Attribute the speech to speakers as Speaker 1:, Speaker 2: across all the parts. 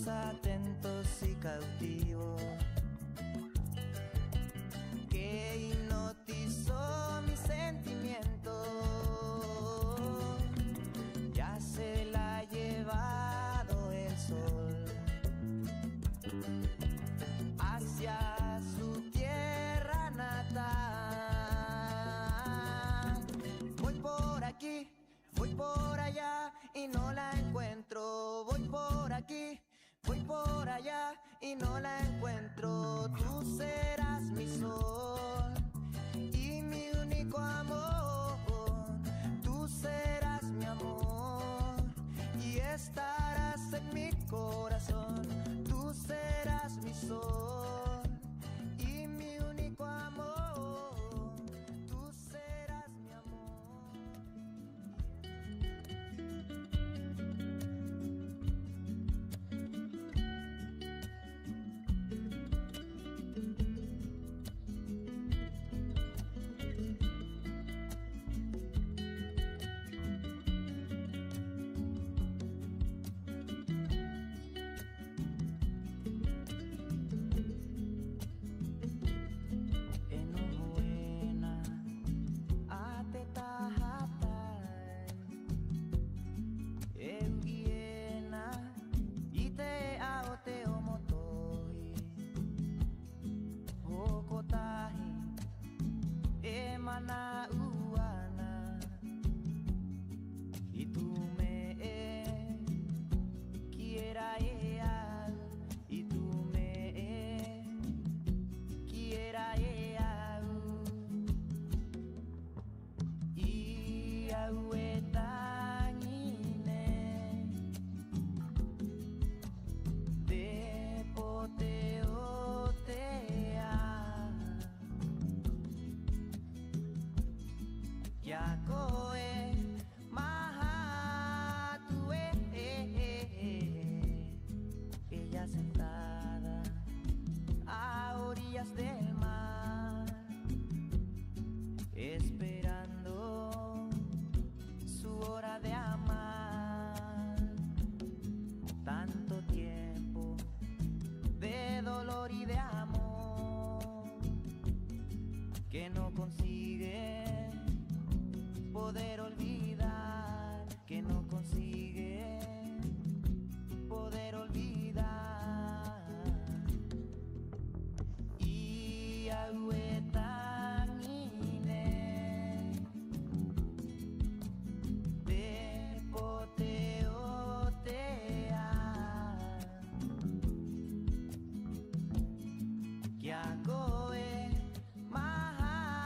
Speaker 1: ojos atentos y cautivos que hipnotizó mi sentimiento. Ya se la ha llevado el sol hacia su tierra natal. Voy por aquí, voy por allá y no la encuentro. Voy por aquí, voy por allá y no la encuentro. Tú serás mi sol y mi único amor. Tú serás mi amor y estarás en mi corazón. Tú serás mi sol y mi único amor. Tú serás mi amor. Mana uana y tú me quiera y tú me quiera y ahuetañine de poteotea Yakoe Mahatue, ella sentada a orillas del mar, esperando su hora de amar. Tanto tiempo de dolor y de amor que no consigue poder olvidar, que no consigue poder olvidar. Y agüetanine de poteotea que agoe mahatue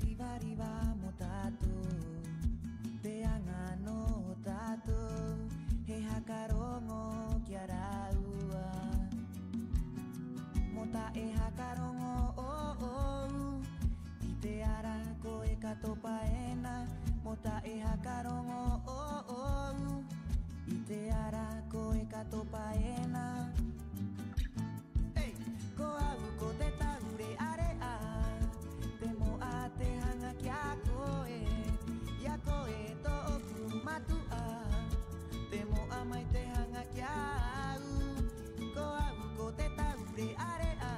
Speaker 1: riva riva mo tato te angano tato he hakarongo kiaraua mota e hakarongo oh oh I te ara ko e katopaena mota e hakarongo oh oh I te ara ko e katopaena hey ko au ko te taure are a te mo a te hanga ki a koe ia koe to oku matua te mo a mai te hanga ki a ko au ko te taure are a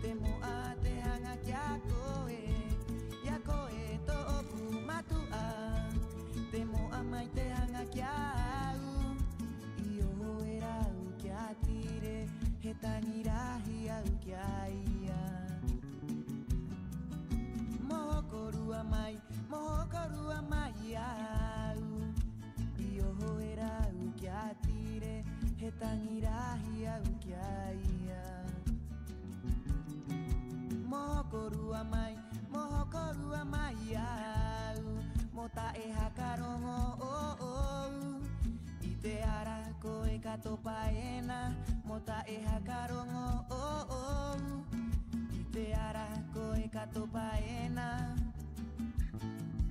Speaker 1: te mo a te hanga ki a koe ia koe to oku matua te mo a mai te hanga ki a io era u ki a tire he tangirahi au ki a ia mohokorua mai au io era u ki a tire he tangirahi au ki a ia mohokorua mai au mota e hakarongo oh oh I te ara ko e katopaena mota e hakarongo oh oh I te ara ko e katopaena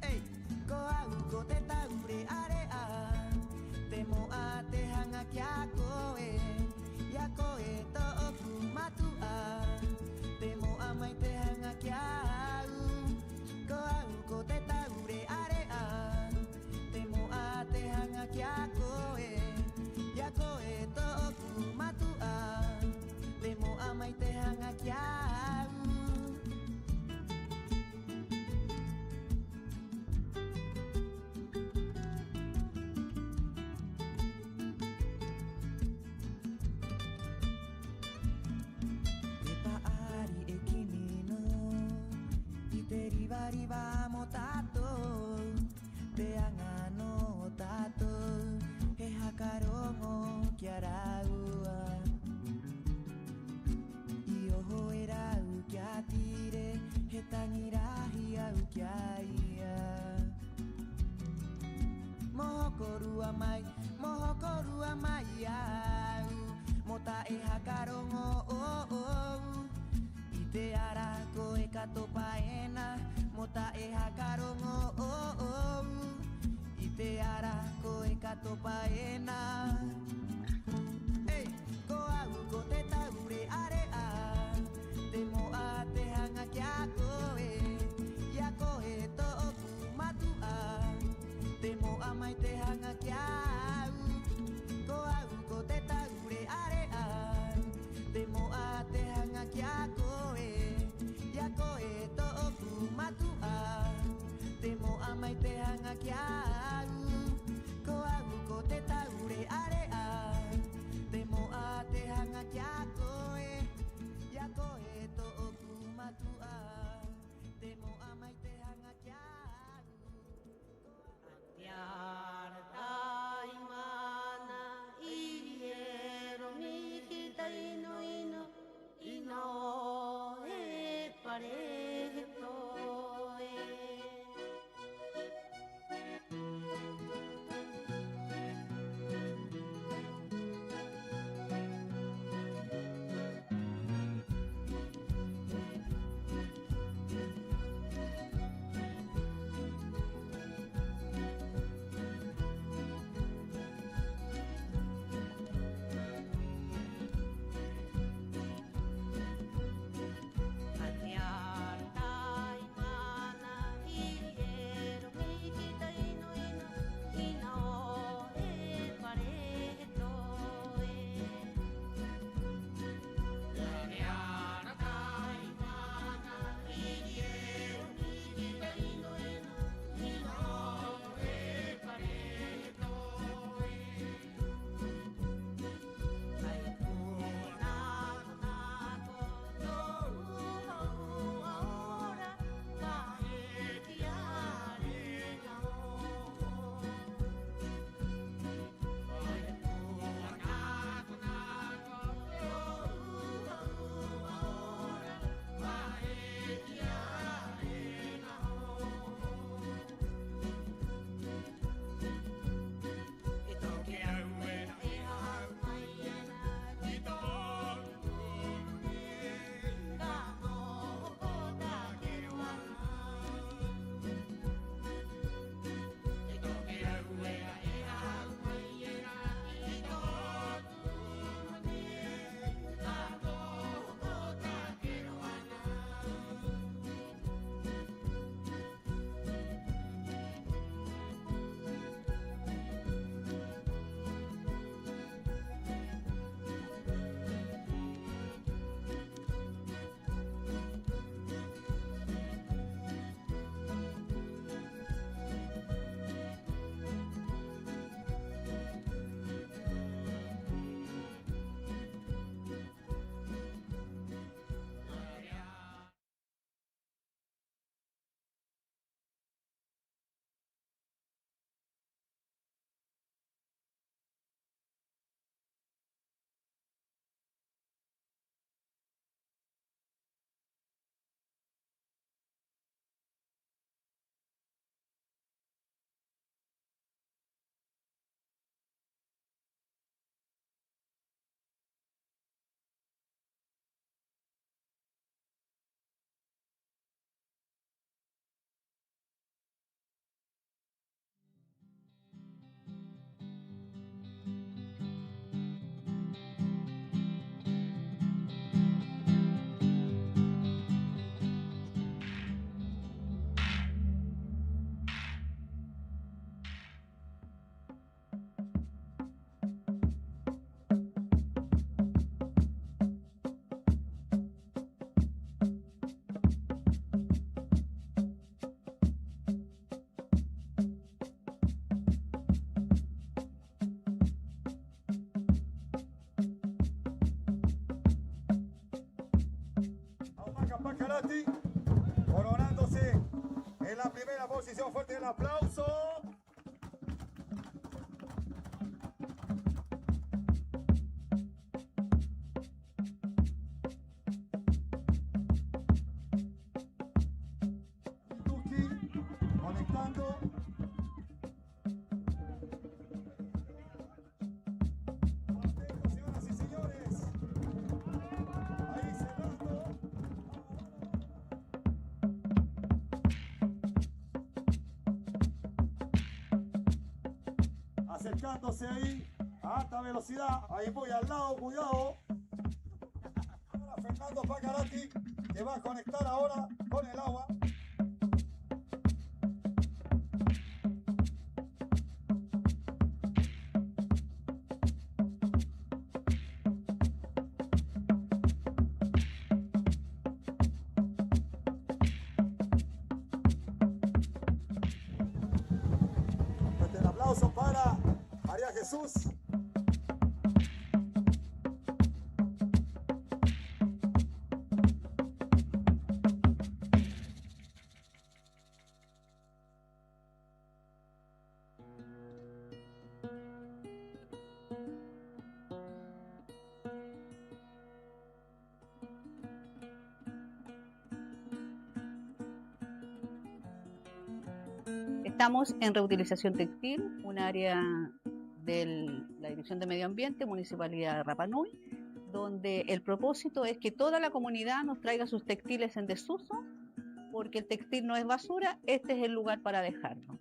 Speaker 1: hey ko au ko te taure are a te mo a te hanga ki a koe ia koe to oku matua te mo a mai te hanga ki a ko au ko te taure are a te mo a te hanga ki a koe ia koe to oku matua te mo a mai te hanga ki a riva mo tato te angano tato he hakarongo ki araua io era u ki a tire he tangirahi au ki a ia mohokorua mai au mota e hakarongo oh oh I te ara ko e katopaena mota e hakarongo oh oh I te ara ko e katopaena hey ko au ko te taure are a te mo a te hanga ki a koe ia koe to oku matua te mo a mai te hanga ki a ko au ko te taure are a te mo a te hanga ki a koe ia koe to oku matua te mo a mai te hanga ki a ko au ko te taure
Speaker 2: Pacarati, coronándose en la primera posición. Fuerte el aplauso. Conectando. Atentos, señoras y señores. Ahí cerrando. Acercándose ahí a alta velocidad. Ahí voy al lado, cuidado. Ahora Fernando Pacarati, que va a conectar ahora con el agua. Fuerte el aplauso para María Jesús.
Speaker 3: Estamos en reutilización textil, un área de la Dirección de Medio Ambiente, Municipalidad de Rapa Nui, donde el propósito es que toda la comunidad nos traiga sus textiles en desuso, porque el textil no es basura, este es el lugar para dejarlo.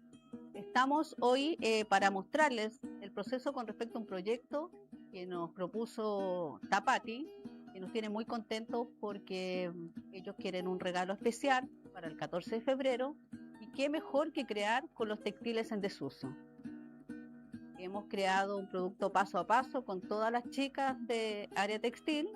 Speaker 3: Estamos hoy para mostrarles el proceso con respecto a un proyecto que nos propuso Tapati, que nos tiene muy contentos porque ellos quieren un regalo especial para el 14 de febrero, y qué mejor que crear con los textiles en desuso. Hemos creado un producto paso a paso con todas las chicas de área textil,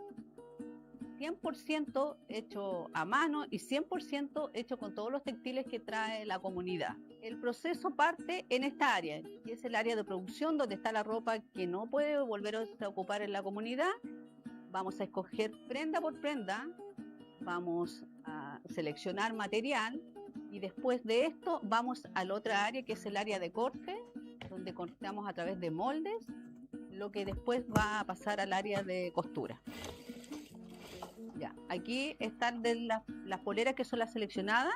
Speaker 3: 100% hecho a mano y 100% hecho con todos los textiles que trae la comunidad. El proceso parte en esta área, que es el área de producción donde está la ropa que no puede volver a ocupar en la comunidad. Vamos a escoger prenda por prenda, vamos a seleccionar material y después de esto vamos al otra área que es el área de corte, donde cortamos a través de moldes, lo que después va a pasar al área de costura. Ya, aquí están las poleras que son las seleccionadas,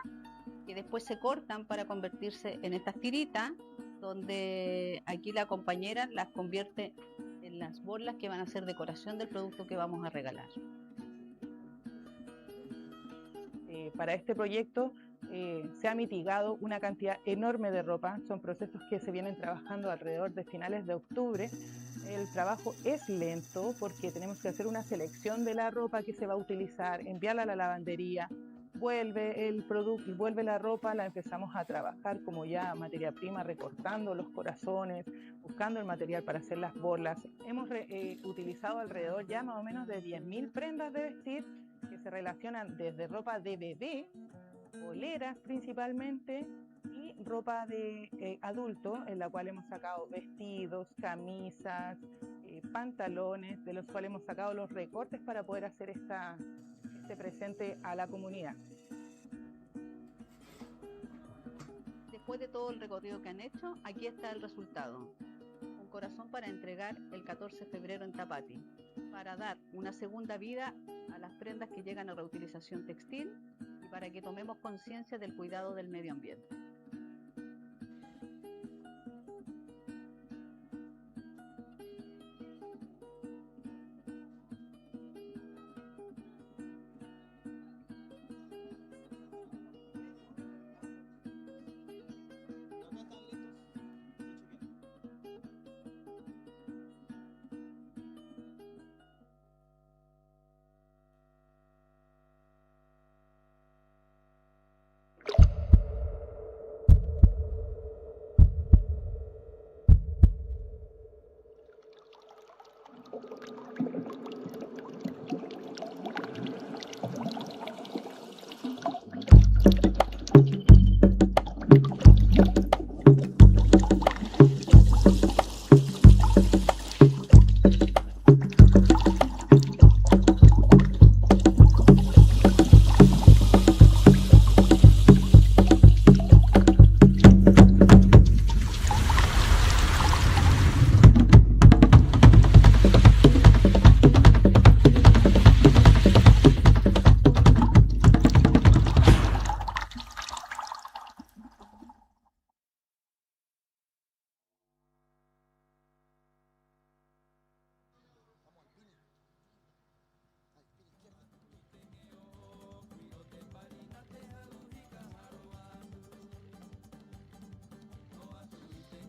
Speaker 3: que después se cortan para convertirse en estas tiritas, donde aquí la compañera las convierte en las borlas que van a ser decoración del producto que vamos a regalar.
Speaker 4: Para este proyecto se ha mitigado una cantidad enorme de ropa, son procesos que se vienen trabajando alrededor de finales de octubre. El trabajo es lento porque tenemos que hacer una selección de la ropa que se va a utilizar, enviarla a la lavandería, vuelve el producto, vuelve la ropa, la empezamos a trabajar como ya materia prima, recortando los corazones, buscando el material para hacer las borlas. Hemos utilizado alrededor ya más o menos de 10.000 prendas de vestir que se relacionan desde ropa de bebé, poleras principalmente, y ropa de adulto, en la cual hemos sacado vestidos, camisas, pantalones, de los cuales hemos sacado los recortes para poder hacer este presente a la comunidad.
Speaker 3: Después de todo el recorrido que han hecho, aquí está el resultado. Un corazón para entregar el 14 de febrero en Tapati, para dar una segunda vida a las prendas que llegan a reutilización textil y para que tomemos conciencia del cuidado del medio ambiente.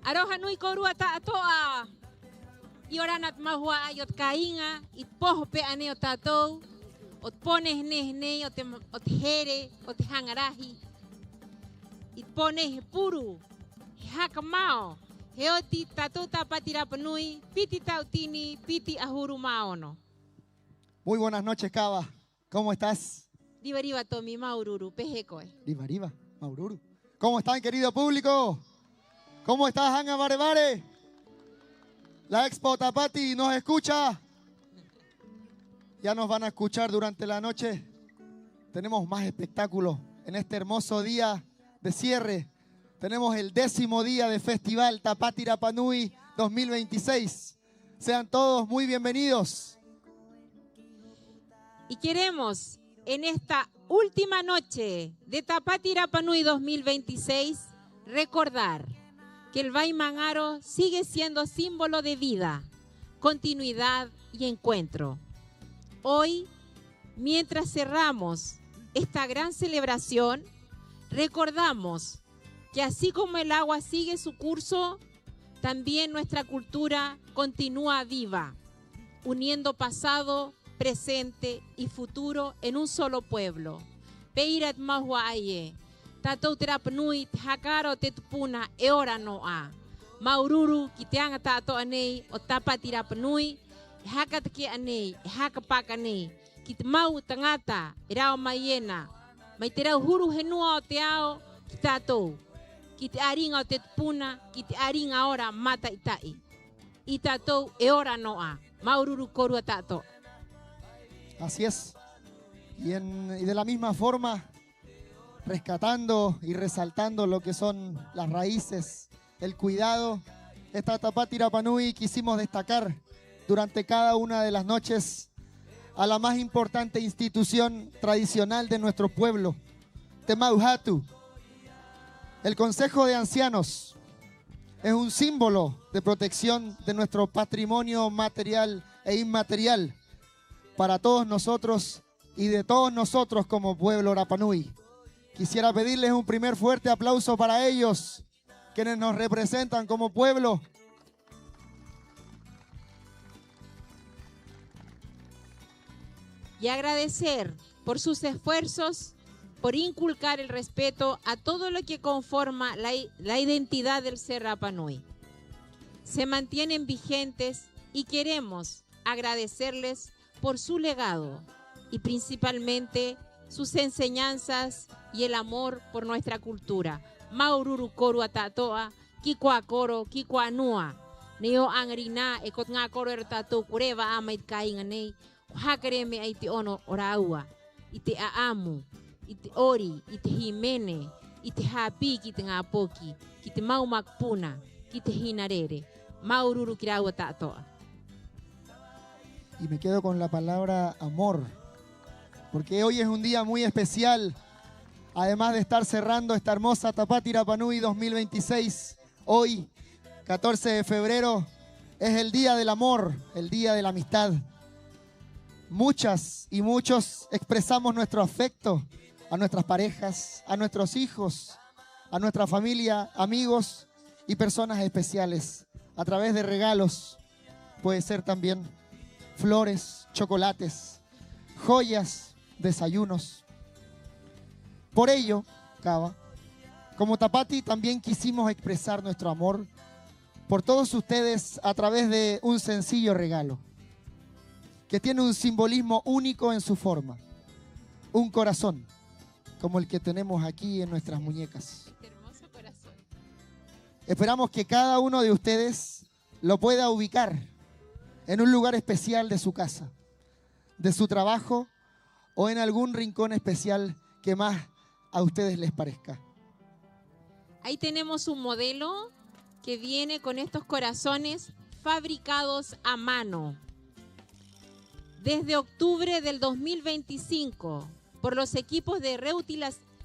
Speaker 5: Aroha nui korua ta atoa. Ioranat mahua ayot kainga. Itpohpe ane o tatou. Ot pones ne ot here, ot hangarahi. Itpones puru. Hakamao. Heoti tatou Tapati Rapanui. Piti tautini, piti ahuru maono.
Speaker 2: Muy buenas noches, Cava. ¿Cómo estás?
Speaker 5: Divariba tomi maururu, pejecoe.
Speaker 2: Divariba, Maururu. ¿Cómo están, querido público? ¿Cómo estás, Hanga Barebare? La Expo Tapati nos escucha. Ya nos van a escuchar durante la noche. Tenemos más espectáculos en este hermoso día de cierre. Tenemos el 10º día de Festival Tapati Rapanui 2026. Sean todos muy bienvenidos.
Speaker 5: Y queremos, en esta última noche de Tapati Rapanui 2026, recordar que el Baimangaro sigue siendo símbolo de vida, continuidad y encuentro. Hoy, mientras cerramos esta gran celebración, recordamos que así como el agua sigue su curso, también nuestra cultura continúa viva, uniendo pasado, presente y futuro en un solo pueblo. Peirat mahuaye, tatou Rapanui hakaro tetupuna eora noa. Maururu kiteanga tato anei o Tapati Rapanui, hakatake anei, hakapak anei. Kitmau tangata, irao mayena. Maiterau huru henua o teao kitatou. Kite aringa o tetupuna, kite aringa ora mata itai. Itatou eora noa. Maururu korua tato.
Speaker 2: Así es. Y de la misma forma, rescatando y resaltando lo que son las raíces, el cuidado, esta Tapati Rapanui quisimos destacar durante cada una de las noches a la más importante institución tradicional de nuestro pueblo, Temauhatu. El Consejo de Ancianos es un símbolo de protección de nuestro patrimonio material e inmaterial para todos nosotros y de todos nosotros como pueblo Rapanui. Quisiera pedirles un primer fuerte aplauso para ellos, quienes nos representan como pueblo.
Speaker 5: Y agradecer por sus esfuerzos, por inculcar el respeto a todo lo que conforma la identidad del ser Rapanui. Se mantienen vigentes y queremos agradecerles por su legado y principalmente sus enseñanzas y el amor por nuestra cultura. Maururu koru atatoa, kikwa koro, kikwa nua. Neo angrina ekot nga koro ertato kureva amait kainganei. Hakareme aiti ono oraua. Ite aamu, ite ori, ite himene, ite hapi kite ngapoki, kite mau makpuna, kite hinarere. Maururu kirau atatoa.
Speaker 2: Y me quedo con la palabra amor, porque hoy es un día muy especial. Además de estar cerrando esta hermosa Tapati Rapanui 2026, hoy, 14 de febrero, es el día del amor, el día de la amistad. Muchas y muchos expresamos nuestro afecto a nuestras parejas, a nuestros hijos, a nuestra familia, amigos y personas especiales, a través de regalos. Puede ser también flores, chocolates, joyas, desayunos. Por ello, Cava, como Tapati también quisimos expresar nuestro amor por todos ustedes a través de un sencillo regalo que tiene un simbolismo único en su forma, un corazón como el que tenemos aquí en nuestras muñecas.
Speaker 5: Este hermoso corazón.
Speaker 2: Esperamos que cada uno de ustedes lo pueda ubicar en un lugar especial de su casa, de su trabajo o en algún rincón especial que más a ustedes les parezca.
Speaker 5: Ahí tenemos un modelo que viene con estos corazones fabricados a mano. Desde octubre del 2025, por los equipos de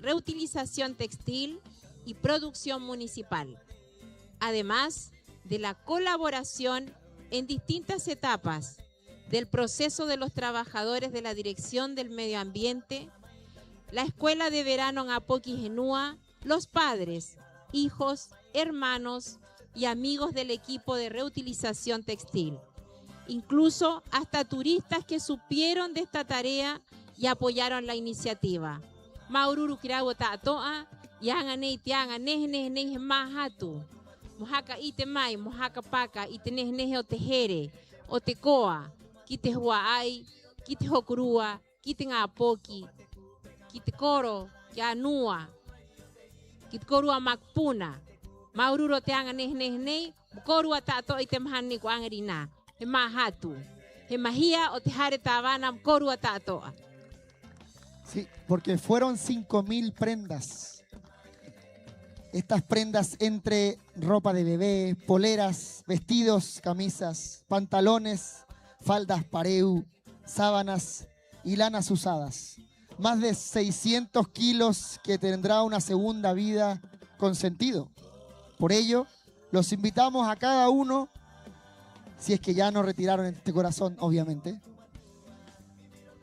Speaker 5: reutilización textil y producción municipal. Además de la colaboración en distintas etapas del proceso de los trabajadores de la Dirección del Medio Ambiente, la Escuela de Verano en Apoqui Genúa, los padres, hijos, hermanos y amigos del equipo de reutilización textil. Incluso hasta turistas que supieron de esta tarea y apoyaron la iniciativa. Maururu kirawa ta'atoa, yanganei tianga neh mahatu. Mohaka ite mai, mohaka paka, ite neh o tehere, o tekoa, kite huaai, kite hokurua, kite ngapoki, kite koro, kianua, kite korua makpuna. Maururu tianga neh, korua ta'atoa ite mahani ko angarina. He mahatu. He mahia o te hare tavana korua ta'atoa.
Speaker 2: Sí, porque fueron 5.000 prendas. Estas prendas entre ropa de bebé, poleras, vestidos, camisas, pantalones, faldas pareu, sábanas y lanas usadas. Más de 600 kilos que tendrá una segunda vida con sentido. Por ello, los invitamos a cada uno, si es que ya no retiraron este corazón, obviamente,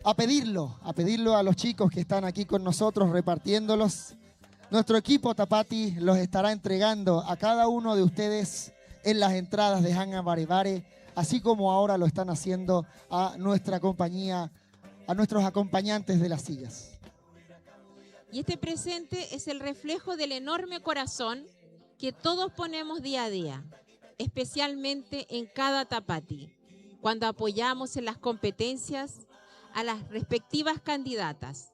Speaker 2: a pedirlo a los chicos que están aquí con nosotros repartiéndolos. Nuestro equipo Tapati los estará entregando a cada uno de ustedes en las entradas de Hanga Barebare, así como ahora lo están haciendo a nuestra compañía, a nuestros acompañantes de las sillas.
Speaker 5: Y este presente es el reflejo del enorme corazón que todos ponemos día a día, especialmente en cada Tapati, cuando apoyamos en las competencias a las respectivas candidatas.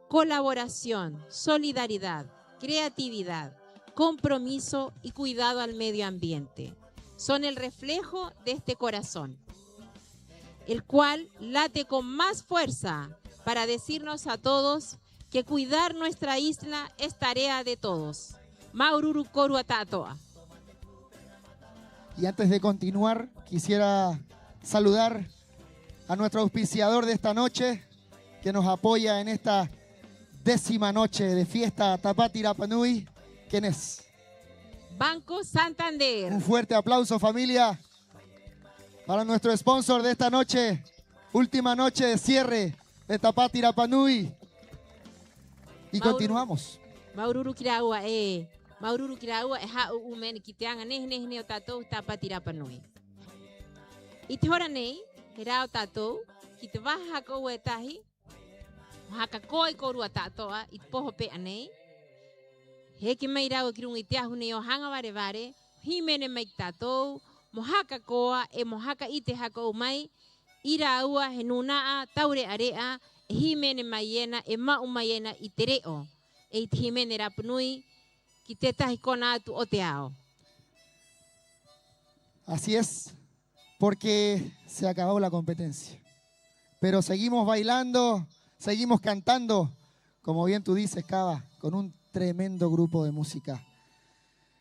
Speaker 5: Colaboración, solidaridad, creatividad, compromiso y cuidado al medio ambiente son el reflejo de este corazón, el cual late con más fuerza para decirnos a todos que cuidar nuestra isla es tarea de todos. Maururu korua ta'atoa.
Speaker 2: Y antes de continuar, quisiera saludar a nuestro auspiciador de esta noche, que nos apoya en esta 10ª noche de fiesta Tapati Rapa Nui. ¿Quién es?
Speaker 5: Banco Santander.
Speaker 2: Un fuerte aplauso, familia, para nuestro sponsor de esta noche, última noche de cierre de Tapati Rapa Nui. Y continuamos.
Speaker 5: Maururu kiraua ha'u umen kiteanga neh o tatou Tapati Rapa Nui. Ite hora nei, herao tatou, kite waha ko e tahi, haka koi korua ta'atoa, it poho pe anei. Heke mai rau kirung ite ahu nei o Hanga Barebare, himene mai tatou, mohaka koa e mohaka ite hako mai, ira ua he nunaa taure area, e himene maiena e mau maiena ite reo, e ite himene rapunui, kite tahi kona atu o te ao.
Speaker 2: Así es, porque se acabó la competencia. Pero seguimos bailando, seguimos cantando, como bien tú dices, Cava, con un tremendo grupo de música.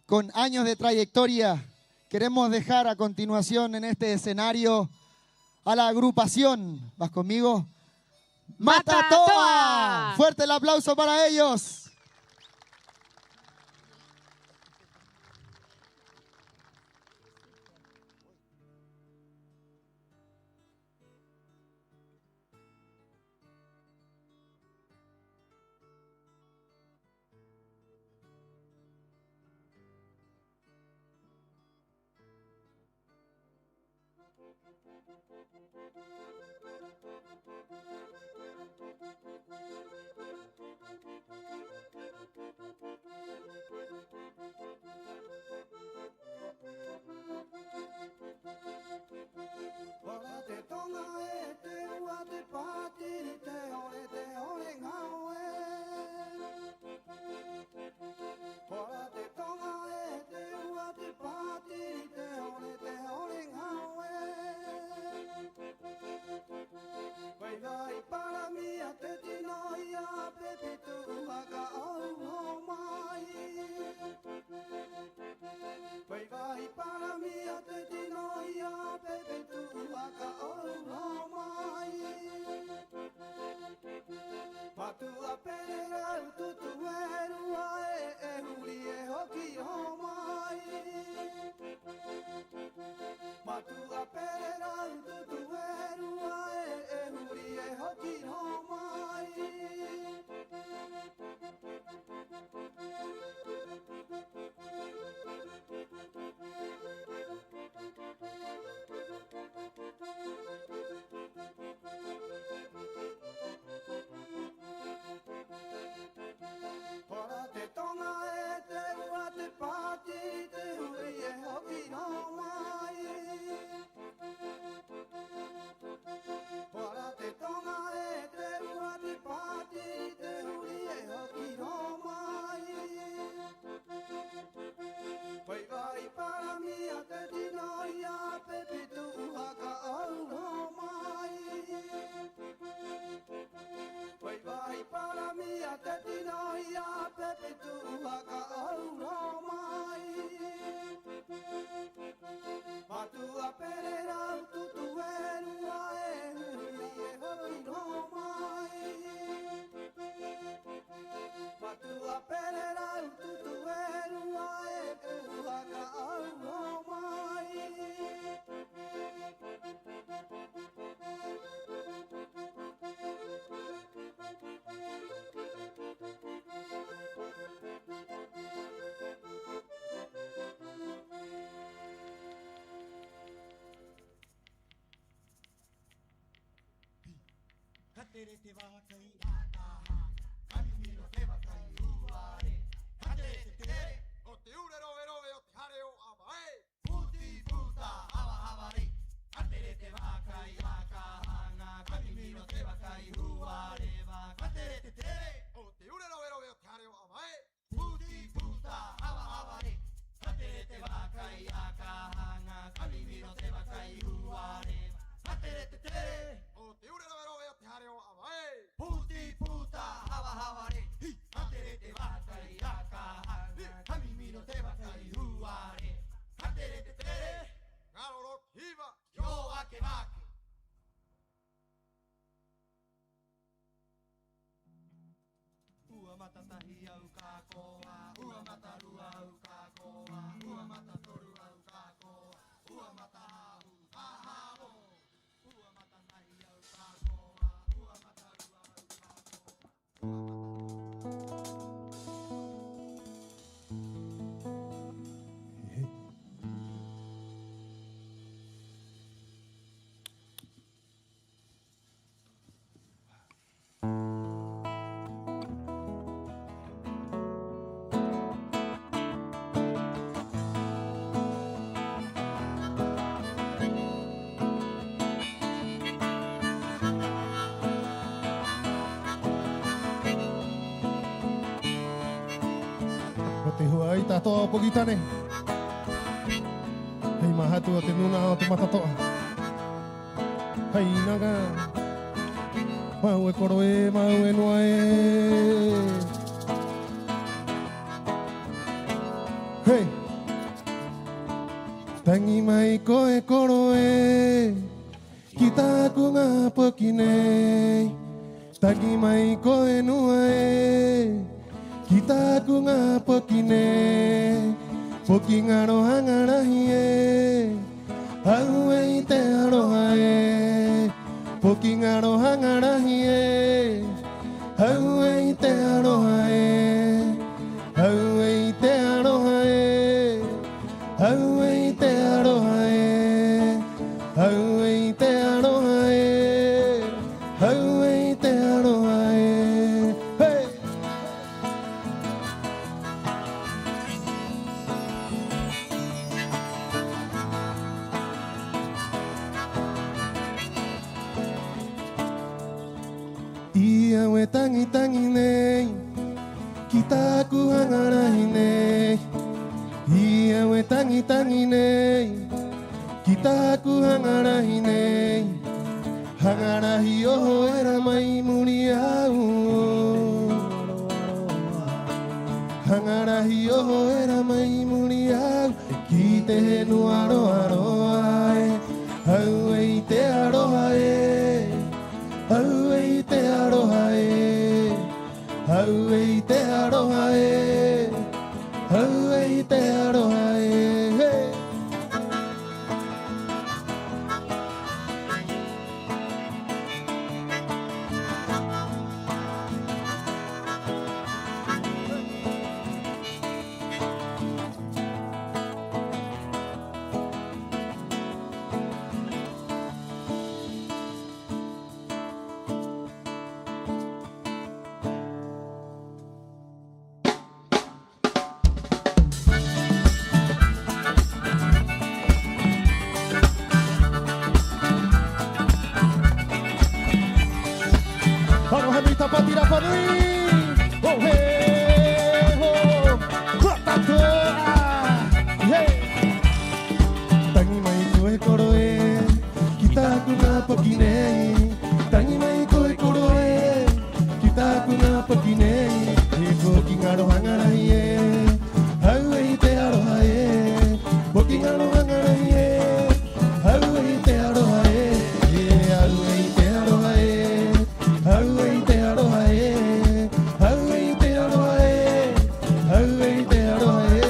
Speaker 2: Con años de trayectoria, queremos dejar a continuación en este escenario a la agrupación, ¿vas conmigo? ¡Matatoa! Fuerte el aplauso para ellos.
Speaker 6: Ahí está todo poquito, ¿ne? Hey, maha tu tenu na tu mata to. Hey, naga. Mau koroe, mau noe. Hey. Tangi mai koe koroe. Kita ku ngapa kine. Tangi mai koe noe. Kita ku ngapa kine Poking aroha ngarahie Aue te aroha e Poking aroha ngarahie Aue te aroha e Aue te aroha e Aue te aroha e Aue te aroha e Aue te aroha e Hey! Ia we tangi tangi nei Kita ku hangarahi nei Ia we tangi tangi nei Kita ku hangarahi nei Hangarahi oho era mai muri au Hangarahi oho era mai muri au Ki te henu aroha aroha e Au ei te aroha e Au ei te aroha e Au ei te aroha e Au ei te aroha e hey. Vamos a mi Tapatira Panui. Oh hey, oh, Guatato. Hey. Tangi mai koe koroe, kita ku ngapa kine. Tangi mai koe koroe, kita ku ngapa kine. Eko kingaro hangarahi e, au ei te aroha e. Bo kingaro hangarahi e, au ei te aroha e. Au ei te aroha e. Au ei te aroha e, au ei te aroha e, au ei te aroha e.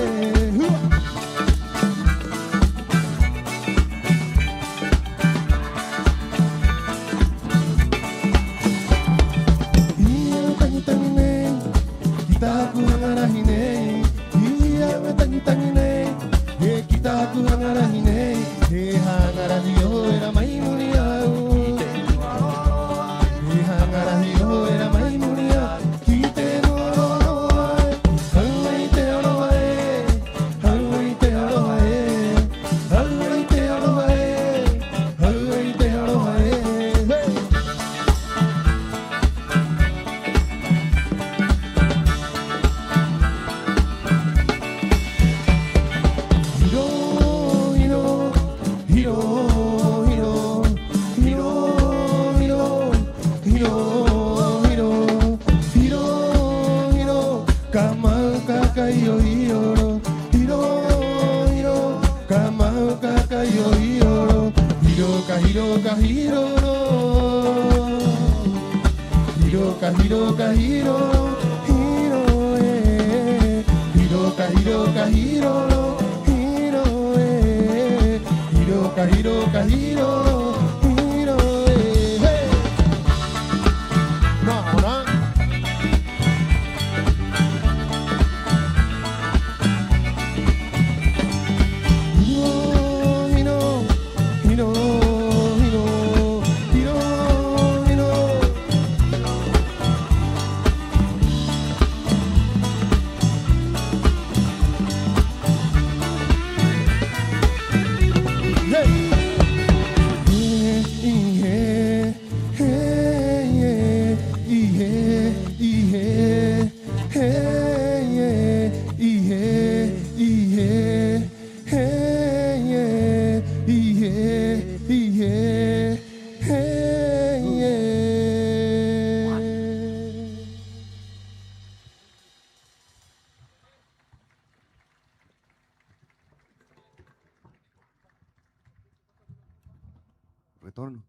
Speaker 7: Retorno.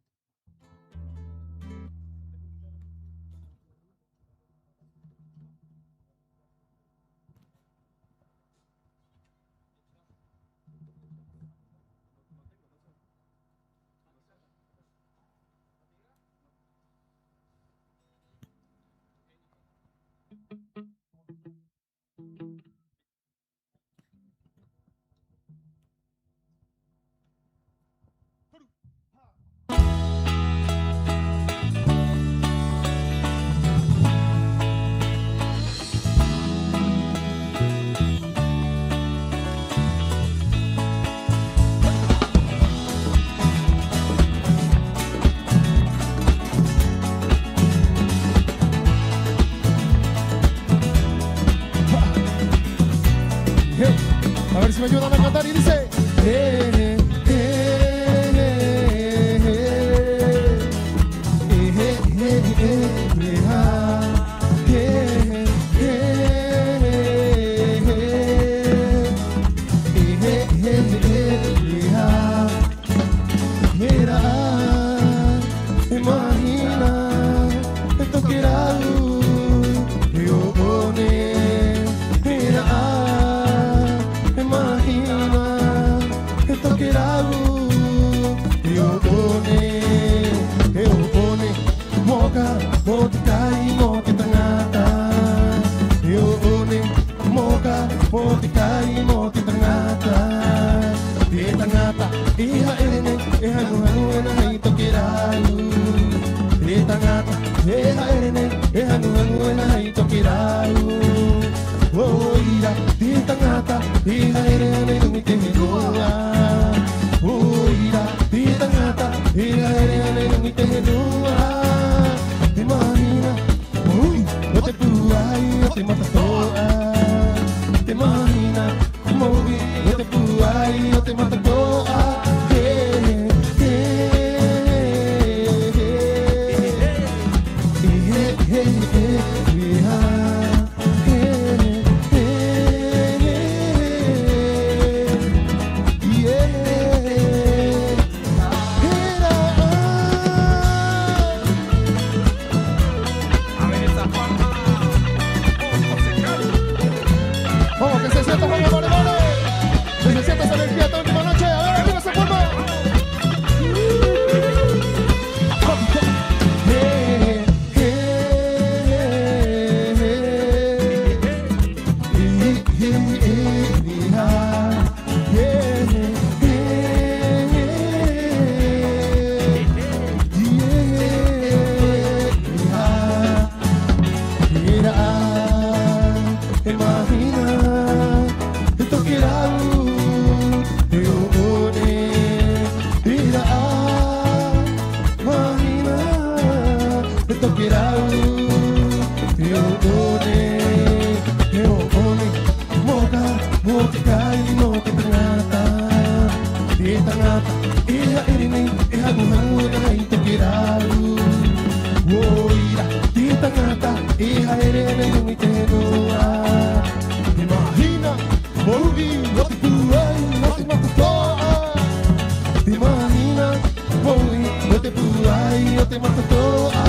Speaker 6: A ver si me ayudan a cantar y dice mira, imagina esto que era yo pone, mira, imagina esto que era yo pone moca, motica y motitanata, yo pone moca, motica y motitanata, titanata, hija ene, hija nuena y toqueralu, titanata, hija ene, hija nuena y toqueralu, oh ira, titanata, hija ene y tejeroa, oh ira, titanata, hija ene y tejeroa, te imaginas, uy, no te puay, no te matas toda, te imaginas, muy, no te puay, no te matas toda. Iha irini, iha muhamuda ite kiralu. Woira, tita ngata, iha irene lumite noa. Imagina, mogi, noti puai, noti matatoa. Imagina, mogi, noti puai, noti matatoa.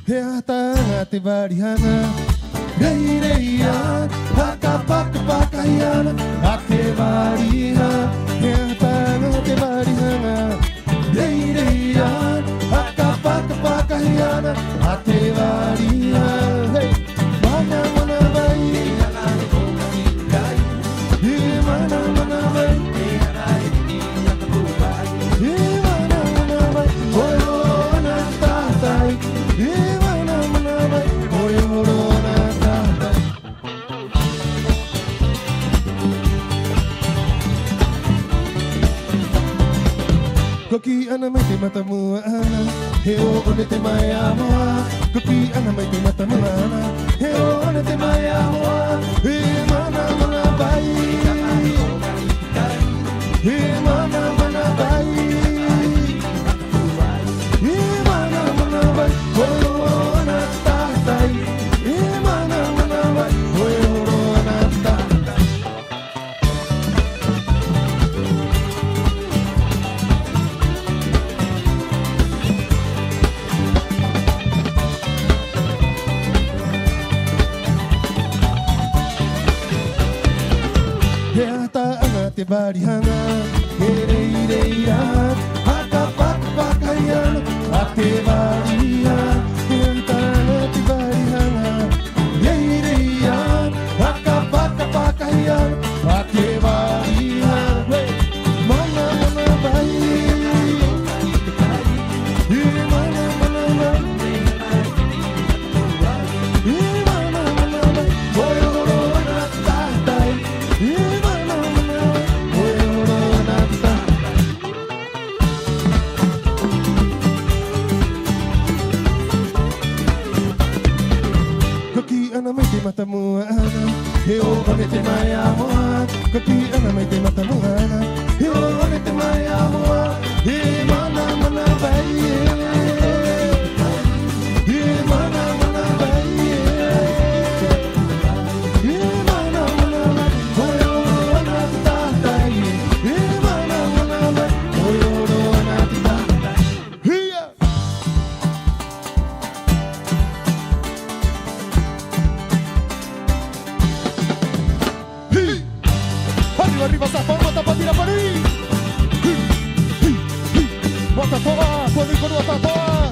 Speaker 6: Hata variana, reireia, pakapakapakayana, ate variha, hata variana, reireia, pakapakapakayana, ate variha, hey, mana mana vai, mana mana vai, mana mana vai, oh na tatai. Koki ana mai te matamu ana, heo one te mai amoa. Koki ana mai te matamu ana, heo one te mai amoa. E mana mana vai, e mana mana vai, e mana mana vai, oh na tatai. E mana mana vai, oh na tatai. Hata anga te barihanga, hereireia, hakapakapakayana, ate bariha. Hata anga te barihanga, hereireia, hakapakapakayana, ate bariha. Mana mana vai, mana mana vai, mana mana vai, oh na tatai. Koki ana mai te matamu ana, heo one te mai amoa. Koki ana mai te matamu ana, heo one te mai amoa. E mana mana vai, e mana mana vai, e mana mana vai, oh na tatai. E mana mana vai, oh na tatai. Hiya. Arriba essa palma, tá pra tirar para aí. Bota toa, quando enquanto bota toa.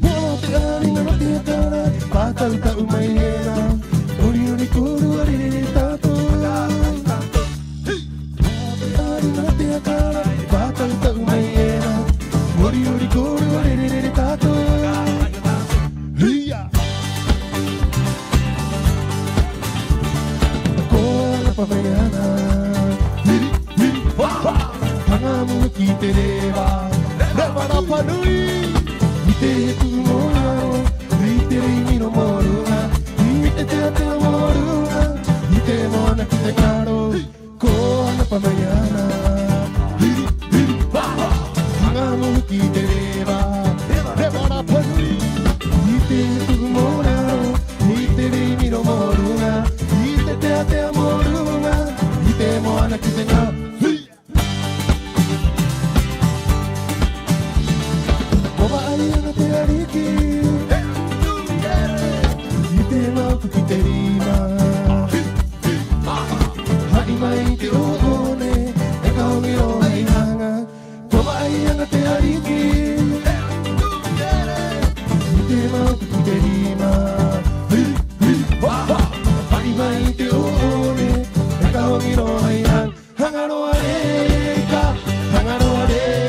Speaker 6: Bota a menina, não tem cara, bata o tau, uma hiena. ki te rewa Rewara panui I te tu moraro I te reimi no morunga I te te te morunga I te moana ki te karo Ko ana pamayana Hanga mo ki te rewa Rewara panui I te tu moraro I te reimi no morunga I te te morunga I te moana ki te karo Ayana te ariki I te mauku ki te rima Hai mai te oone E kaungi o hai hanga Toma ayana te ariki I te mauku ki te rima Hai mai te oone E kaungi o hai hanga Hanga no areka Hanga no areka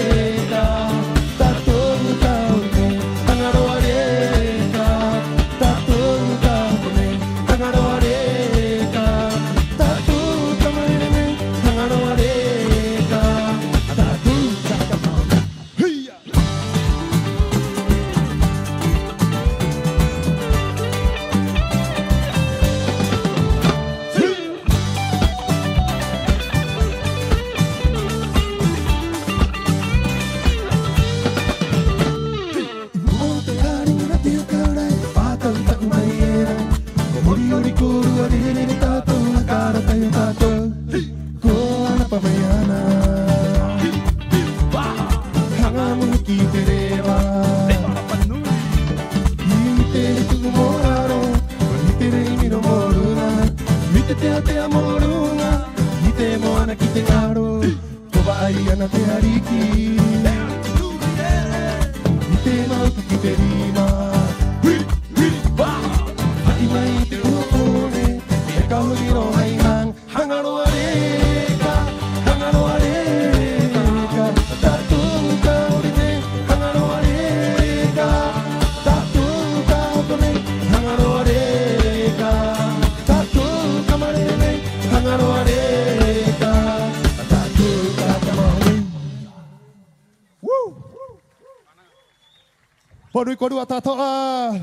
Speaker 6: Panui korua tatoa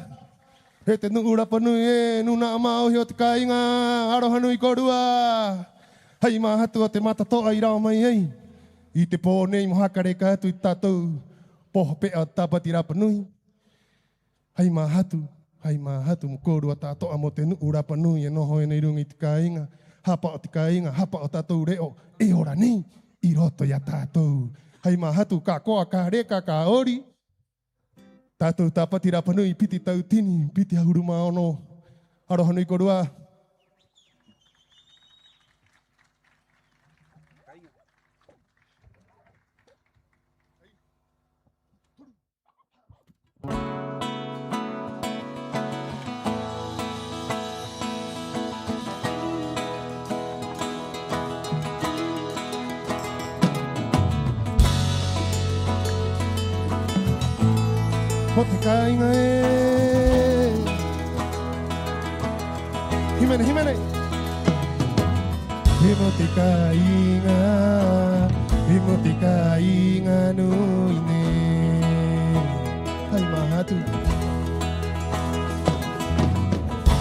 Speaker 6: He te nuura panui e Nuna amao hio te kainga Aroha nui korua Hei mahatu o te matatoa I rao mai ei I te pōnei mo hakareka atu I tātou Poho pea tapatira panui Hei mahatu mo korua tatoa Mo te nuura panui E noho e nei rungi te kainga Hapa o te kainga Hapa o tātou reo E ora ni I roto ia tātou Hei mahatu ka koa ka reka ka ori Tātou tāpati rapanui, piti tau tini, piti ahuru maono. Aroha nui korua. Mo te kainga e Himene, himene He mo te kainga He mo te kainga nui ne Hai mahatu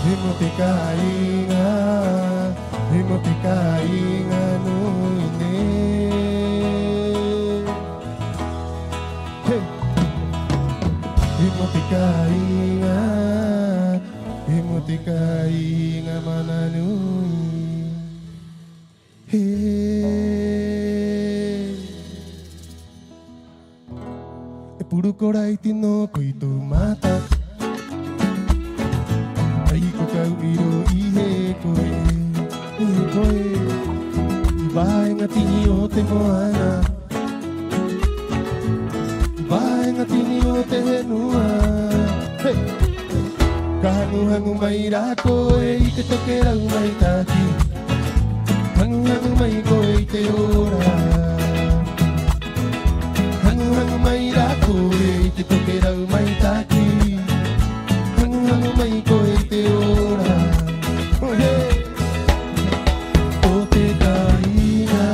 Speaker 6: He mo te kainga He mo te kainga nui ne Hey Imo te kainga, imo te kainga mananui. He. E puru korai tino ko I tō mata. Ai ko kau iro I he koe, I he koe. I waenga tini o te moana. Vaenga tini o te henua hey. Ka hangu mai rā koe I te toke rau mai tāki Hangu mai koe I te ora Hangu mai rā koe I te toke rau mai tāki Hangu mai koe I te ora oh, hey. O te kainga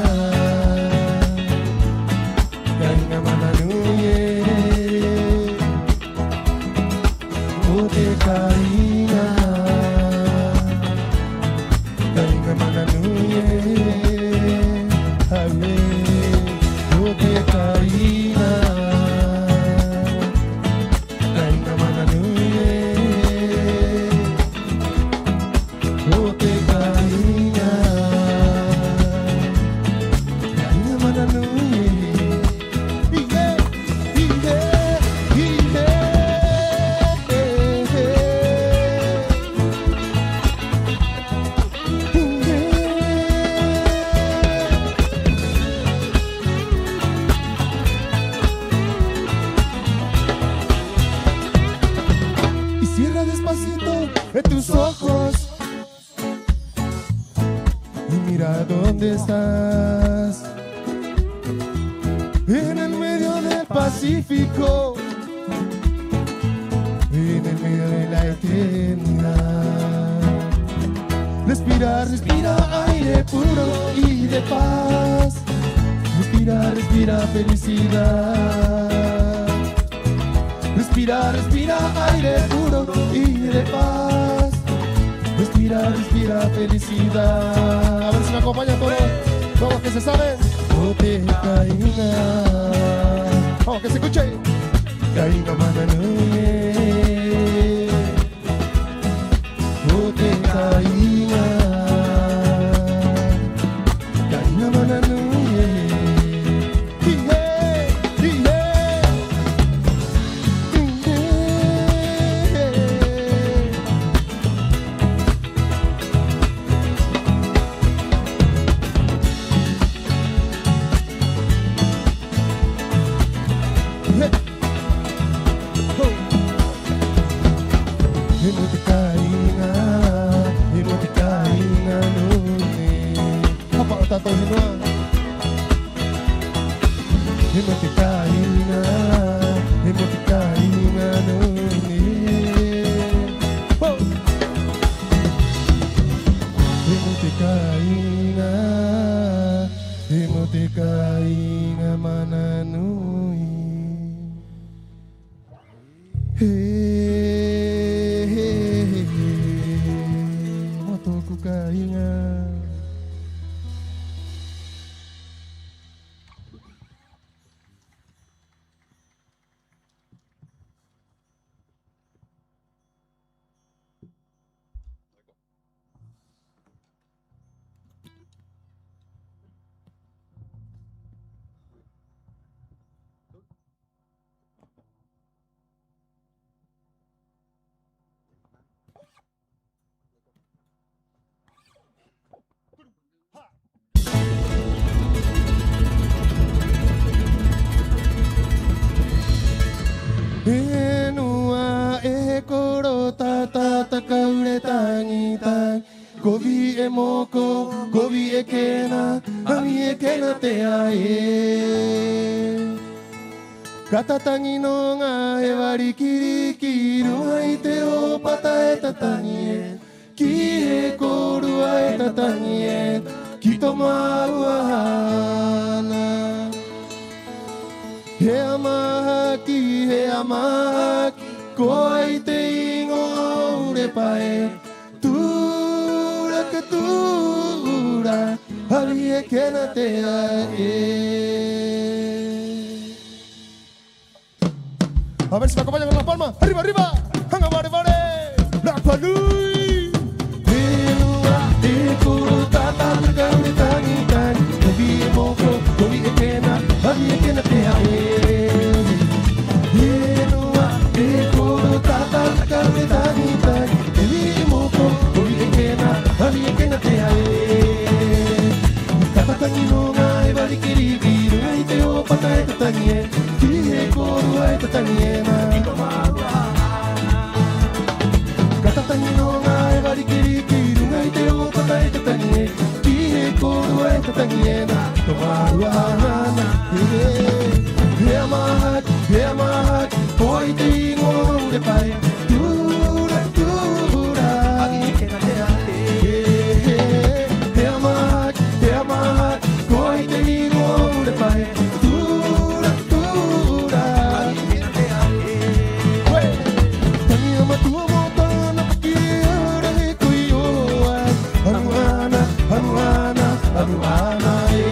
Speaker 6: de tus ojos y mira dónde estás, en el medio del Pacífico, en el medio de la eternidad. Respira, respira aire puro y de paz. Respira, respira felicidad. Respira, respira aire puro y de paz. Respira, respira felicidad. A ver si me acompañan todos los que se saben. No te caigas. Vamos, que se escuche. Caiga mananuye. No te caigas. Caiga mananuye. Enua e koro tata takaure tangitai Gobi e moko, gobi e kena, ami e kena te ae Katatangi no ngā e wari kiri ki runga i te o pata e tatangi e Ki e korua e tatangi e, ki to maua hana He amahaki, ko ai te ingo ure pae Tura ka tura, ali e kena te ae A ver si me acompañan con las palmas, arriba, arriba, hanga vare vare, la palui Enua e kuru tata kaure tangi tangi Kobi e moko, kobi e kena, ali e kena te ae Katatangi no ngā e wari kiri ki runga i te o pata e tatangi e Ki e korua e tatangi e na Katatangi no ngā e wari kiri ki runga i te o pata e tatangi e Ki e korua e tatangi e na Tomarua hana He amahaki, ko ai te ingo ure pai Tura, tura, ali e kena te ae He amahaki, ko ai te ingo ure pai Tura, tura, ali e kena te ae Tangi ama tua mo tāna paki ora he kui oa Anuana, anuana, anuana e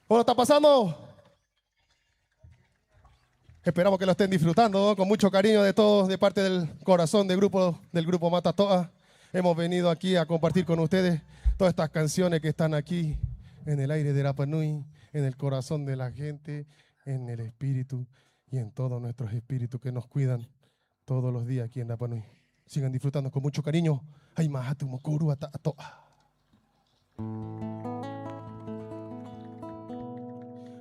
Speaker 6: ¿Cómo está pasando? Esperamos que lo estén disfrutando, ¿no? Con mucho cariño de todos, de parte del corazón del grupo Mata Toa. Hemos venido aquí a compartir con ustedes todas estas canciones que están aquí en el aire de Rapa Nui, en el corazón de la gente, en el espíritu y en todos nuestros espíritus que nos cuidan todos los días aquí en Rapa Nui. Sigan disfrutando con mucho cariño. Ay, mahatu mokuru ata toa.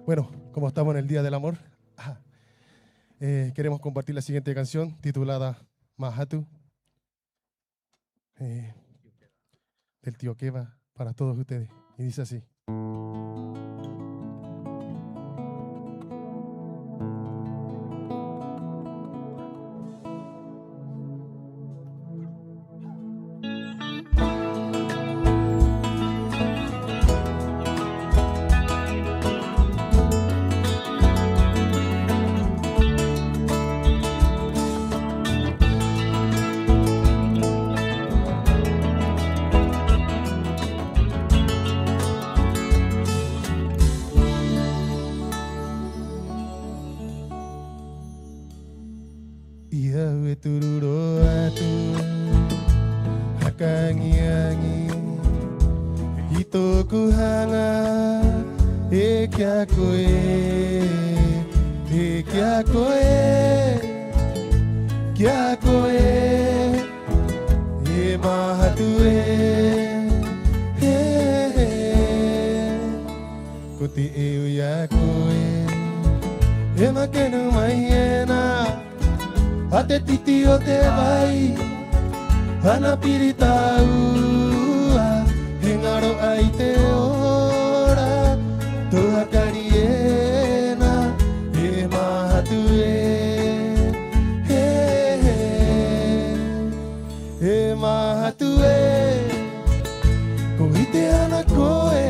Speaker 6: Bueno, como estamos en el Día del Amor, queremos compartir la siguiente canción titulada Mahatu, del tío Keva, para todos ustedes. Y dice así. kia koe, kia koe, kia koe, mahatue, kuti eu ya koe, makenu maiena, ate titi o te vai, ana pirita ua, hengaro ai te ora, toa kariena, mahatue. Mahatue, ko ite ana koe,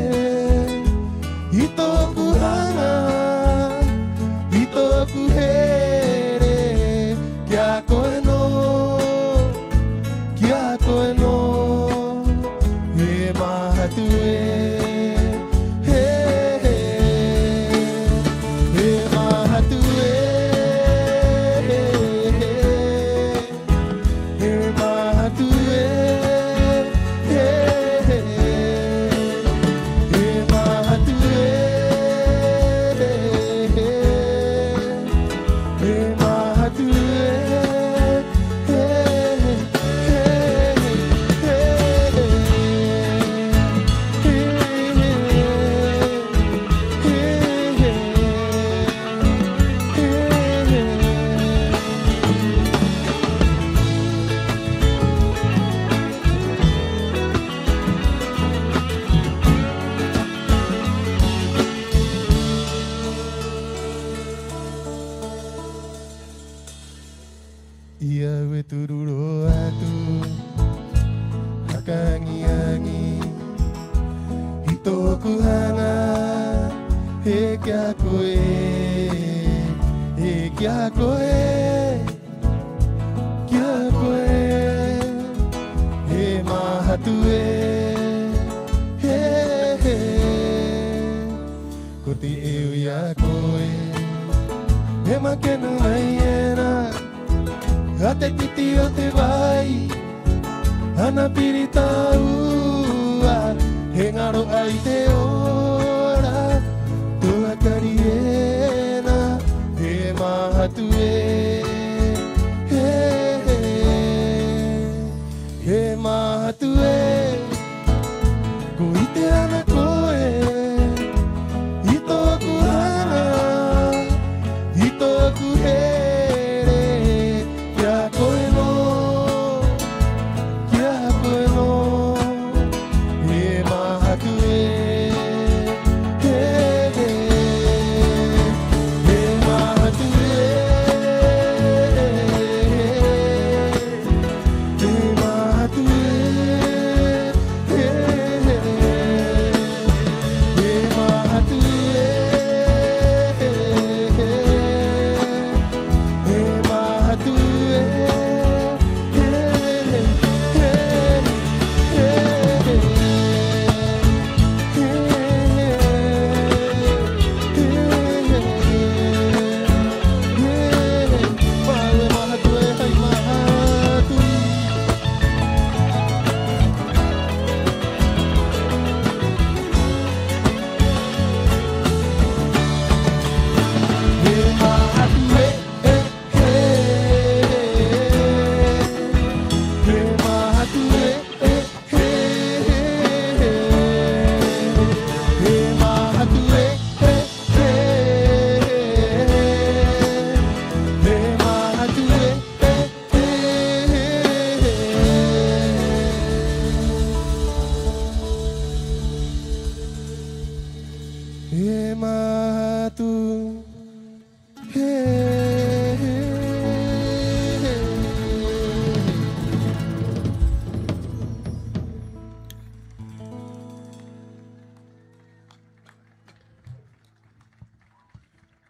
Speaker 6: itoku hana, itoku here, kia koe no, kia koe no, mahatue. Tururo atu hakangi-angi hitoku hana kia koe kia koe kia koe mahatue kuti eu ya koe makenu maiena ate titi o te vai, ana pirita ua, hengaro ai te ora, tua kariena, mahatue, mahatue, ko ite ana koe, itoku hana, itoku here.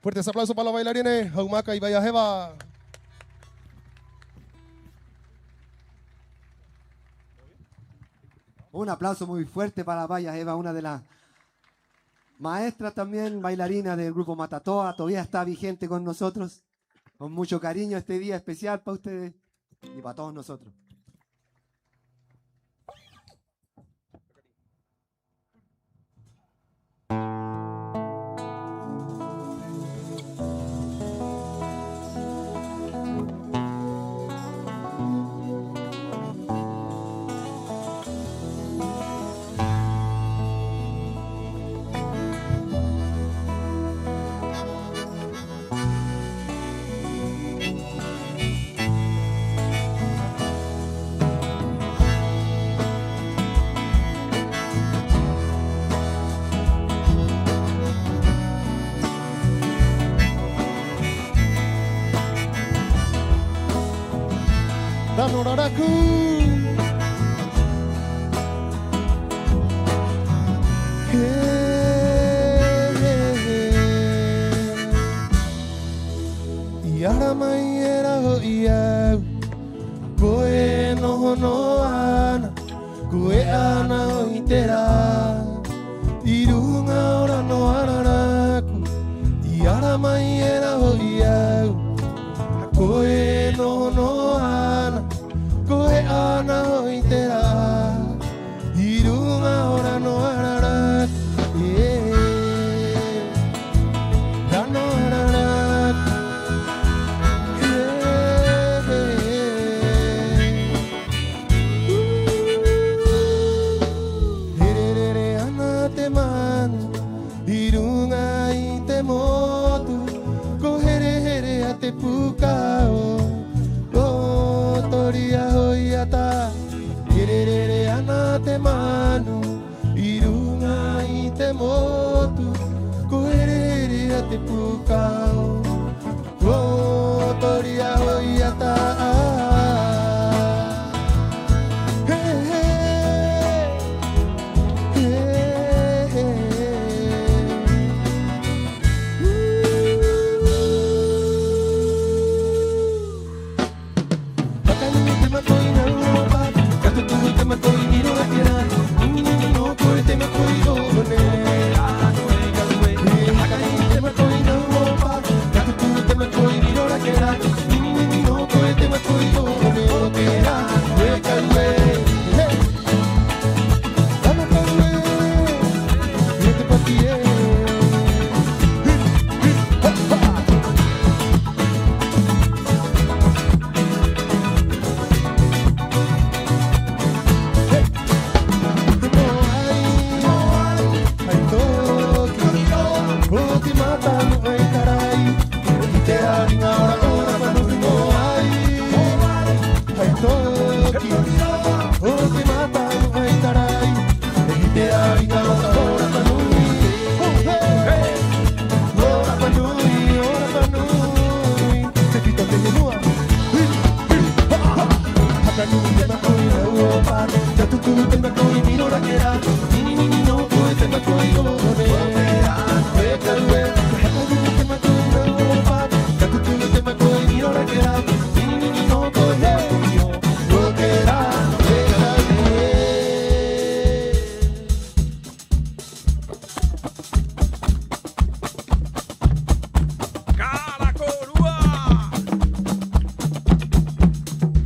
Speaker 6: Fuertes aplausos para los bailarines, Jaumaca y Vallajeva.
Speaker 7: Un aplauso muy fuerte para Vallajeva, una de las maestras también, bailarina del grupo Matatoa, todavía está vigente con nosotros. Con mucho cariño este día especial para ustedes y para todos nosotros.
Speaker 6: Danoraraku. Yara mayera ho ia koe no no ana koe ana o itera irunga ora no araraku Yara mayera ho ia koe no no ana koe ana o itera irunga ora no araraku no araraku Pukao, oh toria hoiata, irere anate manu, irunga ite motu, koherere ate pukao, oh toria hoiata.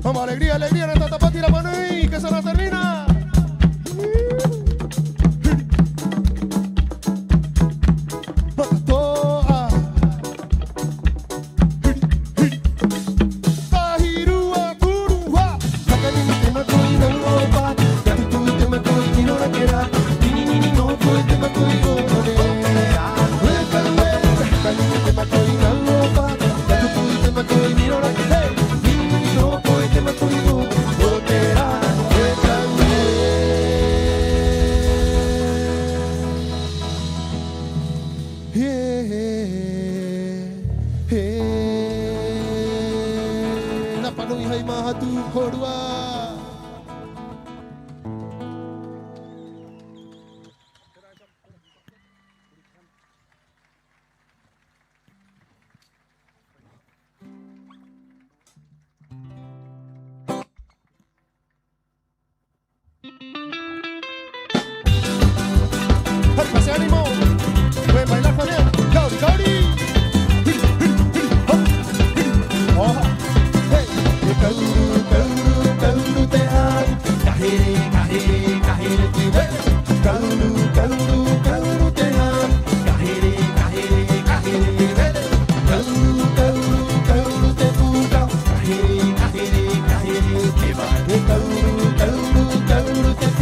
Speaker 6: Vamos, alegría, alegría en esta Tapati Rapanui, que se nos termina. ¡Ese ánimo! ¡Pueden bailar también! ¡Cauri, cauri! Te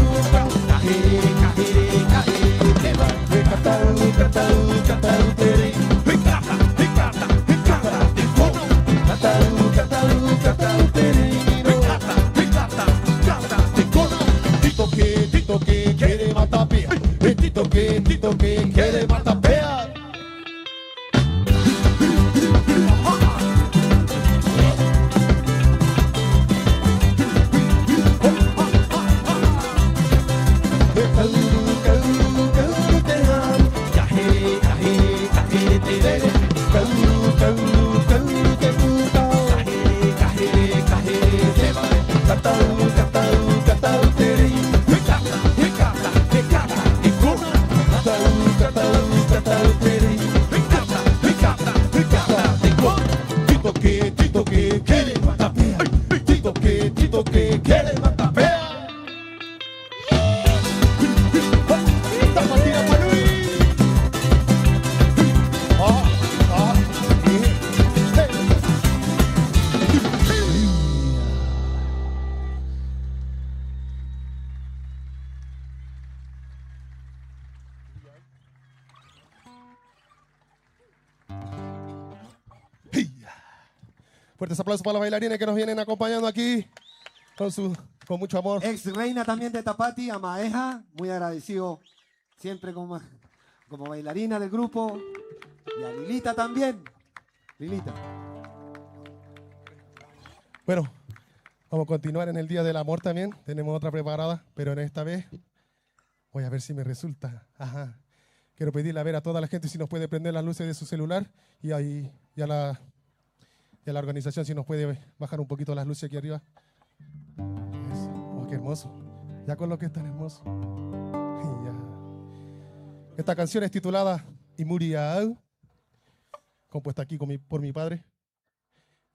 Speaker 6: Fuertes aplausos para los bailarines que nos vienen acompañando aquí con mucho amor.
Speaker 7: Ex reina también de Tapati, a Maeja, muy agradecido siempre como bailarina del grupo. Y a Lilita también. Lilita.
Speaker 6: Bueno, vamos a continuar en el Día del Amor también. Tenemos otra preparada, pero en esta vez voy a ver si me resulta. Ajá. Quiero pedirle a ver a toda la gente si nos puede prender las luces de su celular y a la organización si nos puede bajar un poquito las luces aquí arriba. Oh, qué hermoso. Ya con lo que es tan hermoso. Ya. Esta canción es titulada Imuriau, compuesta aquí por mi padre.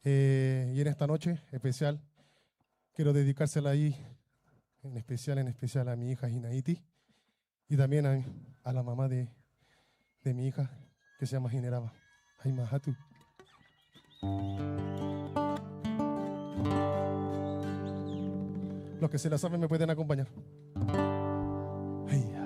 Speaker 6: Y en esta noche especial quiero dedicársela ahí en especial a mi hija Ginaiti y también a la mamá de mi hija que se llama Gineraba. Ay, Mahatu. Los que se la saben me pueden acompañar. Ay, ya.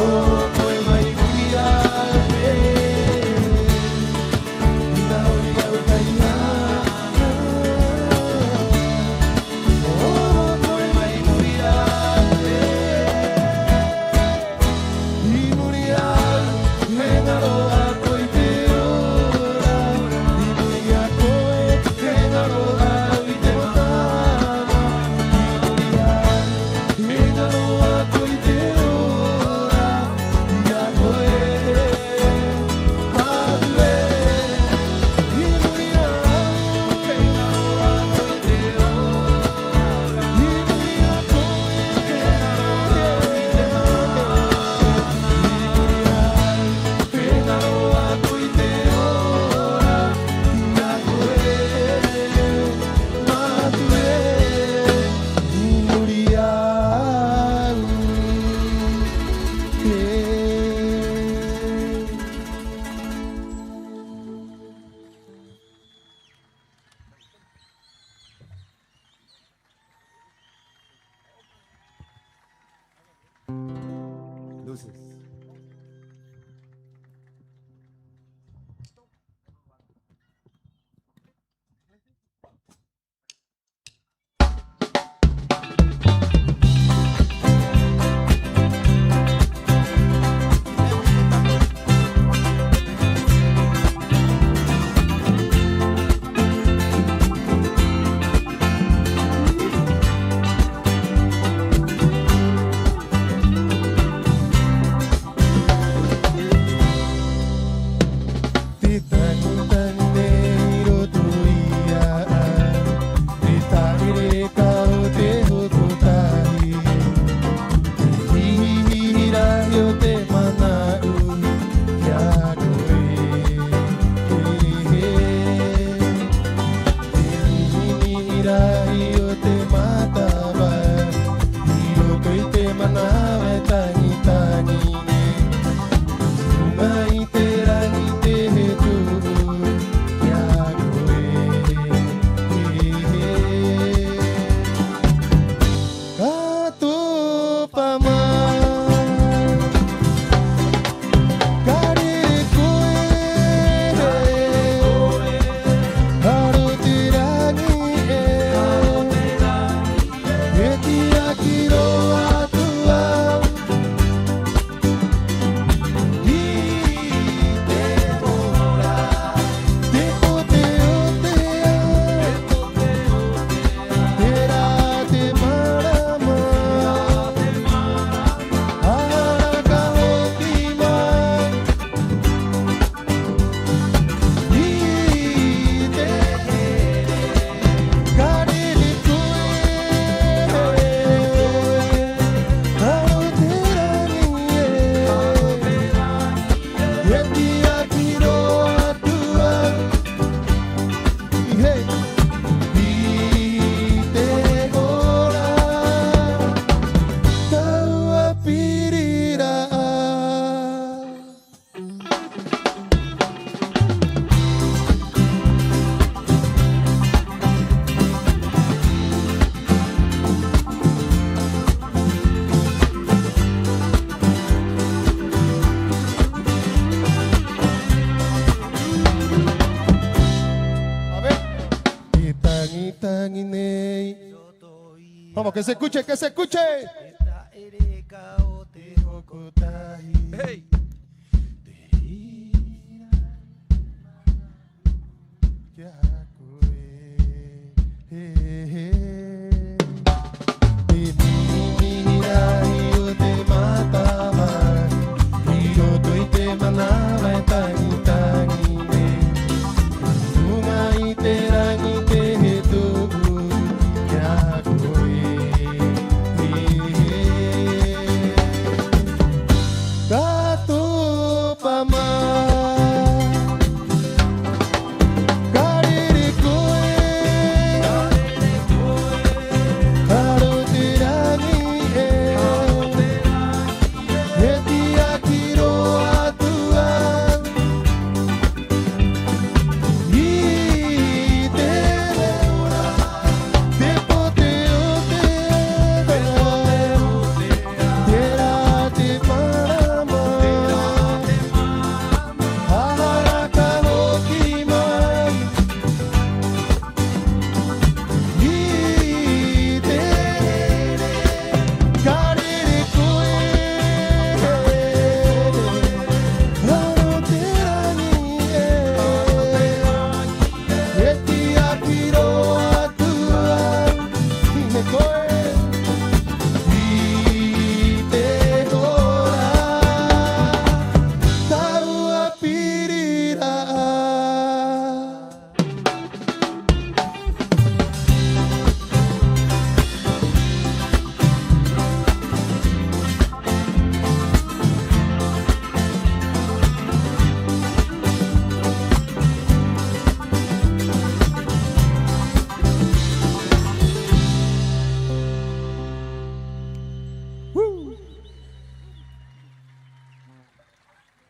Speaker 6: Oh, que se escuche, que se escuche.
Speaker 8: Hey.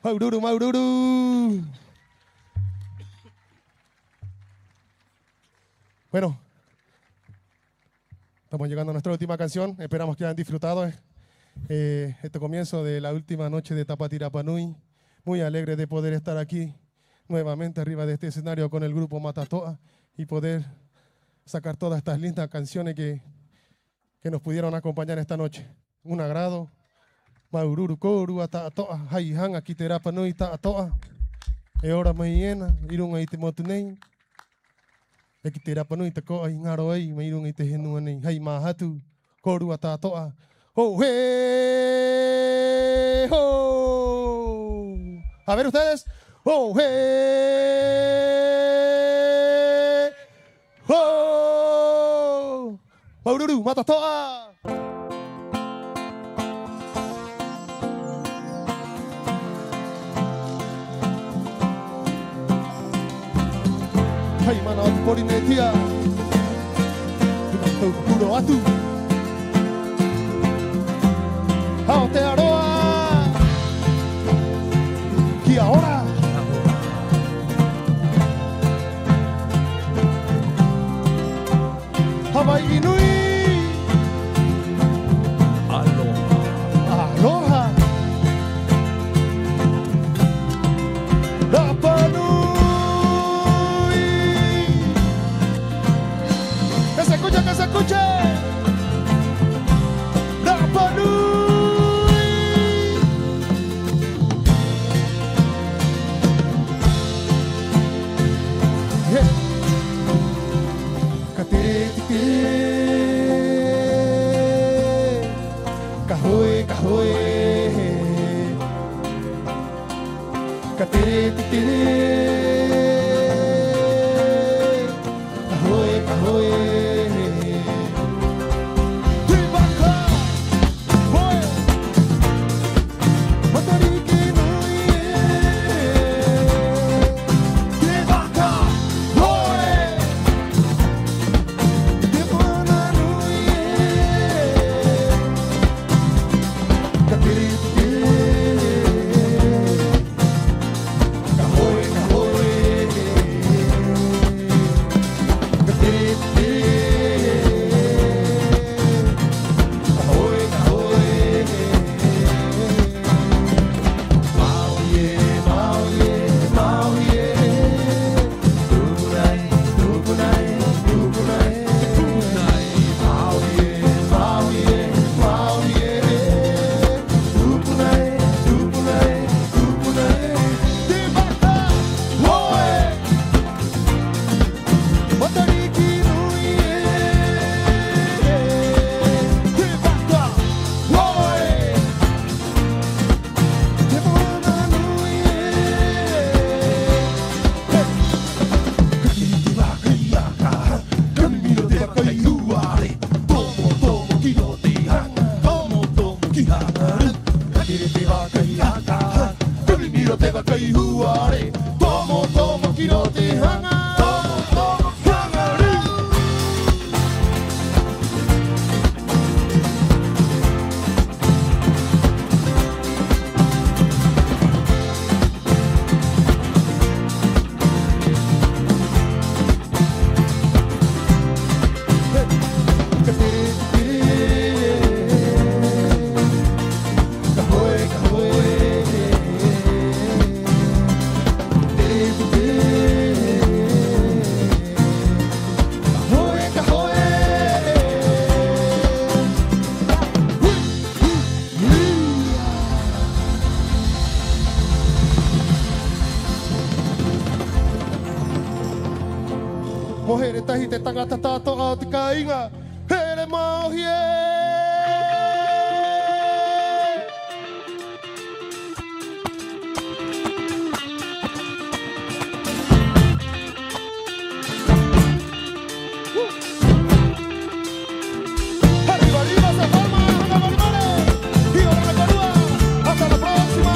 Speaker 6: Maururu, Maururu. Bueno, estamos llegando a nuestra última canción. Esperamos que hayan disfrutado este comienzo de la última noche de Tapati Rapa Nui. Muy alegre de poder estar aquí nuevamente arriba de este escenario con el grupo Matatoa y poder sacar todas estas lindas canciones que nos pudieron acompañar esta noche. Un agrado. Maururu koru atatoa haihan aquí te Rapa Nui taatoa. E ora mahiena irung ai te motunei. Eki te Rapa Nui te ko ai ngaro ai mai irung ai te henua nei. Hai mahatu koru atatoa. Ho he ho. A ver ustedes. Ho he ho. Maururu Matatoa. Hai mana atu Polinesia. Tu puro atu. Aotearoa. Y ahora. Hawaii Nui. Aloha. Aloha. Rapa Nui. Que se escuche, que se escuche. Rapa Nui. Yeah. Kahoe, kahoe. Kahoe, kahoe.
Speaker 9: Yeah.
Speaker 6: Mujeres tajite tan hasta tato te caiga. Eres magia. Arriba, arriba, se forma, anda Balmares. Y ahora la Corúa. Hasta la próxima.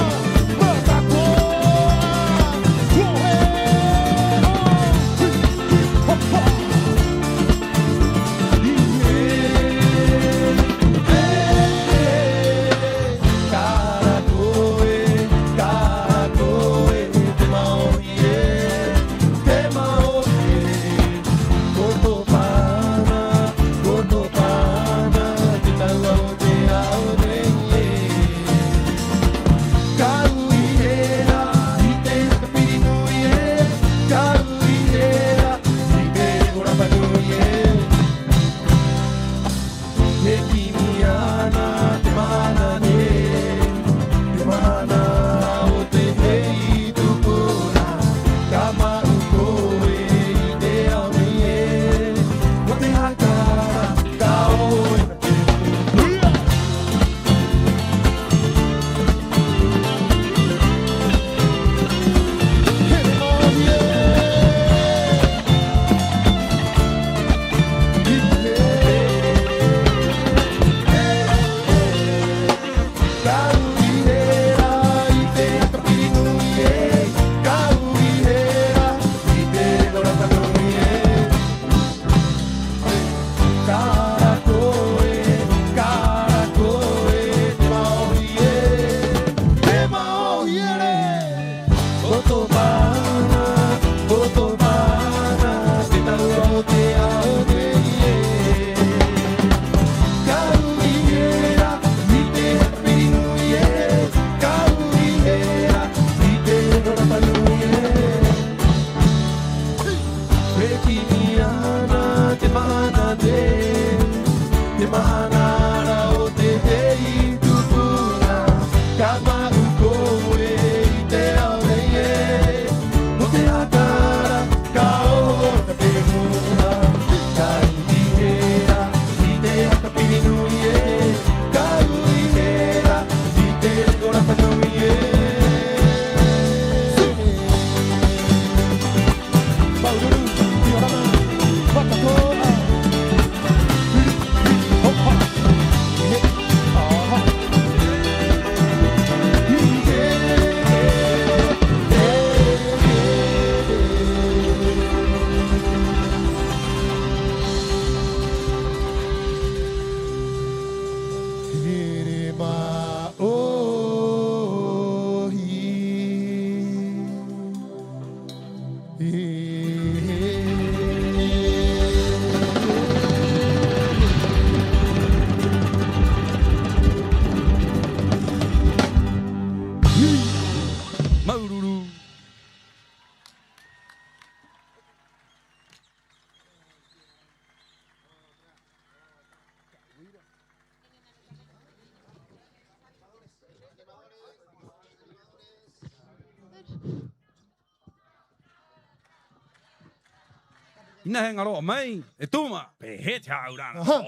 Speaker 6: Ajá.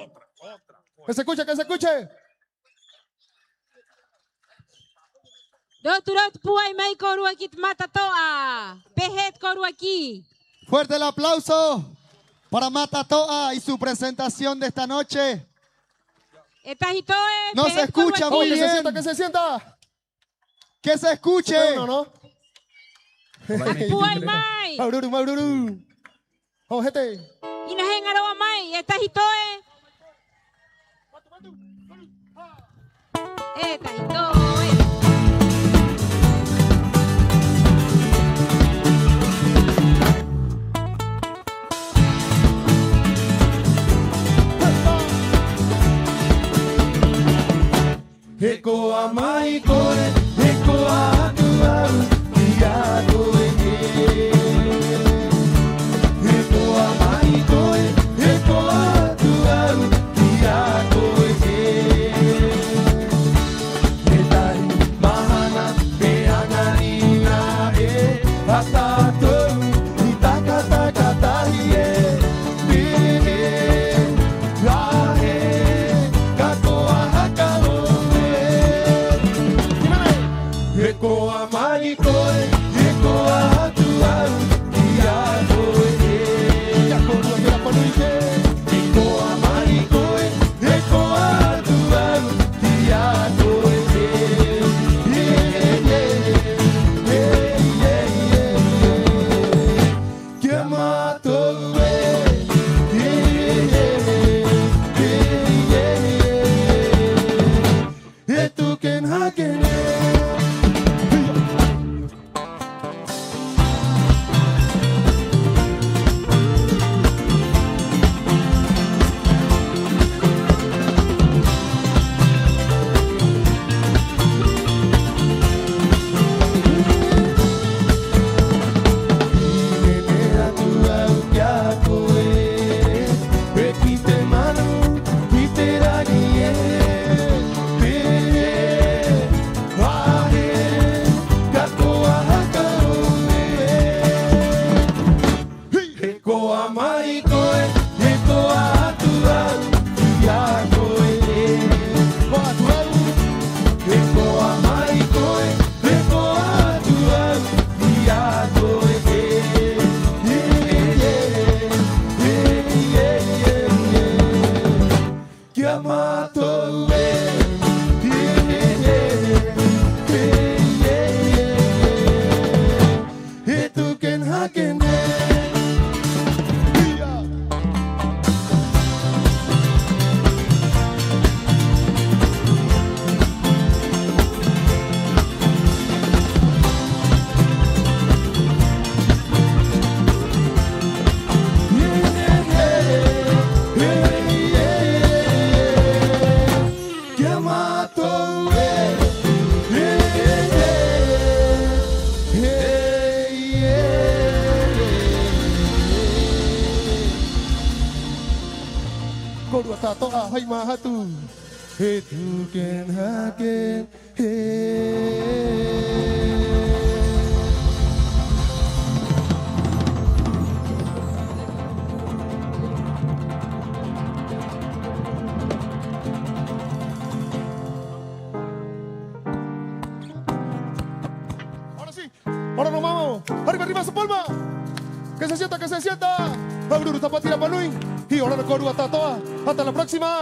Speaker 6: Que se escuche, que se escuche.
Speaker 5: Doturot puay may koruakit matatoa. Pejet koruaki.
Speaker 2: Fuerte el aplauso para Matatoa y su presentación de esta noche.
Speaker 5: Etajitoe.
Speaker 2: No se escucha muy
Speaker 6: Que se
Speaker 2: bien.
Speaker 6: sienta, que se sienta.
Speaker 2: Que se escuche.
Speaker 6: Uno, ¿no?
Speaker 5: Puay may.
Speaker 6: Maururu, maururu. Vamos, gente.
Speaker 5: Inahen arawa may. Etajitoe. Etajitoe.
Speaker 6: Eko amai koe, eko atu au, ia koe ke. Eko amai koe, eko atu au, ia koe ke. Eta maikoe, eko atu au, iakoe. Atu au, eko maikoe, eko atu au, iakoe. Kia matou e, e tu ken hakene. Korua tatoa hai mahatu, he tu ken haken he. Ahora sí, ahora nos vamos. Arriba, arriba, su palma. Que se sienta, que se sienta. Abruru Tapatira Panui. Y ahora no Korua Tatoa. Hasta la próxima.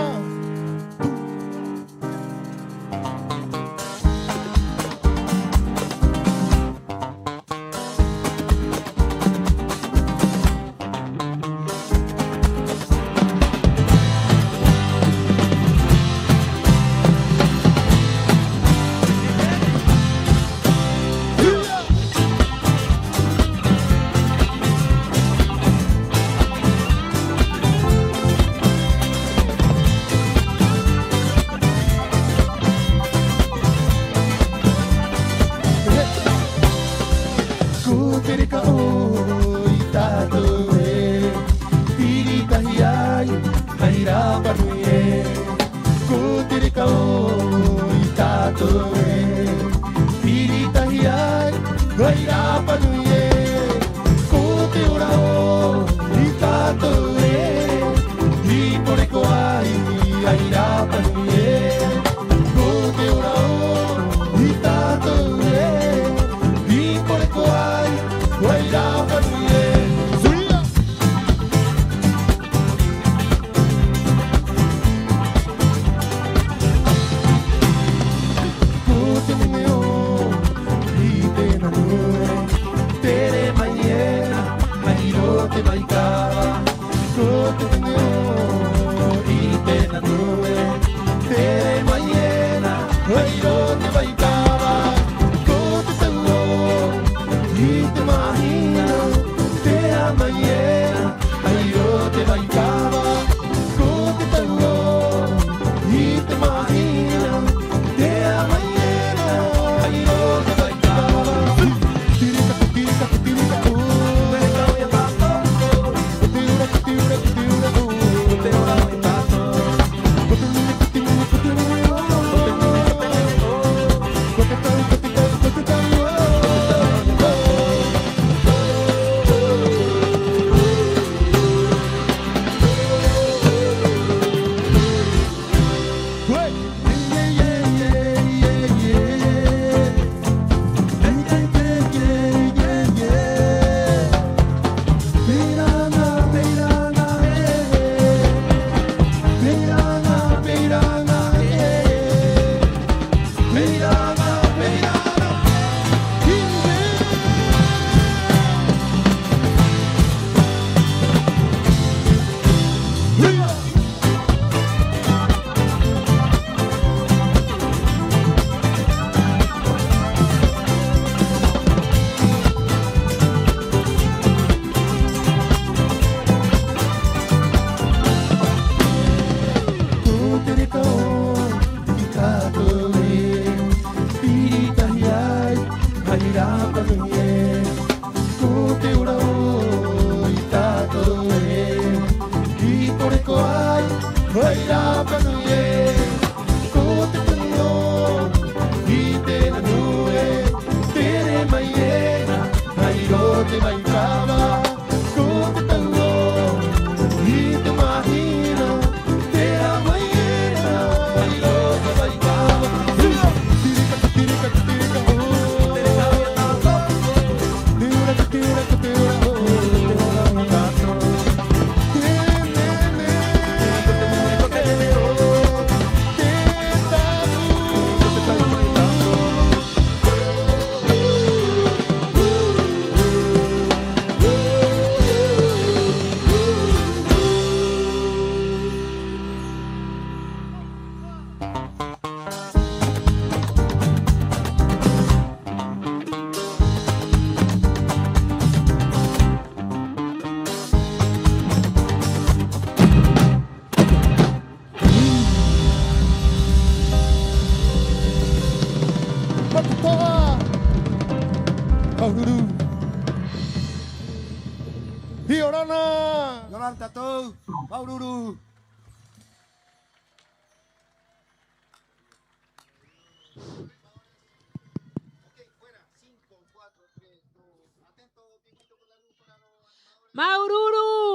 Speaker 6: te bailaba, como te tango. Yorana.
Speaker 7: Yolanta Tou, Maururu.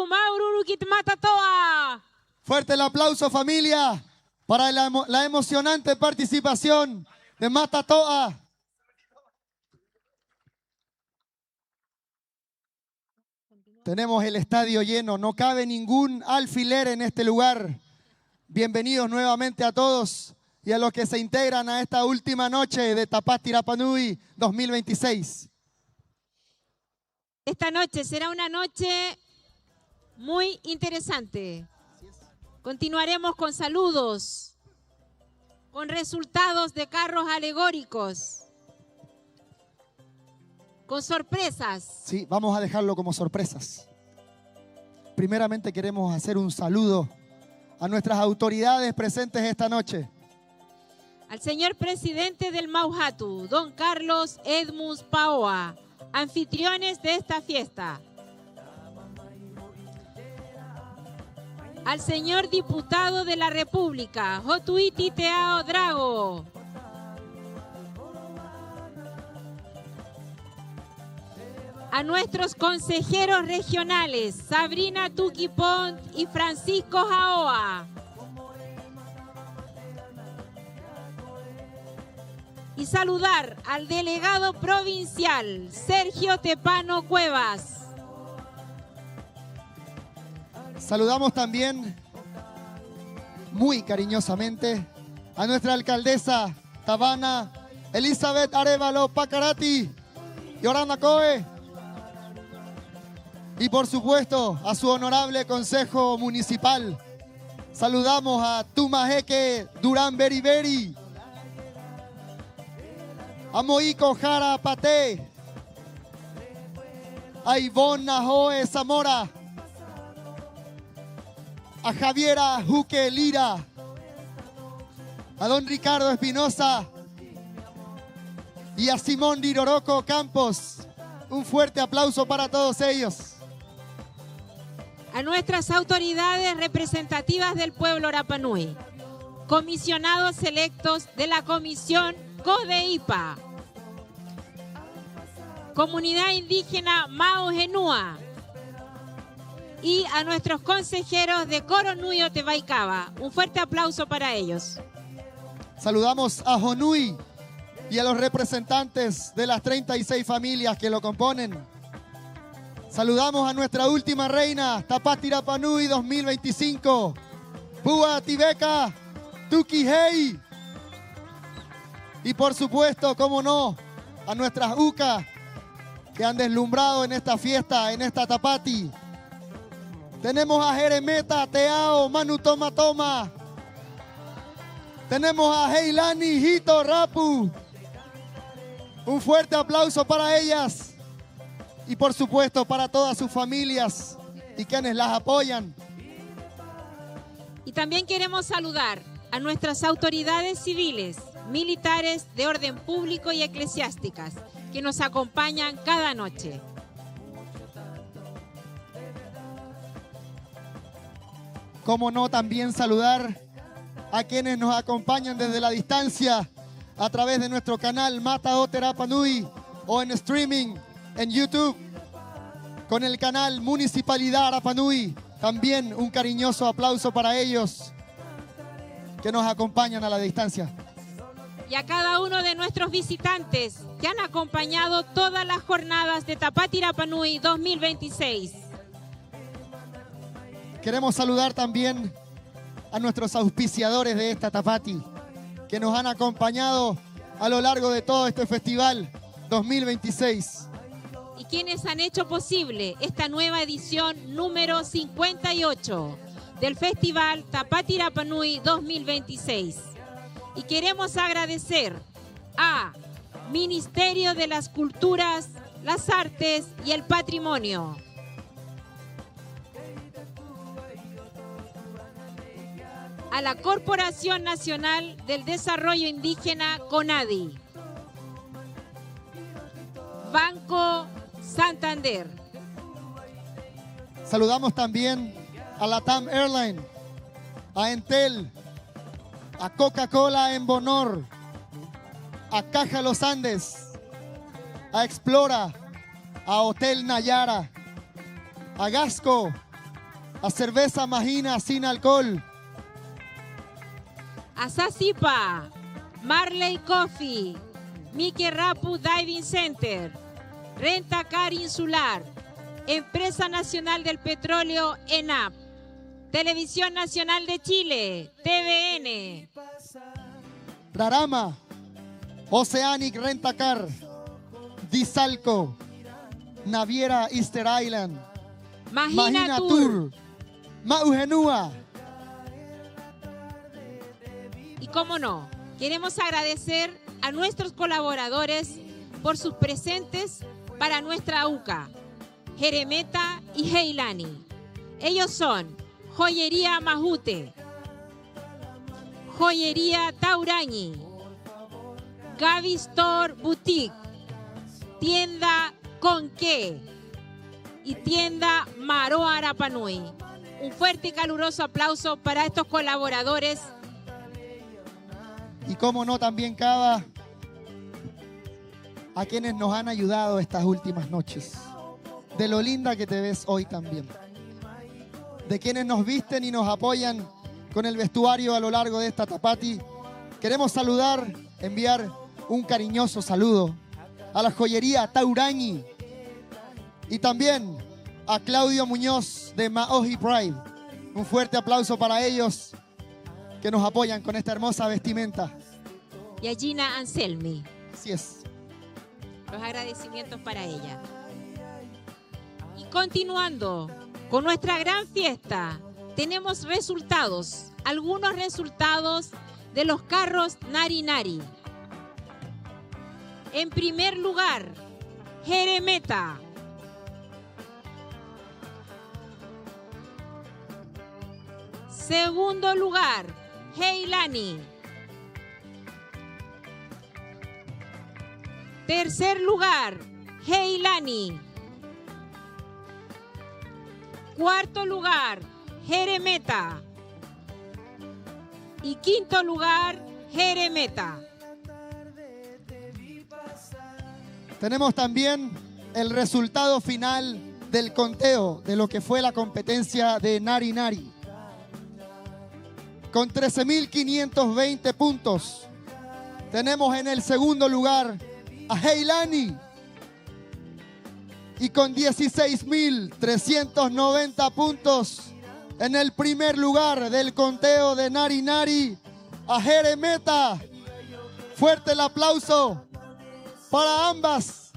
Speaker 5: Maururu Kitmatatoa.
Speaker 2: Fuerte el aplauso, familia, para la emocionante participación de Matatoa. Tenemos el estadio lleno, no cabe ningún alfiler en este lugar. Bienvenidos nuevamente a todos y a los que se integran a esta última noche de Tapati Rapa Nui 2026.
Speaker 5: Esta noche será una noche muy interesante. Continuaremos con saludos, con resultados de carros alegóricos, con sorpresas.
Speaker 2: Sí, vamos a dejarlo como sorpresas. Primeramente queremos hacer un saludo a nuestras autoridades presentes esta noche.
Speaker 5: Al señor presidente del Mauhatu, don Carlos Edmus Paoa, anfitriones de esta fiesta. Al señor diputado de la República, Jotuiti Teao Drago. A nuestros consejeros regionales, Sabrina Tuquipont y Francisco Jaoa. Y saludar al delegado provincial, Sergio Tepano Cuevas.
Speaker 2: Saludamos también muy cariñosamente a nuestra alcaldesa Tabana Elizabeth Arevalo Pacarati, Yorana Coe, y por supuesto a su honorable consejo municipal. Saludamos a Tumajeque Durán Beriberi, a Moico Jara Pate, a Ivonne Najoe Zamora, a Javiera Juque Lira, a don Ricardo Espinosa y a Simón Diroroco Campos. Un fuerte aplauso para todos ellos.
Speaker 5: A nuestras autoridades representativas del pueblo Rapa Nui, comisionados electos de la Comisión CODEIPA, Comunidad Indígena Mao Genúa, y a nuestros consejeros de Coronuyo Tebaicaba. Un fuerte aplauso para ellos.
Speaker 2: Saludamos a Jonui y a los representantes de las 36 familias que lo componen. Saludamos a nuestra última reina, Tapati Rapa Nui 2025, Pua Tibeca Tukihei. Y por supuesto, cómo no, a nuestras UCA que han deslumbrado en esta fiesta, en esta Tapati. Tenemos a Jeremeta Teao Manu Toma Toma. Tenemos a Heilani Hito Rapu. Un fuerte aplauso para ellas. Y por supuesto para todas sus familias y quienes las apoyan.
Speaker 5: Y también queremos saludar a nuestras autoridades civiles, militares de orden público y eclesiásticas que nos acompañan cada noche.
Speaker 2: Cómo no, también saludar a quienes nos acompañan desde la distancia a través de nuestro canal Matao Rapa Nui o en streaming en YouTube con el canal Municipalidad Rapa Nui. También un cariñoso aplauso para ellos que nos acompañan a la distancia.
Speaker 5: Y a cada uno de nuestros visitantes que han acompañado todas las jornadas de Tapati Rapa Nui 2026.
Speaker 2: Queremos saludar también a nuestros auspiciadores de esta Tapati, que nos han acompañado a lo largo de todo este festival 2026.
Speaker 5: Y quienes han hecho posible esta nueva edición número 58 del Festival Tapati Rapa Nui 2026. Y queremos agradecer a Ministerio de las Culturas, las Artes y el Patrimonio, a la Corporación Nacional del Desarrollo Indígena CONADI, Banco Santander,
Speaker 2: Saludamos también a LATAM Airlines, a Entel, a Coca-Cola en Bonor, a Caja Los Andes, a Explora, a Hotel Nayara, a Gasco, a Cerveza Magina sin alcohol,
Speaker 5: a Sasipa, Marley Coffee, Miki Rapu Diving Center, Rentacar Insular, Empresa Nacional del Petróleo ENAP, Televisión Nacional de Chile, TVN,
Speaker 2: Rarama, Oceanic Rentacar, Disalco, Naviera Easter Island,
Speaker 5: Magina Tour.
Speaker 2: Tour, Maugenúa.
Speaker 5: Y cómo no, queremos agradecer a nuestros colaboradores por sus presentes para nuestra UCA, Jeremeta y Heilani. Ellos son Joyería Majute, Joyería Taurañi, Gaby Store Boutique, Tienda Conqué y Tienda Maroa Arapanui. Un fuerte y caluroso aplauso para estos colaboradores.
Speaker 2: Y cómo no, también Cava, a quienes nos han ayudado estas últimas noches. De lo linda que te ves hoy también. De quienes nos visten y nos apoyan con el vestuario a lo largo de esta Tapati. Queremos saludar, enviar un cariñoso saludo a la joyería Taurañi y también a Claudio Muñoz de Maoji Pride. Un fuerte aplauso para ellos que nos apoyan con esta hermosa vestimenta.
Speaker 5: Y a Gina Anselmi.
Speaker 2: Así es.
Speaker 5: Los agradecimientos para ella. Y continuando con nuestra gran fiesta, tenemos resultados, algunos resultados de los carros Nari Nari. En primer lugar, Jeremeta. Segundo lugar, Heilani. Tercer lugar, Heilani. Cuarto lugar, Jeremeta. Y quinto lugar, Jeremeta.
Speaker 2: Tenemos también el resultado final del conteo de lo que fue la competencia de Nari Nari. Con 13.520 puntos, tenemos en el segundo lugar a Heilani. Y con 16.390 puntos, en el primer lugar del conteo de Nari Nari, a Jeremeta. Fuerte el aplauso para ambas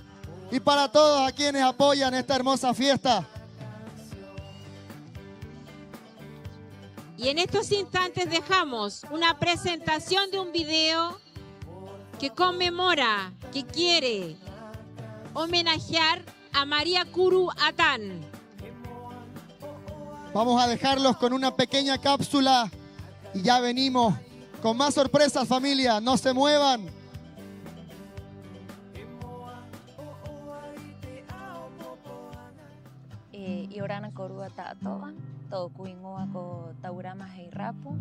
Speaker 2: y para todos a quienes apoyan esta hermosa fiesta.
Speaker 5: Y en estos instantes dejamos una presentación de un video que conmemora, que quiere homenajear a María Kuru Atán.
Speaker 2: Vamos a dejarlos con una pequeña cápsula y ya venimos con más sorpresas, familia. No se muevan.
Speaker 8: Iorana Korua Ta'atoa, todo Kuingoa ko Taurama Heirapu,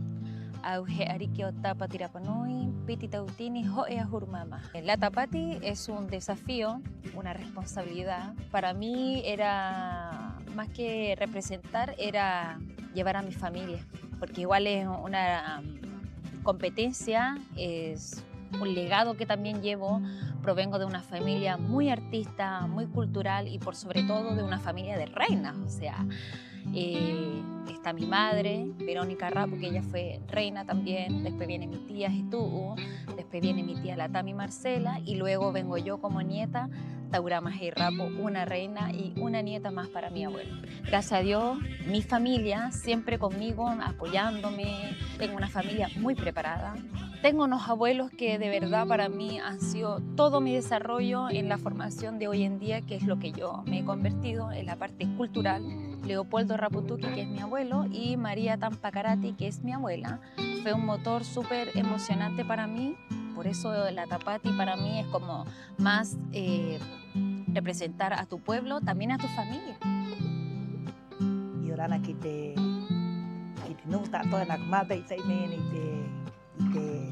Speaker 8: Auge Arikio Tapati Rapanui, Piti Tautini, Hoea Hurmama. La Tapati es un desafío, una responsabilidad. Para mí era más que representar, era llevar a mi familia, porque igual es una competencia, es un legado que también llevo. Provengo de una familia muy artista, muy cultural y por sobre todo de una familia de reinas. O sea, está mi madre, Verónica Rapu, que ella fue reina también. Después viene mi tía Jitú, después viene mi tía la Tami Marcela y luego vengo yo como nieta, Taurama Rapu, una reina y una nieta más para mi abuelo. Gracias a Dios, mi familia siempre conmigo, apoyándome. Tengo una familia muy preparada. Tengo unos abuelos que de verdad para mí han sido todo mi desarrollo en la formación de hoy en día, que es lo que yo me he convertido en la parte cultural. Leopoldo Raputuki, que es mi abuelo, y María Tampacarati, que es mi abuela. Fue un motor súper emocionante para mí, por eso la Tapati para mí es como más representar a tu pueblo, también a tu familia.
Speaker 9: rana kita nung tato nak mata ite ni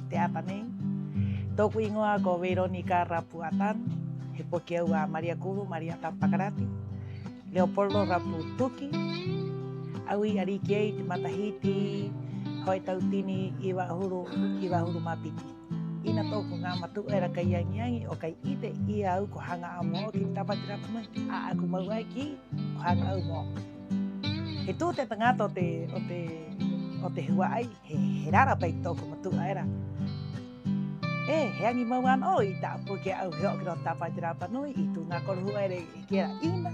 Speaker 9: te apa ni toku ingoa ko Veronica Rapuatan Hepokiaua Maria Kuru Maria Tapakarati Leopoldo Raputuki Awi Arikiei Matahiti Hoi Tautini Iwa Huru Mapiti ina toku nga matu era kayangiangi o kai ite ia au ko hanga amo ki tapatira pamai a aku mau ai ki hanga au mo itu te tanga to te o te huai he rara pai toku matu era heangi mau an oi ta porque au ho ki tapatira panoi itu nga ko huere kera ina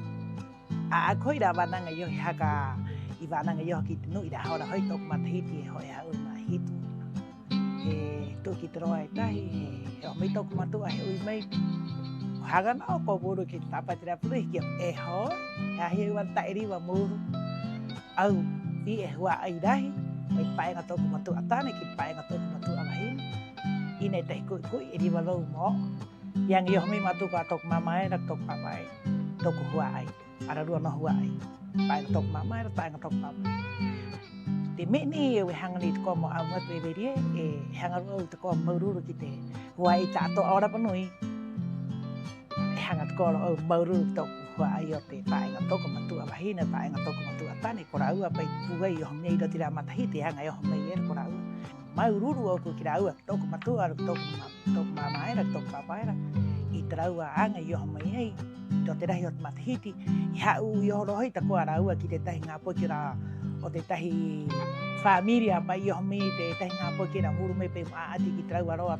Speaker 9: a aku ira bananga yo haka ibananga yo ki no ira hora hoi toku matahiti hoi au na hitu tu kita roai tahi o mai toku matua he ui mai hagan au ko buru ki tapatira pulih ki ho ha hi wan tairi wa muru au i wa ai dahi mai pai nga toku matua tane ki pai nga toku matua mahin ine tai ku iri wa lo mo yang yo mai matu ka tok mama era tok papa ai toku huai ara ru no huai pai tok mama era pai nga tok papa te me ni we hangani ko mo amat beberie hangal o te ko maururu kite wai ta to ora panui hangat ko o maururu to wai o te pai ngato ko matu abahina pai ngato ko matu atani ko rau apa pugai yo nei do tira matahiti hanga yo mai er ko rau maururu o ko kirau to ko matu ar to mama era to papa era i trau anga yo mai do tira yo matahiti ya u yo rohi ta ko rau ki te tai ngapo kira o te tahi familia mai yo me te tahi ngapo ki na muru me pe maati ki trau aro o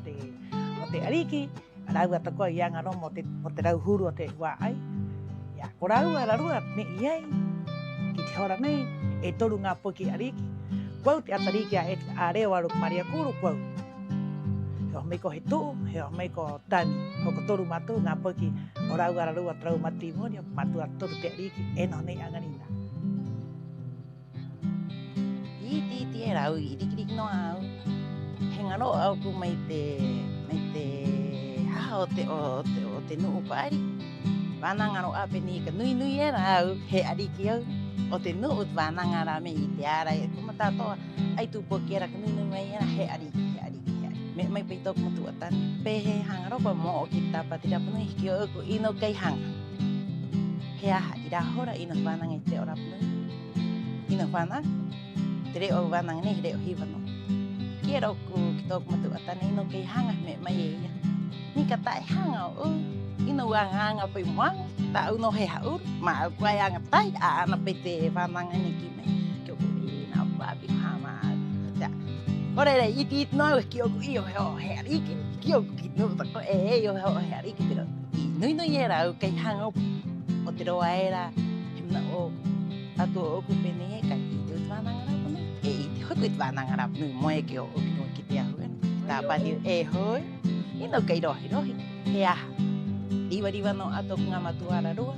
Speaker 9: te ariki rau ata ko yang aro mo te rau huru o te wa ai ya ko rau ara rua me iai ki te hora nei e toru ngapo ki ariki ko te atariki a are wa Maria Kuru ko yo me ko hitu yo me ko tani ko toru matu ngapo ki o rau ara rua trau matrimonio matu toru te ariki e no nei anganina ti era i dikrik no au hengaro au ku mai te ha o te no pari banangaro ape ni ka nui era au he ariki au o te no banangara me i te ara e kuma tato ai tu pokera ka nui mai era he ariki me mai pe tok matu atan pe he hangaro ko mo o kita patira punu ki o ku ino kai hang he a ira hora ino banang te ora punu ino banang tere o banang ni tere o hibano quiero ku kitok matu atane no ke hanga me mai ya ni kata hanga o ino hanga pe moang ta uno he haur ma ku yang tai ana pete banang ni ki me ko ina babi hama ya ore re iti no kio ku io he ariki kio ku no ta ko yo he ariki pero no era o ke hanga o tero era himna o atu o ku pene ka itu banang kuit banang arab nu moe ke o ki te ahuan ta pa di hoi ino kai rohi ya iwa no atok ngamatu ara rua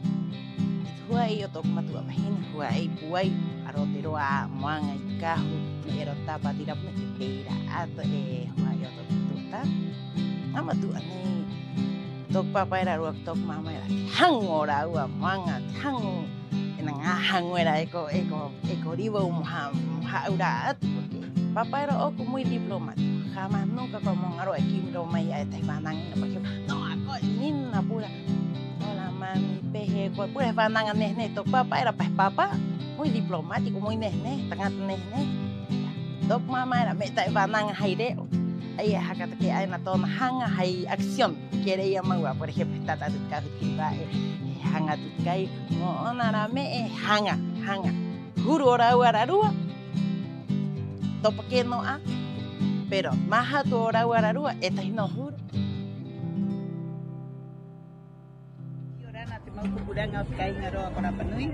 Speaker 9: huai o tok matu abahin huai puai aro te roa moanga kahu ero ta pa di rapne pera ato huai o tok tuta ngamatu ani tok papa era rua tok mama era hang ora ua moanga hang nang hang era eko ribo ura porque papá era oku muy diplomático jamás nunca como ngaro aquí ro mai ai tai banang por ejemplo no ako nina pura hola mami pehe ko pura banang neh to papá era papá muy diplomático muy neh tangat neh dok mama era me tai banang haire ai hakata ke ai na to hanga hai acción quiere llamar por ejemplo tata ka kiba hanga tu kai mo onara me hanga guru ora rua to pequeno a pero maha tu ora guararua eta no juro
Speaker 10: yorana te mau kupuranga kai ngaro para panui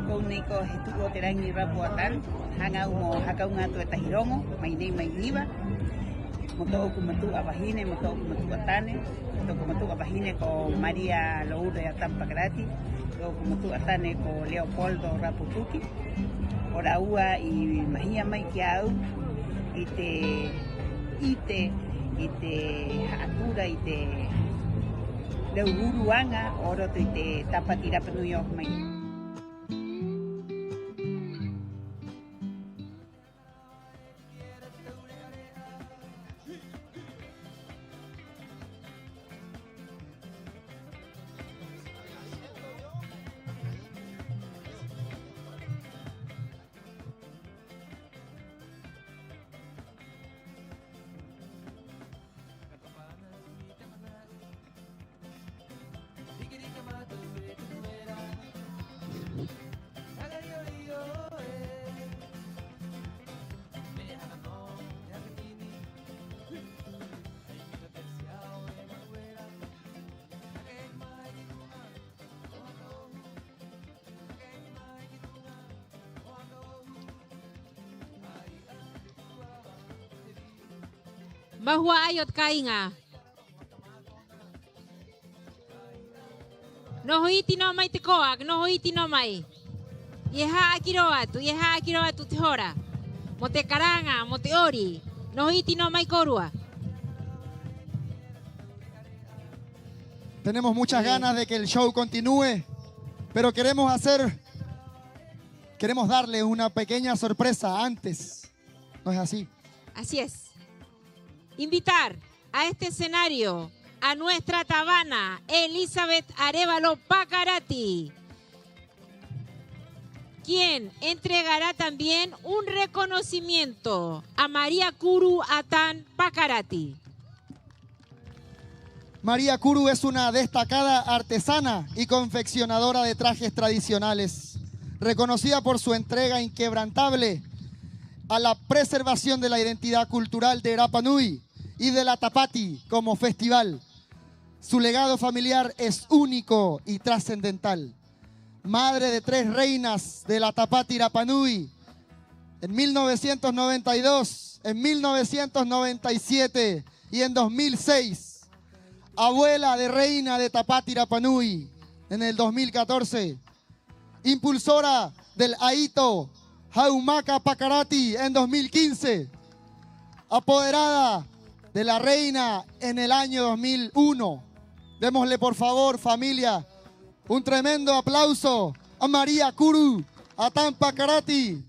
Speaker 10: ko nei ko hitu o te rangi Rapuatan hanga umo hakaunga tu eta hirongo mai nei mai niva moto oku matu abahine moto oku matu atane moto oku matu abahine ko Maria Lourdes Tampakarati oku matu atane ko Leopoldo Raputuki ora ua i mahia mai ki au ite hatura ite leuruanga oro te tapatira penuyo mai
Speaker 5: Bahwa ayot kainga. No hoiti no mai te koak, no hoiti no mai. Yeha akiroa tu te hora. Mo te karanga, mo te ori. No hoiti no mai korua.
Speaker 2: Tenemos muchas ganas de que el show continúe, pero queremos darle una pequeña sorpresa antes. ¿No es así?
Speaker 5: Así es. Invitar a este escenario a nuestra tabana Elizabeth Arévalo Pacarati, quien entregará también un reconocimiento a María Kuru Atán Pacarati.
Speaker 2: María Kuru es una destacada artesana y confeccionadora de trajes tradicionales, reconocida por su entrega inquebrantable a la preservación de la identidad cultural de Rapa Nui y de la Tapati como festival. Su legado familiar es único y trascendental. Madre de 3 reinas de la Tapati Rapa Nui, en 1992, en 1997 y en 2006. Abuela de reina de Tapati Rapa Nui en el 2014. Impulsora del Aito Haumaka Pacarati en 2015. Apoderada de la reina en el año 2001. Démosle por favor, familia, un tremendo aplauso a María Kuru Atán Pacarati.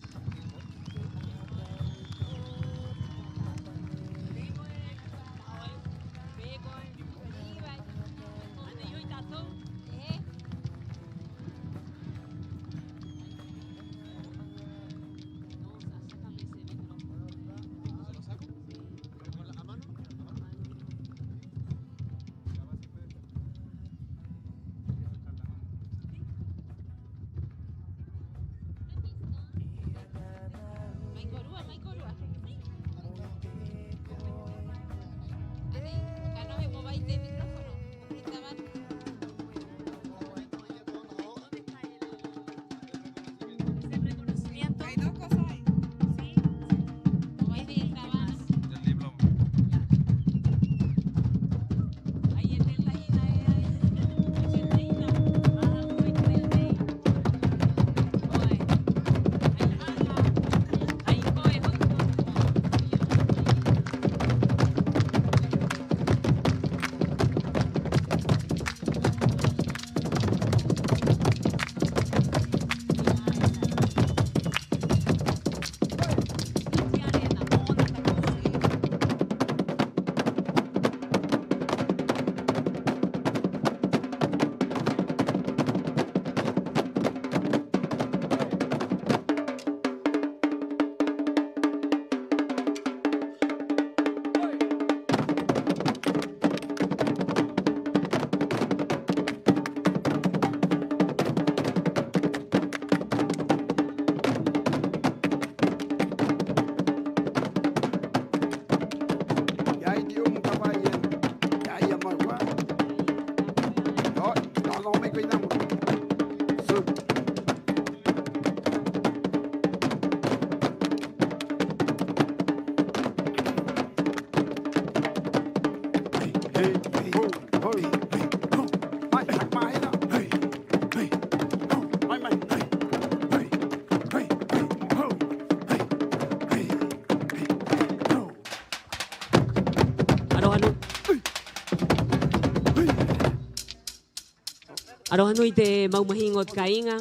Speaker 11: Aroha nui te maumahingo te kainga.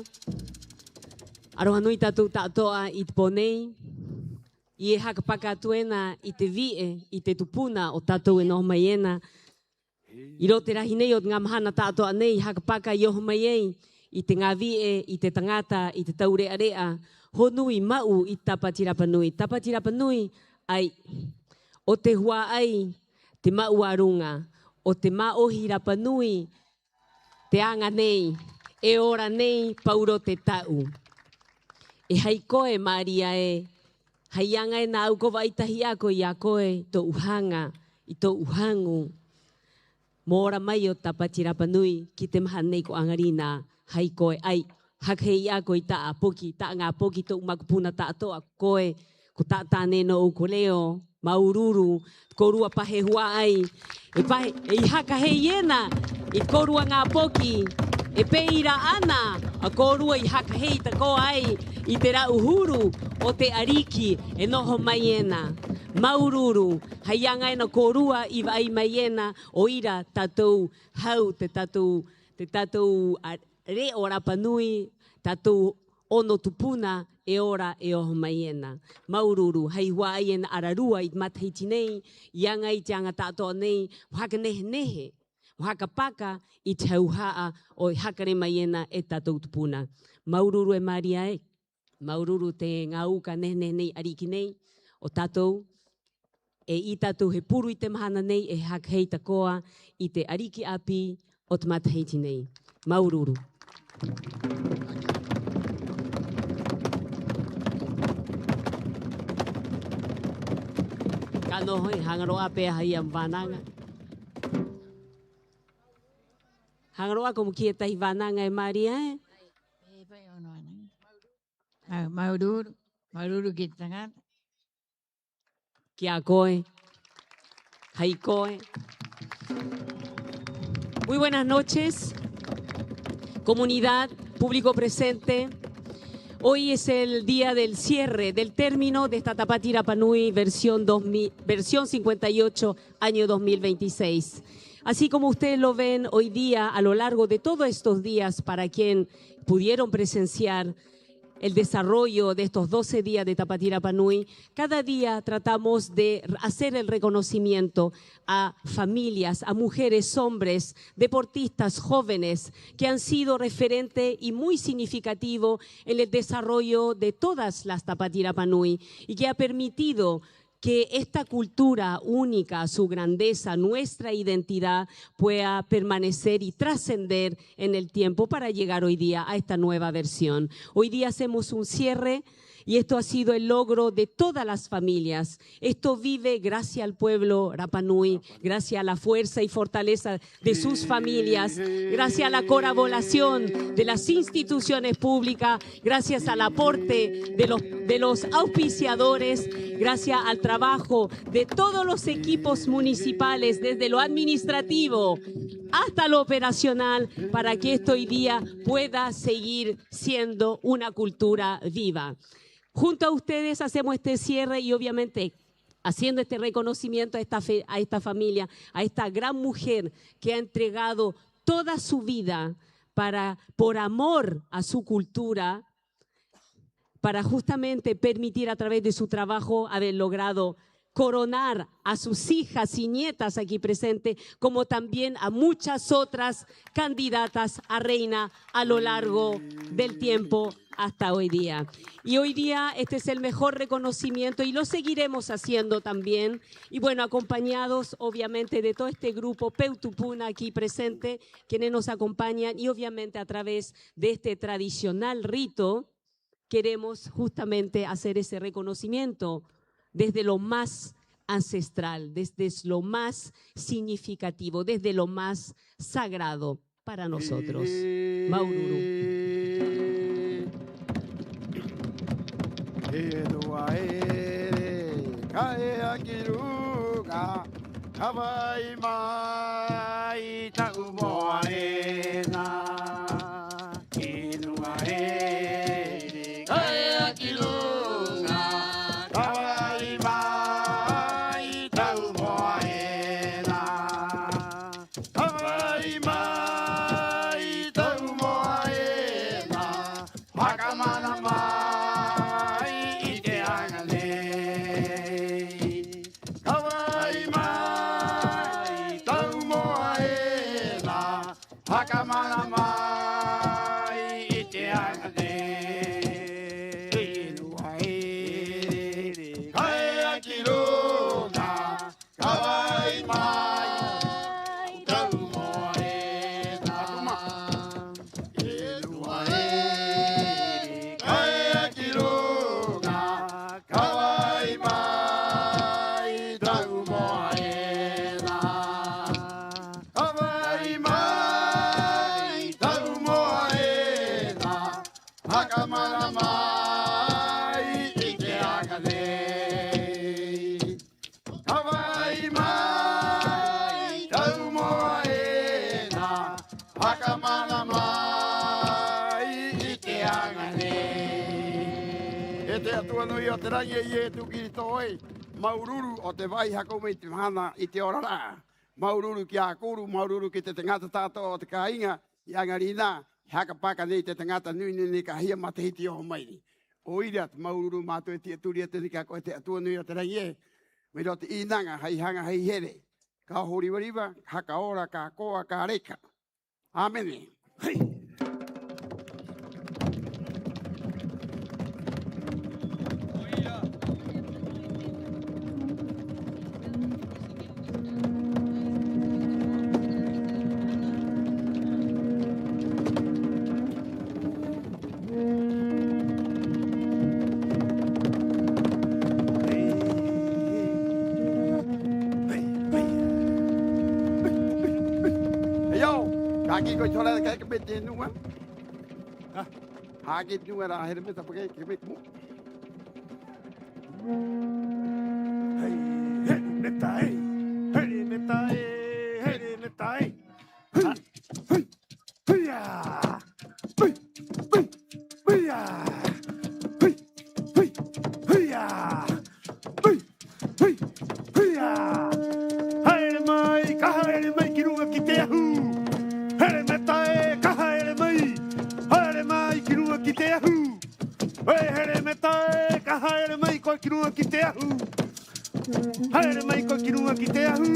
Speaker 11: Aroha nui tatu tatoa i te ponei. I e hakapaka atuena i te vie, i te tupuna o tatou e noho mai ena. I ro te rahi nei o ngā mahana tatoa nei, hakapaka i oho mai ei, i te ngā vie, i te tangata, i te taurea rea. Ho nui mau i Tapati Rapa Nui. Tapati Rapa Nui ai o te hua ai, te mau arunga. O te maohi Rapa Nui, te anga nei, e ora nei pauro te tau. E hai koe Maria e, hai anga e nā uko waitahi ako i a koe tō uhanga i tō uhangu. Mō ora mai o Tapati Rapa Nui ki te maha nei ko angarina hai koe ai. Hakhei ako i ta apoki, ta ngā poki tō umakupuna ta atoa koe, ko ta tāne no uko leo, maururu, korua pahe hua ai. E haka hei ena, i korua ngā poki, e peira ana, a korua i haka hei ta ko ai, i te rau huru o te ariki, e noho mai ena. Maururu, haianga ena korua i vai mai ena, o ira tatou hau te tatou re o Rapa Nui, tatou ono tupuna e ora e oho mai ena. Maururu, hei hua ai ena ararua i matahiti nei, i anga i te anga tātoa nei, haka nehe nehe, haka paka i te hauhaa o hakare mai ena e tatou tupuna. Maururu e Maria e, maururu te ngā uka nehe nei ariki nei, o tatou, e i tatou he puru i te mahana nei, e haka hei takoa i te ariki api o te matahiti nei. Maururu. Ka noho i hangaroa pēa hai am wānanga. Hangaroa komu ki e tahi wānanga e Maria e?
Speaker 12: Maururu ki te tangata.
Speaker 11: Ki a koe. Hai koe. Muy buenas noches. Comunidad, público presente, hoy es el día del cierre, del término de esta Tapati Rapa Nui versión 58, año 2026. Así como ustedes lo ven hoy día, a lo largo de todos estos días, para quien pudieron presenciar el desarrollo de estos 12 días de Tapati Rapa Nui, cada día tratamos de hacer el reconocimiento a familias, a mujeres, hombres, deportistas, jóvenes, que han sido referente y muy significativo en el desarrollo de todas las Tapati Rapa Nui y que ha permitido que esta cultura única, su grandeza, nuestra identidad pueda permanecer y trascender en el tiempo para llegar hoy día a esta nueva versión. Hoy día hacemos un cierre y esto ha sido el logro de todas las familias. Esto vive gracias al pueblo Rapa Nui, gracias a la fuerza y fortaleza de sus familias, gracias a la colaboración de las instituciones públicas, gracias al aporte de los auspiciadores, gracias al trabajo de todos los equipos municipales, desde lo administrativo hasta lo operacional, para que esto hoy día pueda seguir siendo una cultura viva. Junto a ustedes hacemos este cierre y obviamente haciendo este reconocimiento a esta familia, a esta gran mujer que ha entregado toda su vida por amor a su cultura, para justamente permitir a través de su trabajo haber logrado coronar a sus hijas y nietas aquí presentes, como también a muchas otras candidatas a reina a lo largo del tiempo hasta hoy día. Y hoy día este es el mejor reconocimiento y lo seguiremos haciendo también. Y bueno, acompañados obviamente de todo este grupo Peutupuna aquí presente, quienes nos acompañan, y obviamente a través de este tradicional rito queremos justamente hacer ese reconocimiento desde lo más ancestral, desde lo más significativo, desde lo más sagrado para nosotros. Maururu.
Speaker 13: Hakamana
Speaker 12: hakamana mai I te anga nei. Kawai mai, tau moa e nā, hakamana mai I te anga nei. E te atua nui o te rangi e tuki I toi, maururu o te vai hako me te mana I te orara. Maururu ki a kuru, maururu ki te tangata tātou o te kāinga, I angarina, haka paka nei te tangata nui ni ka hia matahiti o maini. O ira te maururu mātou e tia turi e te nika koe te atua nui o te rangi e, me ro te inanga, hei hanga, hei here. Ka hori wariwa, haka ora, ka koa, ka reka. Amene. Hei. Haki koi tora kai ke bete nua. Haki nua ra here me ta pakai ke me mu. Hey, hey, me tai. Hey, me tai. Hey, me tai. Hey. Hey ya. Hey. Hey. Hey ya. Hey. Hey. Hey ya. Hey. Hey. Hey ya. Hai mai, ka hai mai ki runga ki te hu. Here me tae, kaha ere mai, ki runga ki te ahu. Here me tae, kaha ere mai, koe ki runga ki te ahu. Here mai, koe ki runga ki te ahu.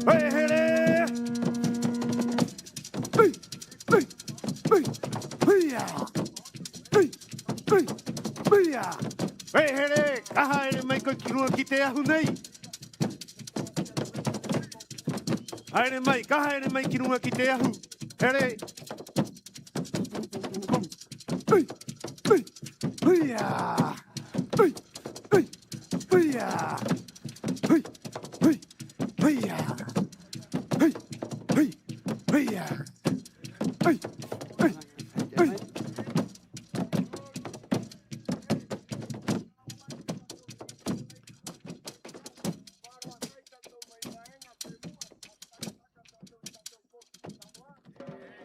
Speaker 12: Here. Hey, hey, hey, hey, ya. Hey, hey, hey, ya. Here, kaha ere mai, koe ki runga ki te ahu nei. Haere mai, kaha ere mai ki runga ki te ahu. Here. Hey, hey, hey, ya. Hey, hey, hey, ya. Hey, hey, hey, ya. Hey, hey, hey, ya. Hey, hey, hey.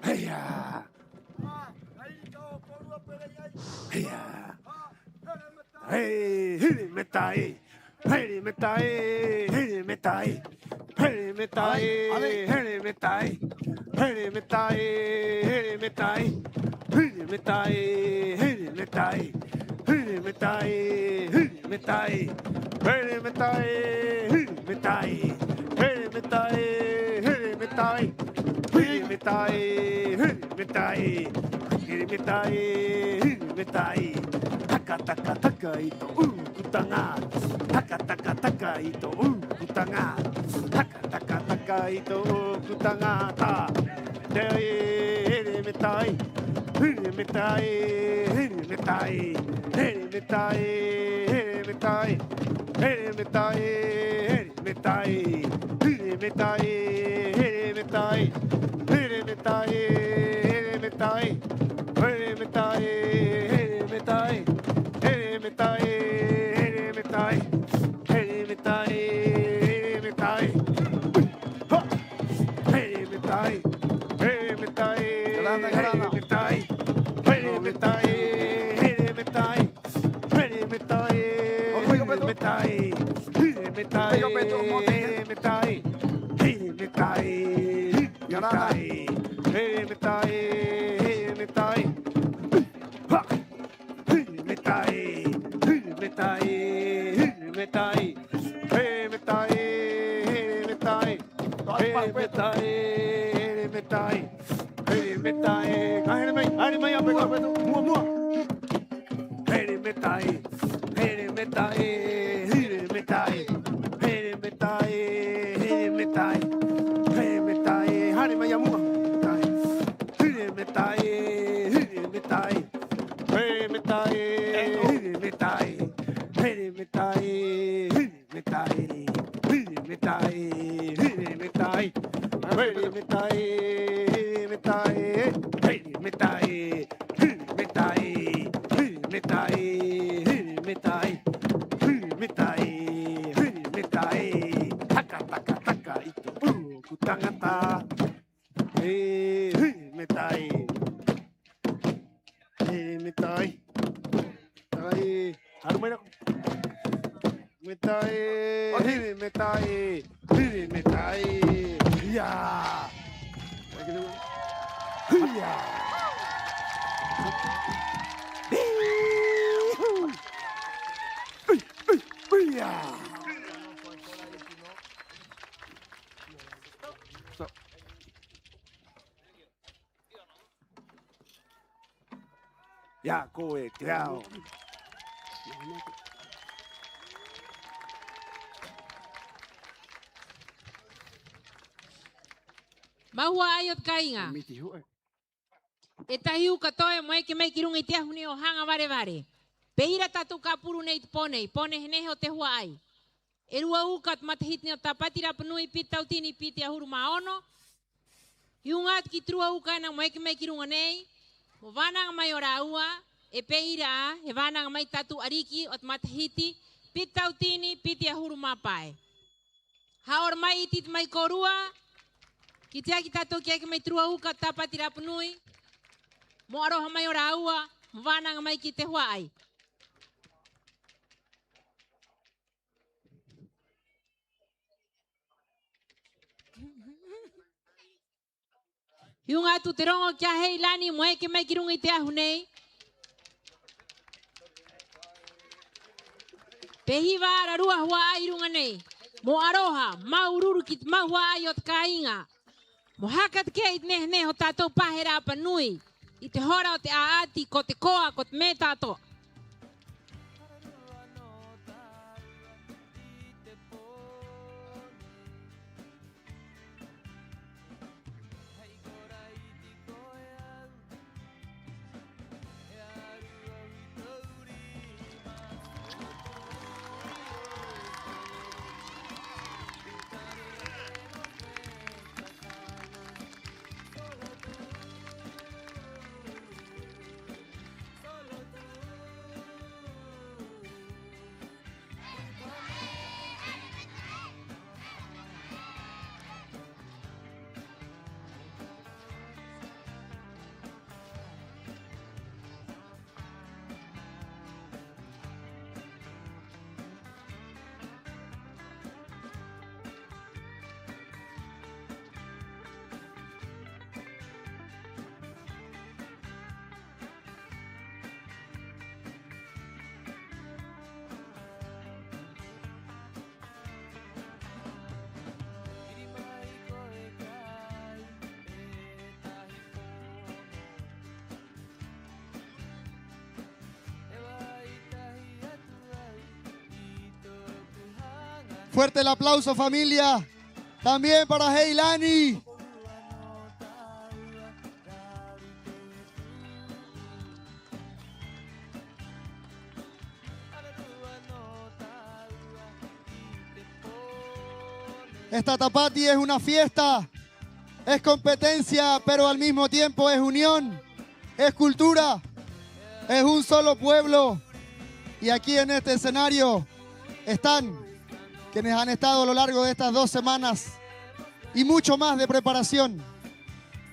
Speaker 12: Heya. Heya. Hey, hiri metai. Hiri metai. Hiri metai. Hiri metai. Hiri metai. Hiri metai. Hiri metai. Hiri metai. Hiri metai. Hiri metai. Hiri metai. Hiri metai. Hiri metai. Hiri metai. Hiri metai. Hirimetai, hirimetai, hirimetai, hirimetai. Taka taka taka ito ukutanga. Taka taka taka ito ukutanga. Taka taka taka ito ukutanga ta. Hirimetai, hirimetai, hirimetai, hirimetai, hirimetai, hirimetai, hirimetai, hirimetai, hirimetai. Hirimetai, hirimetai, hirimetai, hirimetai, hirimetai, hirimetai, hirimetai, hirimetai, ha, hirimetai, hirimetai, hirimetai, hirimetai, hirimetai, hirimetai, hirimetai, hirimetai, hirimetai, hirimetai. Metai, hey metai, hey metai, ha, hey metai, hey metai, hey metai, hey metai, hey metai, hey metai, hey metai, hey metai, kahere mai ape ka peto, mua, hey metai, hey metai, hey metai, hey metai, hey metai. Hare mai amua, hire metai, hire metai, hire metai, hire metai, hire metai, hire metai, hire metai, hire metai, hire metai, hire metai, hire metai, hire metai. metai. Tai. Armena. Metai. Metai. Metai. Ya. Ya. Ya. Ya, koe, tiao.
Speaker 5: Mahua ayot kainga. Eta hiu katoe moe ke mai kirung itia huni o hanga vare vare. Peira tatu kapuru nei pone, pone hene o te hua ai. Erua ukat matahit ni o tapatira penui pitau tini piti ahuru maono. Hiungat ki trua uka na moe ke mai kirung nei. Mo vanang mai ora ua, e peira, he vanang mai tatu ariki ot matahiti, pitau tini piti ahuru mapai. Haor mai itit mai korua, kitia kita to kia ke mai trua uka tapatira penui. Mo aroha mai ora ua, mo vanang mai ki te hua ai. Hiunga tu te rongo kia hei lani moe ke mai kirungi te ahu nei. Pehiwa ararua hua ai runga nei. Mo aroha, maururu kit mahua ai ot kainga. Mo hakat ke it neh ho tatou pahera panui. I te hora o te aati ko te koa ko te me tato.
Speaker 2: Fuerte el aplauso, familia. También para Heilani. Esta Tapati es una fiesta, es competencia, pero al mismo tiempo es unión, es cultura, es un solo pueblo. Y aquí en este escenario están quienes han estado a lo largo de estas 2 semanas y mucho más de preparación.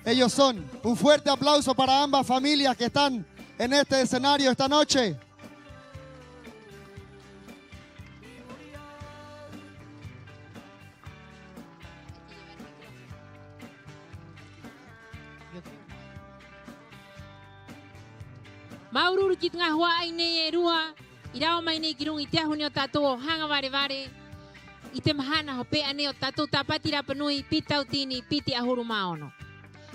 Speaker 2: Ellos son. Un fuerte aplauso para ambas familias que están en este escenario esta noche.
Speaker 5: Maururu ki ngā hua ai nei e rua, i rao mai nei ki rungi te ahuni o tātou hanga vare vare, i te mahana ho pea nei o tātou Tapati Rapanui, pitau tini, piti ahuru maono.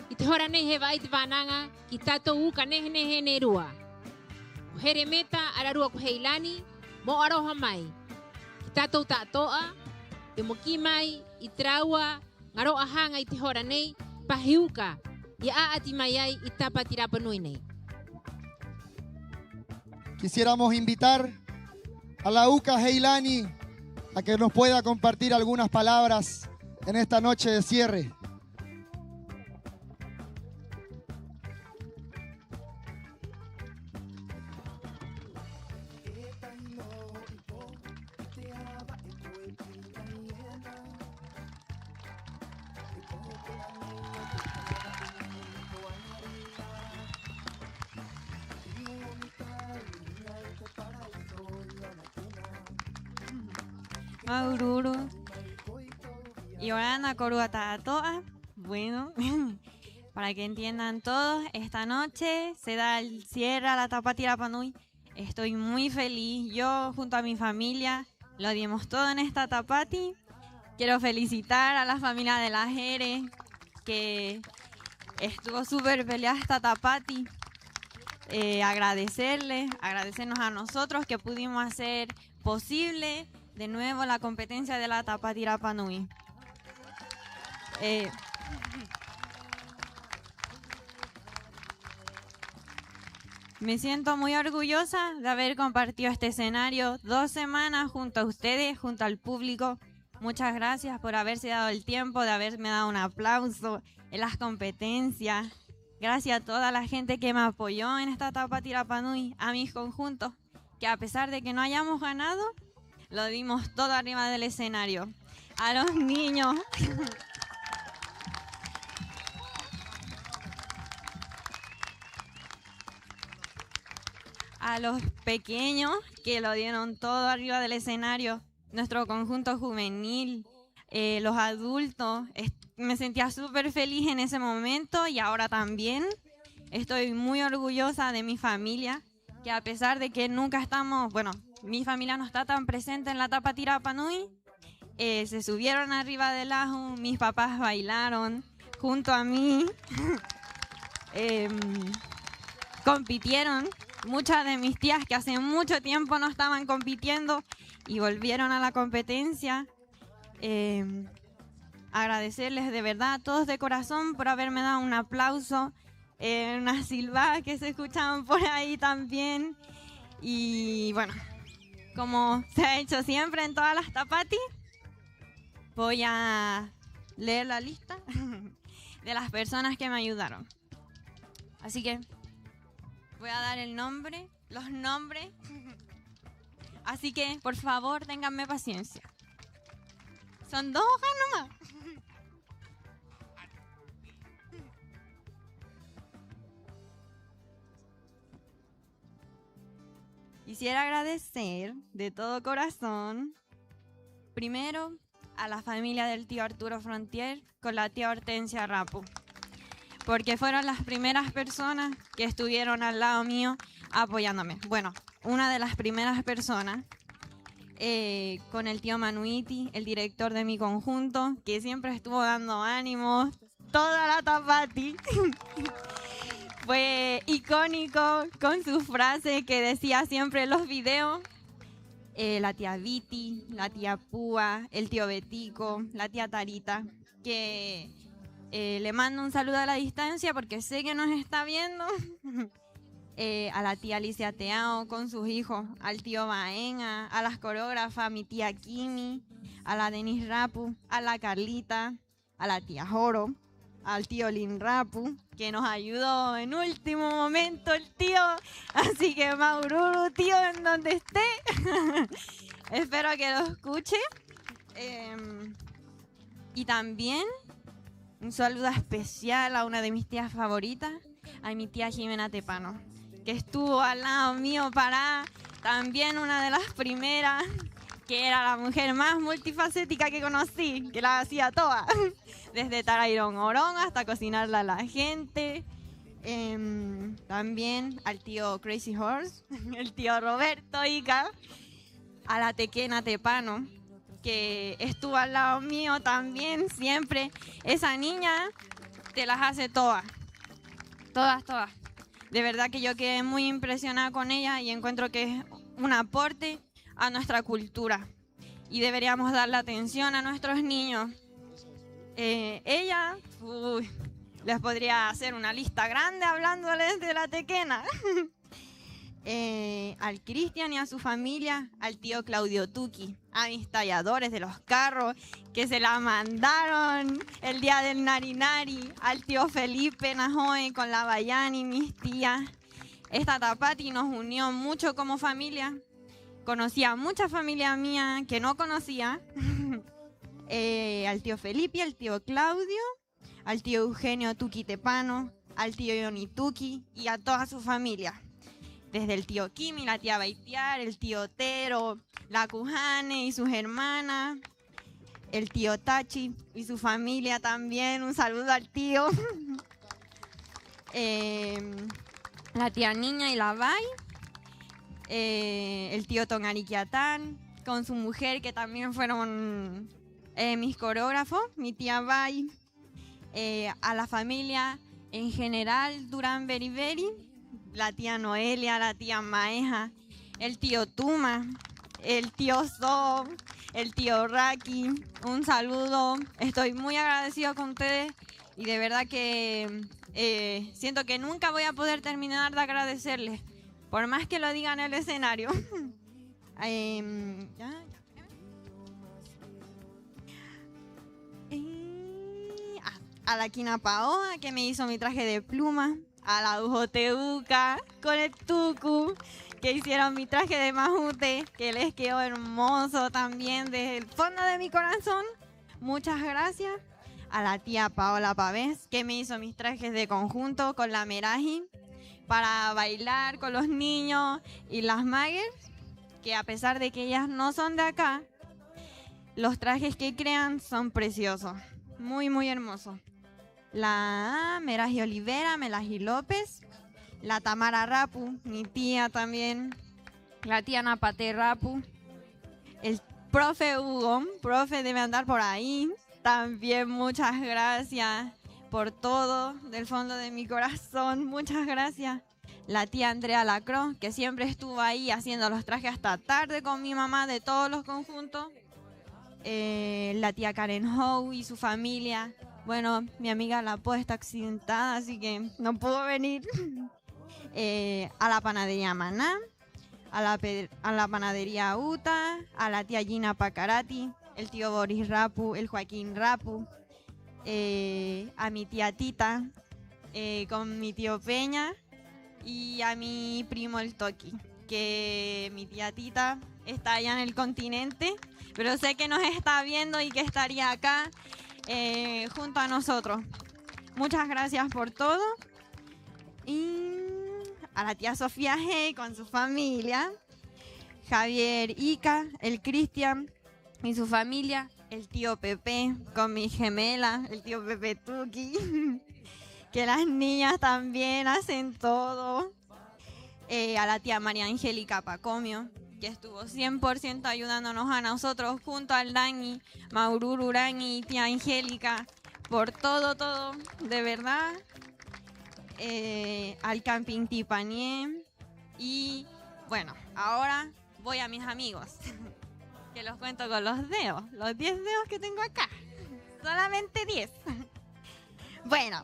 Speaker 5: I te hora nei he vai te wānanga, ki tātou uka nehe nei rua. Ko here meta ara rua ko Heilani, mo aroha mai. Ki tātou tātoa, e mo ki mai, i traua, ngaroa hanga i te hora nei, pahiuka, i aati mai ai i Tapati Rapanui nei.
Speaker 2: Quisiéramos invitar a la UCA Heilani a que nos pueda compartir algunas palabras en esta noche de cierre.
Speaker 13: Maururu. Y Orana Korua Tatoa. Bueno, para que entiendan todos, esta noche se da el cierre a la Tapati Rapa Nui. Estoy muy feliz. Yo, junto a mi familia, lo dimos todo en esta Tapati. Quiero felicitar a la familia de la Jere, que estuvo súper peleada esta Tapati. Agradecernos a nosotros que pudimos hacer posible de nuevo la competencia de la Tapati Rapa Nui. Me siento muy orgullosa de haber compartido este escenario 2 semanas junto a ustedes, junto al público. Muchas gracias por haberse dado el tiempo, de haberme dado un aplauso en las competencias. Gracias a toda la gente que me apoyó en esta Tapati Rapa Nui, a mis conjuntos, que a pesar de que no hayamos ganado, lo dimos todo arriba del escenario. A los niños. A los pequeños que lo dieron todo arriba del escenario, nuestro conjunto juvenil, los adultos. Me sentía súper feliz en ese momento y ahora también. Estoy muy orgullosa de mi familia, que a pesar de que nunca estamos, bueno, mi familia no está tan presente en la Tapati Rapa Nui, se subieron arriba del ajo, mis papás bailaron junto a mí, compitieron. Muchas de mis tías que hace mucho tiempo no estaban compitiendo y volvieron a la competencia. Agradecerles de verdad a todos de corazón por haberme dado un aplauso, unas silbadas que se escuchaban por ahí también. Y bueno, como se ha hecho siempre en todas las Tapati, voy a leer la lista de las personas que me ayudaron. Así que voy a dar los nombres. Así que, por favor, ténganme paciencia. Son 2 hojas nomás. Quisiera agradecer de todo corazón, primero, a la familia del tío Arturo Frontier con la tía Hortensia Rapu, porque fueron las primeras personas que estuvieron al lado mío apoyándome. Bueno, una de las primeras personas, con el tío Manuiti, el director de mi conjunto, que siempre estuvo dando ánimos toda la Tapati. Fue icónico con su frase que decía siempre en los videos. La tía Viti, la tía Púa, el tío Betico, la tía Tarita, que le mando un saludo a la distancia porque sé que nos está viendo. A la tía Alicia Teao con sus hijos, al tío Baena, a las coreógrafas, a mi tía Kimi, a la Denis Rapu, a la Carlita, a la tía Joro, al tío Lin Rapu, que nos ayudó en último momento el tío. Así que Maururu, tío, en donde esté, espero que lo escuche. Y también un saludo especial a una de mis tías favoritas, a mi tía Jimena Tepano, que estuvo al lado mío parada, también una de las primeras, que era la mujer más multifacética que conocí, que la hacía toda, desde Tarairón Orón hasta cocinarla a la gente. También al tío Crazy Horse, el tío Roberto Ica, a la Tequena Tepano, que estuvo al lado mío también siempre. Esa niña te las hace todas, todas, todas. De verdad que yo quedé muy impresionada con ella y encuentro que es un aporte a nuestra cultura y deberíamos darle atención a nuestros niños. Ella, les podría hacer una lista grande hablándoles de la Tequena. Al Cristian y a su familia, al tío Claudio Tuki, a mis talladores de los carros que se la mandaron el día del Narinari, al tío Felipe Najoe con la Bayani, mis tías. Esta Tapati nos unió mucho como familia. Conocí a mucha familia mía que no conocía. Al tío Felipe, al tío Claudio, al tío Eugenio Tuki Tepano, al tío Yoni Tuki y a toda su familia. desde el tío Kimi, la tía Baitiar, el tío Tero, la Cujane y sus hermanas, el tío Tachi y su familia también, un saludo al tío. La tía Niña y la Bai, el tío Tonariquiatán, con su mujer que también fueron mis coreógrafos, mi tía Bai, a la familia en general Durán Beriberi, la tía Noelia, la tía Maeja, el tío Tuma, el tío So, el tío Raki, un saludo, estoy muy agradecido con ustedes y de verdad que siento que nunca voy a poder terminar de agradecerles, por más que lo digan en el escenario. A la Quina Paoa, que me hizo mi traje de pluma, a la Ujoteuca con el Tucu, que hicieron mi traje de majute, que les quedó hermoso también desde el fondo de mi corazón. Muchas gracias. A la tía Paola Pavés, que me hizo mis trajes de conjunto con la Meraji para bailar con los niños y las maggers, que a pesar de que ellas no son de acá, los trajes que crean son preciosos, muy muy hermosos. La Meraji Olivera, Melaji López, la Tamara Rapu, mi tía también, la tía Napate Rapu, el profe Hugo, profe debe andar por ahí, también muchas gracias por todo, del fondo de mi corazón, muchas gracias. La tía Andrea Lacro, que siempre estuvo ahí haciendo los trajes hasta tarde con mi mamá de todos los conjuntos. La tía Karen Howe y su familia. Bueno, mi amiga La Po está accidentada, así que no pudo venir. A la panadería Maná, a la panadería Uta, a la tía Gina Pacarati, el tío Boris Rapu, el Joaquín Rapu, a mi tía Tita, con mi tío Peña y a mi primo el Toki, que mi tía Tita está allá en el continente, pero sé que nos está viendo y que estaría acá junto a nosotros. Muchas gracias por todo. Y a la tía Sofía G con su familia, Javier Ica, el Cristian y su familia, el tío Pepe con mi gemela, el tío Pepe Tuki, que las niñas también hacen todo. A la tía María Angélica Pacomio, que estuvo 100% ayudándonos a nosotros junto al Dani, Maururu Urani y tía Angélica, por todo, de verdad. Al Camping Tipanié. Y bueno, ahora voy a mis amigos, que los cuento con los dedos, los 10 dedos que tengo acá, solamente 10. Bueno,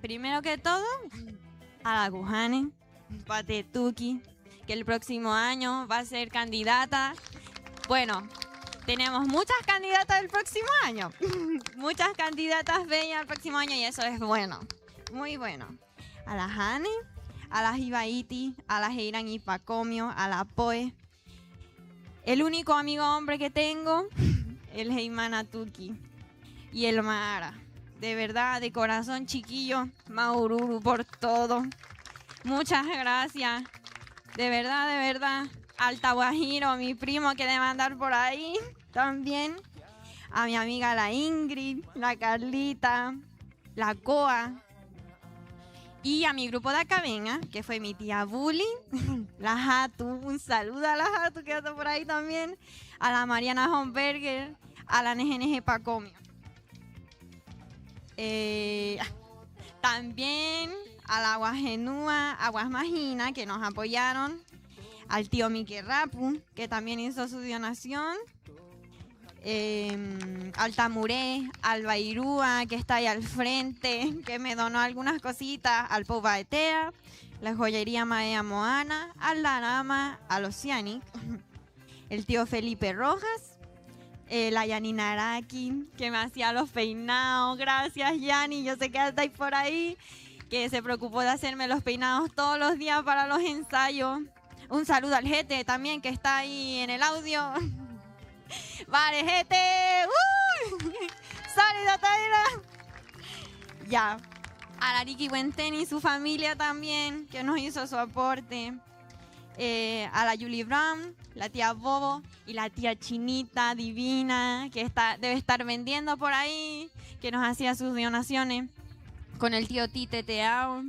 Speaker 13: primero que todo, a la Cujane, Patetuki, que el próximo año va a ser candidata. Bueno, tenemos muchas candidatas el próximo año, muchas candidatas bellas el próximo año y eso es bueno, muy bueno. A la Jane, a la Jibaiti, a la Heiran y Pacomio, a la Poe. El único amigo hombre que tengo, el Heimana Tuki y el Mahara. De verdad, de corazón chiquillo, Maururu por todo. Muchas gracias. De verdad. Alta Guajiro, mi primo que debe andar por ahí también. A mi amiga la Ingrid, la Carlita, la Coa. Y a mi grupo de Acabeña, que fue mi tía Bully, la Jatu. Un saludo a la Jatu que anda por ahí también. A la Mariana Homberger, a la NGNG Pacomio. También a la Guajenúa, a Guasmajina, que nos apoyaron. Al tío Miki Rapu, que también hizo su donación. Al Tamuré, al Bairúa, que está ahí al frente, que me donó algunas cositas. Al Pobaetea, la joyería Maea Moana, al Larama, al Oceanic. El tío Felipe Rojas. La Yanina Araki, que me hacía los peinados. Gracias, Yani. Yo sé que estáis por ahí, que se preocupó de hacerme los peinados todos los días para los ensayos. Un saludo al Jete también, que está ahí en el audio. Vale, Jete. ¡Salido, Taira! Ya. a la Ricky Buenten y su familia también, que nos hizo su aporte. A la Julie Brown, la tía Bobo y la tía Chinita divina, que debe estar vendiendo por ahí, que nos hacía sus donaciones. Con el tío Tite Teao,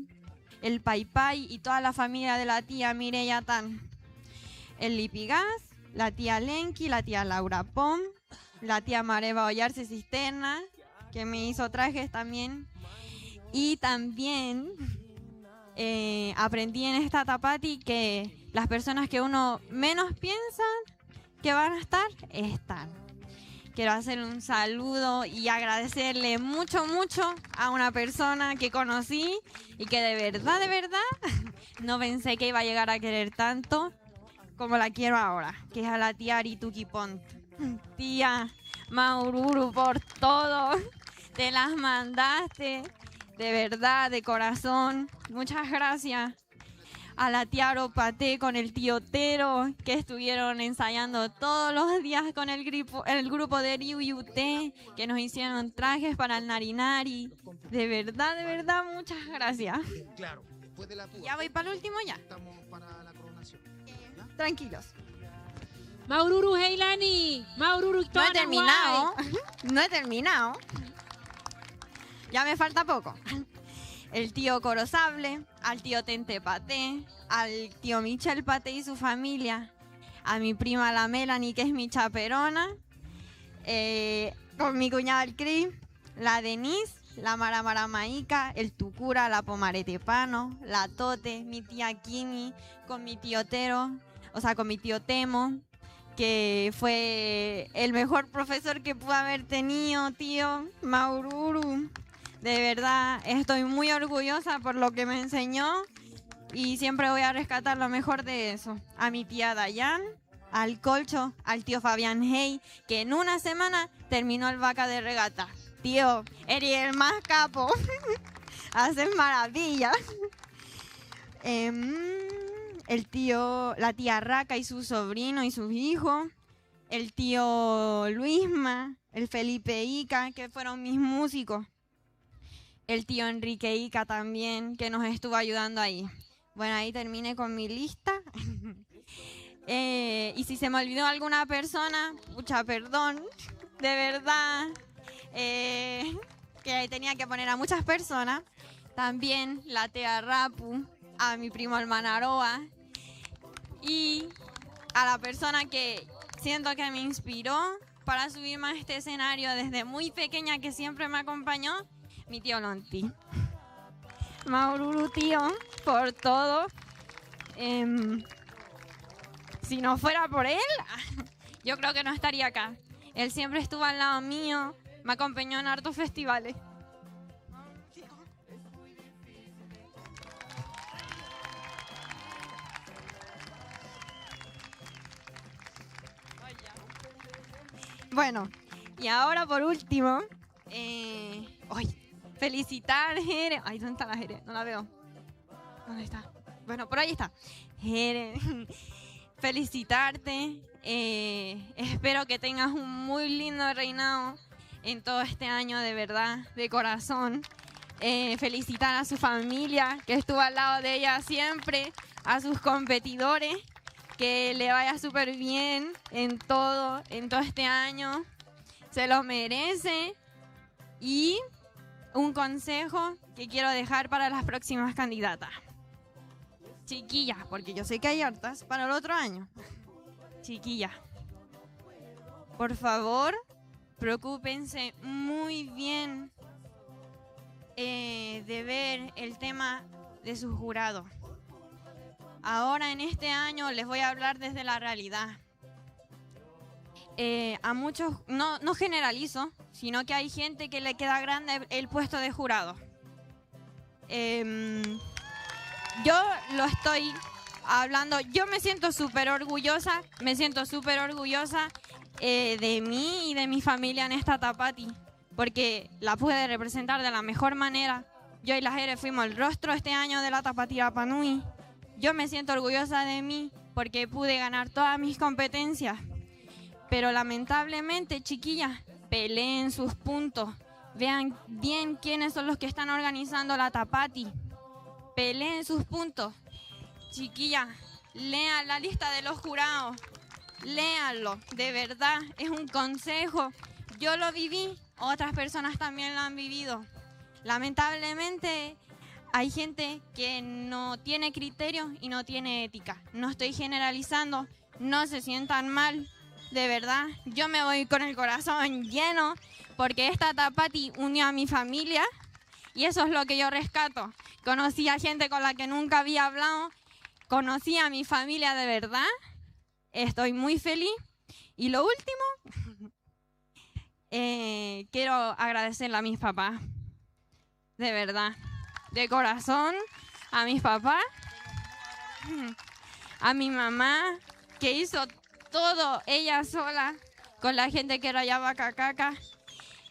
Speaker 13: el Pai Pai y toda la familia de la tía Mireya Tan. El Lipigas, la tía Lenki, la tía Laura Pom, la tía Mareva Ollarse Cisterna, que me hizo trajes también. Y también aprendí en esta Tapati que las personas que uno menos piensa que van a estar, están. Quiero hacer un saludo y agradecerle mucho, mucho a una persona que conocí y que de verdad, no pensé que iba a llegar a querer tanto como la quiero ahora, que es a la tía Arituki Pont. Tía Maururu, por todo, te las mandaste, de verdad, de corazón. Muchas gracias. A la tía Aropate con el tío Tero, que estuvieron ensayando todos los días con el grupo de Riu y Ute, que nos hicieron trajes para el Narinari. De verdad, muchas gracias.
Speaker 14: Claro, después de la púa.
Speaker 13: Ya voy para el último ya.
Speaker 14: Estamos para la coronación.
Speaker 13: Tranquilos.
Speaker 5: Maururu Heilani, Maururu
Speaker 13: No he terminado. No he terminado. Ya me falta poco. El tío Corosable, al tío Tente Paté, al tío Michel Paté y su familia, a mi prima la Melanie, que es mi chaperona, con mi cuñada el Cris, la Denise, la Mara Maica, el Tucura, la Pomarete Pano, la Tote, mi tía Kimi, con mi tío Tero, o sea, con mi tío Temo, que fue el mejor profesor que pude haber tenido, tío Maururu. De verdad, estoy muy orgullosa por lo que me enseñó y siempre voy a rescatar lo mejor de eso. A mi tía Dayan, al Colcho, al tío Fabián Hey, que en una semana terminó el vaca de regata. Tío, eres el más capo. Haces maravillas. La tía Raca y su sobrino y sus hijos. El tío Luisma, el Felipe Ica, que fueron mis músicos. El tío Enrique Ica también, que nos estuvo ayudando ahí. Bueno, ahí terminé con mi lista. Y si se me olvidó alguna persona, mucha perdón, de verdad, que tenía que poner a muchas personas. También la tía Rapu, a mi primo Almanaroa y a la persona que siento que me inspiró para subirme a este escenario desde muy pequeña, que siempre me acompañó, mi tío Lonti. Maururu, tío, por todo. Si no fuera por él, yo creo que no estaría acá. Él siempre estuvo al lado mío, me acompañó en hartos festivales. Bueno, y ahora por último, felicitar, Jere. Ay, ¿dónde está la Jere? No la veo. ¿Dónde está? Bueno, por ahí está. Jere, felicitarte. Espero que tengas un muy lindo reinado en todo este año, de verdad, de corazón. Felicitar a su familia, que estuvo al lado de ella siempre, a sus competidores, que le vaya súper bien en todo este año. Se lo merece. Y un consejo que quiero dejar para las próximas candidatas. Chiquillas, porque yo sé que hay hartas para el otro año. Chiquillas, por favor, preocúpense muy bien de ver el tema de sus jurados. Ahora en este año les voy a hablar desde la realidad. A muchos, no generalizo, sino que hay gente que le queda grande el puesto de jurado. Yo lo estoy hablando, yo me siento súper orgullosa de mí y de mi familia en esta Tapati, porque la pude representar de la mejor manera. Yo y la Jere fuimos el rostro este año de la Tapati Rapa Nui. Yo me siento orgullosa de mí porque pude ganar todas mis competencias. Pero lamentablemente, chiquillas, peleen sus puntos, Vean bien quiénes son los que están organizando la Tapati. Peleen sus puntos. Chiquillas, lean la lista de los jurados. Léanlo, de verdad, es un consejo. Yo lo viví, otras personas también lo han vivido. Lamentablemente hay gente que no tiene criterios y no tiene ética. No estoy generalizando, no se sientan mal, de verdad. Yo me voy con el corazón lleno porque esta Tapati unió a mi familia y eso es lo que yo rescato. Conocí a gente con la que nunca había hablado, conocí a mi familia de verdad. Estoy muy feliz. Y lo último, quiero agradecerle a mis papás, de verdad, de corazón, a mis papás, a mi mamá, que hizo todo ella sola, con la gente que era Yabacacaca,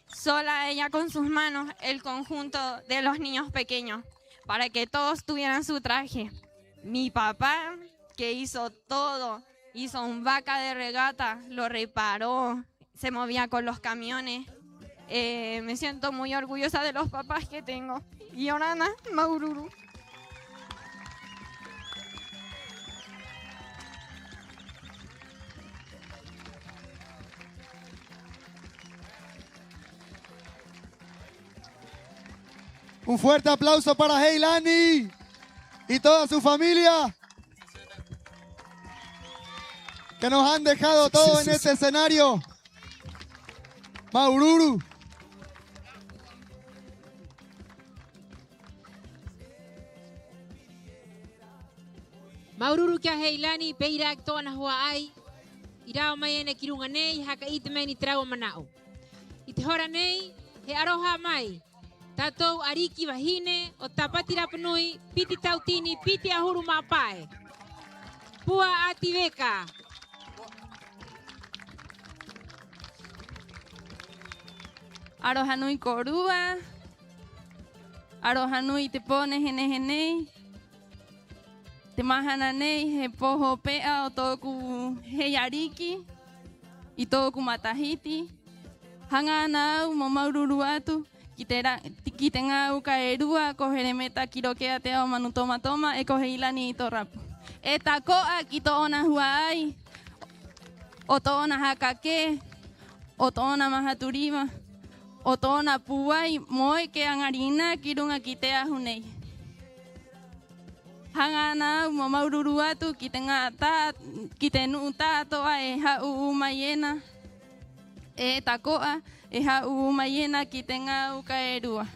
Speaker 13: sola ella con sus manos, el conjunto de los niños pequeños, para que todos tuvieran su traje. Mi papá, que hizo todo, hizo un vaca de regata, lo reparó, se movía con los camiones. Me siento muy orgullosa de los papás que tengo. Y Orana, Maururu.
Speaker 2: Un fuerte aplauso para Heilani y toda su familia, que nos han dejado todo en este escenario. Maururu.
Speaker 5: Maururu kia Heilani peirak tona hua ai. Irao mai ene kirunga nei haka itme ni trago manao. Ite hora nei he aroha mai. Tatou ariki wahine o Tapati Rapanui piti tautini piti ahuru mapae. Pua ativeka.
Speaker 15: Arohanui korua. Arohanui te pone hene. Te mahana nei he poho pea o toku he ariki i toku matahiti. Hanga nau mo maururu atu. Ki te ngā uka e rua, ko here meta ki rokea te ao manu toma e ko he ilani i tō rapu. E tā koa ki tō ona hua ai, o tō ona hakake, o tō ona mahaturima, o tō ona puai, moe ke angarina ki runga ki te ahu nei. Hanga nā mo maururu atu ki te ngā ki te nuu tātoa e hau mai ena. E tā koa e hau mai ena ki te ngā uka e rua.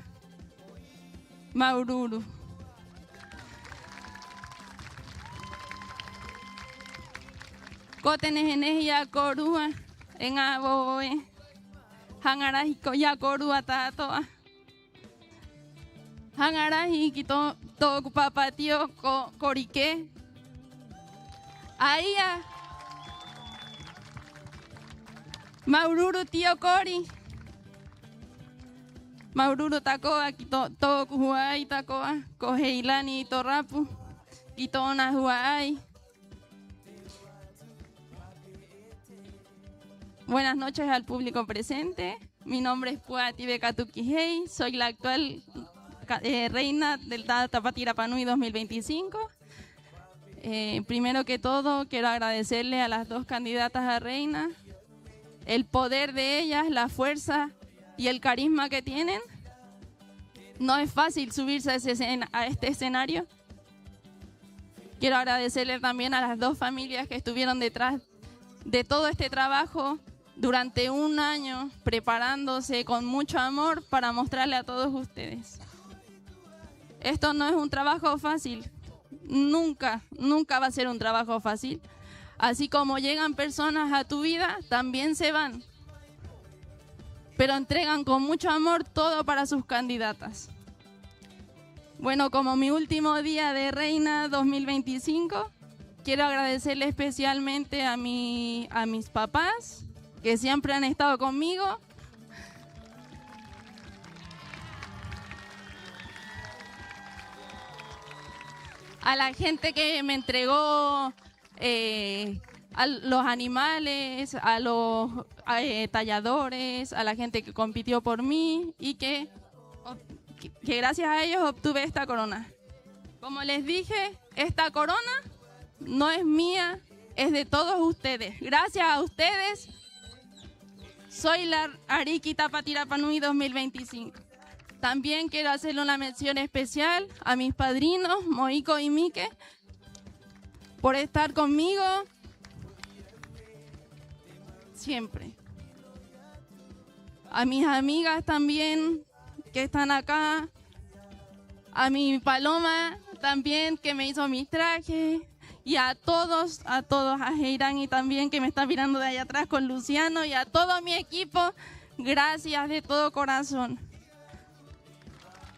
Speaker 15: Maururu. Ko te nehi a korua e ngā woe. Hangarahi ko ia korua tātoa. Hangarahi ki tōku papatio ko korike. Aia. Maururu tio kori. Maururu takoa ki tōku huai takoa. Ko heilani i tō rapu. Ki tōna huai. Buenas noches al público presente. Mi nombre es Pua Ativeka Tukihei. Soy la actual reina del Tapati Rapanui 2025. Primero que todo, quiero agradecerle a las dos candidatas a reina. El poder de ellas, la fuerza y el carisma que tienen. No es fácil subirse a este escenario. Quiero agradecerle también a las dos familias que estuvieron detrás de todo este trabajo durante un año, preparándose con mucho amor para mostrarle a todos ustedes. Esto no es un trabajo fácil. Nunca va a ser un trabajo fácil. Así como llegan personas a tu vida, también se van. Pero entregan con mucho amor todo para sus candidatas. Bueno, como mi último día de reina 2025, quiero agradecerle especialmente a mis papás, que siempre han estado conmigo. A la gente que me entregó a los animales, a los talladores, a la gente que compitió por mí y que gracias a ellos obtuve esta corona. Como les dije, esta corona no es mía, es de todos ustedes. Gracias a ustedes, soy la Ariki Tapati Rapa Nui 2025. También quiero hacerle una mención especial a mis padrinos, Moiko y Mike, por estar conmigo siempre. A mis amigas también que están acá, a mi Paloma también que me hizo mis trajes, y a todos, a Heirani también que me está mirando de allá atrás con Luciano, y a todo mi equipo, gracias de todo corazón.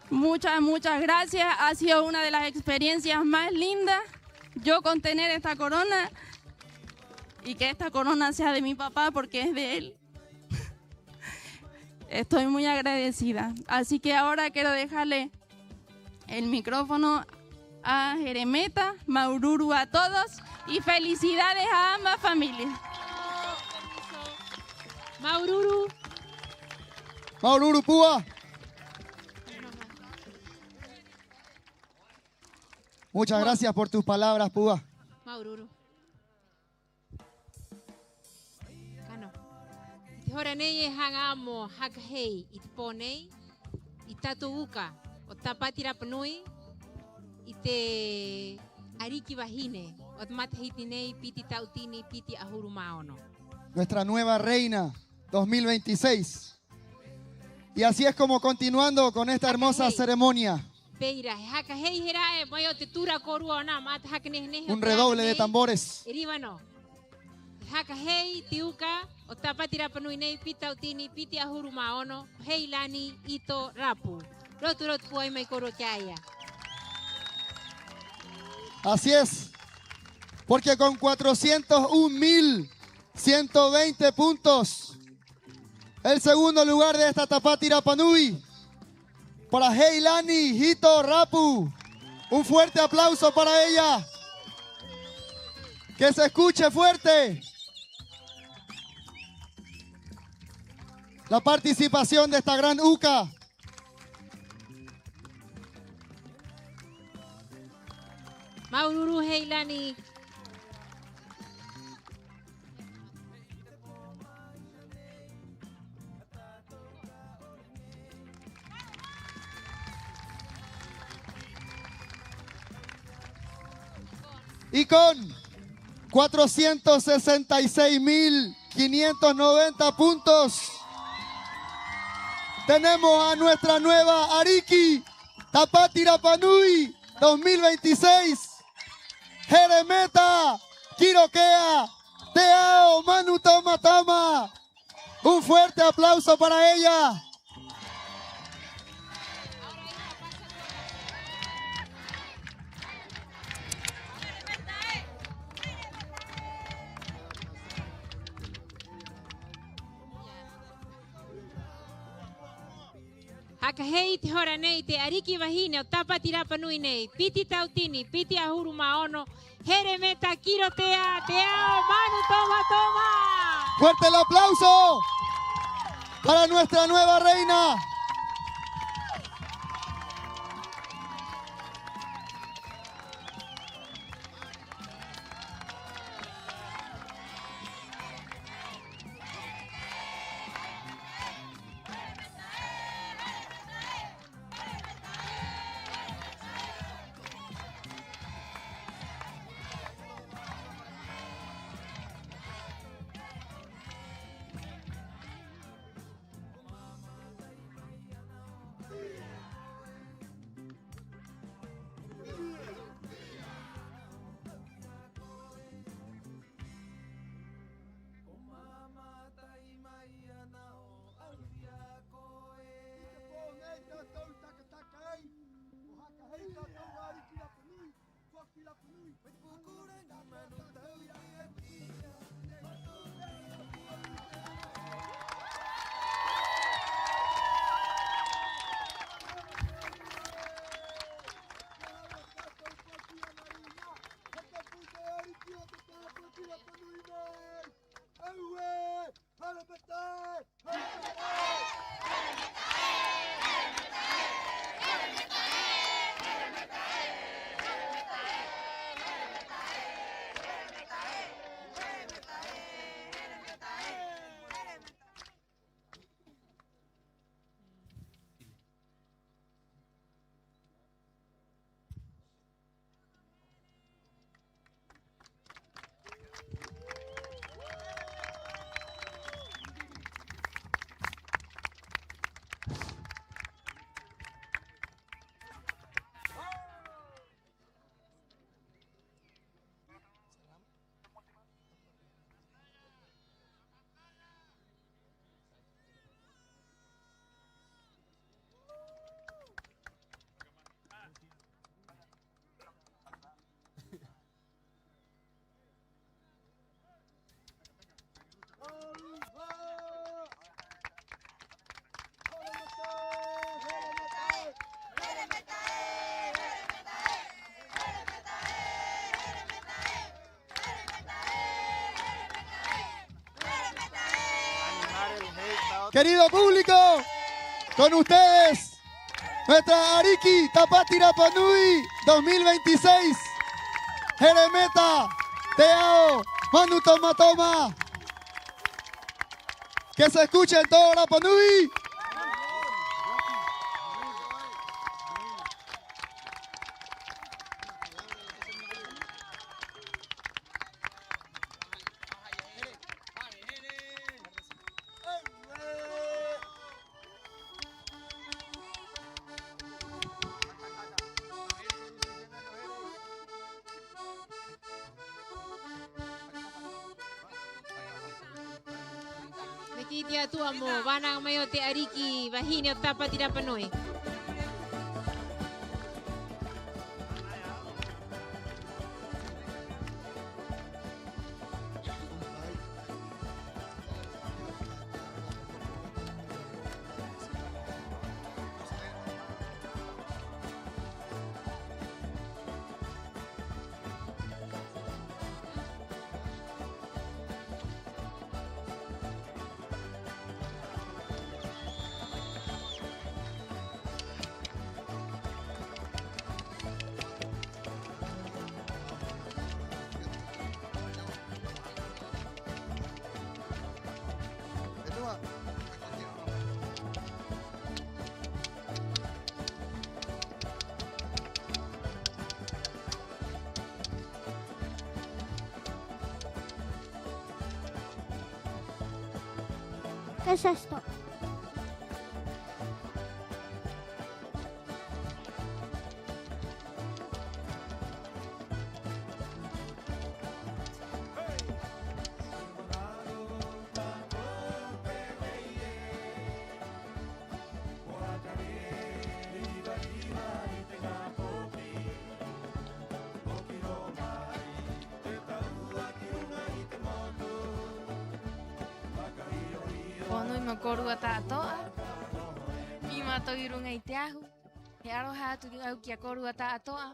Speaker 15: Muchas, muchas gracias. Ha sido una de las experiencias más lindas yo con tener esta corona y que esta corona sea de mi papá porque es de él. Estoy muy agradecida. Así que ahora quiero dejarle el micrófono a Jeremeta, Maururu a todos y felicidades a ambas familias.
Speaker 5: Maururu.
Speaker 2: Maururu Púa. Muchas gracias por tus palabras, Púa.
Speaker 5: Maururu. Kano. Hora neye hangamo hakhei itponei itatuuka Tapati Rapa Nui ite Ariki Vahine otmat hitinei piti tautini piti ahurumaono.
Speaker 2: Nuestra nueva reina 2026. Y así es como continuando con esta hermosa ceremonia. Un redoble de tambores.
Speaker 5: Hakahei tiuka Tapati Rapa Nui nei piti tautini piti ahurumaono heilani ito rapu.
Speaker 2: Así es, porque con 401.120 puntos, el segundo lugar de esta Tapati Rapa Nui para Heilani Hito Rapu. Un fuerte aplauso para ella. Que se escuche fuerte la participación de esta gran UCA.
Speaker 5: Maururu Heilani.
Speaker 2: Y con 466.590 puntos, tenemos a nuestra nueva Ariki Tapati Rapa Nui 2026. Jeremeta, Quiroquea, Teao, Manu Toma Toma. Un fuerte aplauso para ella.
Speaker 5: Hakahei te horanei te Ariki Vahine Tapati Rapa Nui nei piti tautini piti ahurumaono Jeremeta Quiroquea Teao Manu Toma Toma.
Speaker 2: Fuerte el aplauso para nuestra nueva reina. Querido público, con ustedes, nuestra Ariki Tapati Rapa Nui 2026. Jeremeta, Teao, Manu Toma Toma. Que se escuche en todo Rapa Nui.
Speaker 5: Mekitia tu amo, banang mayo te Ariki, bahini Tapati Rapa Nui.
Speaker 16: ¿Qué es esto?
Speaker 17: Ponoi makorua tātoa, mi mātou i runga i te ahu, he aroha atu au kia korua tātoa,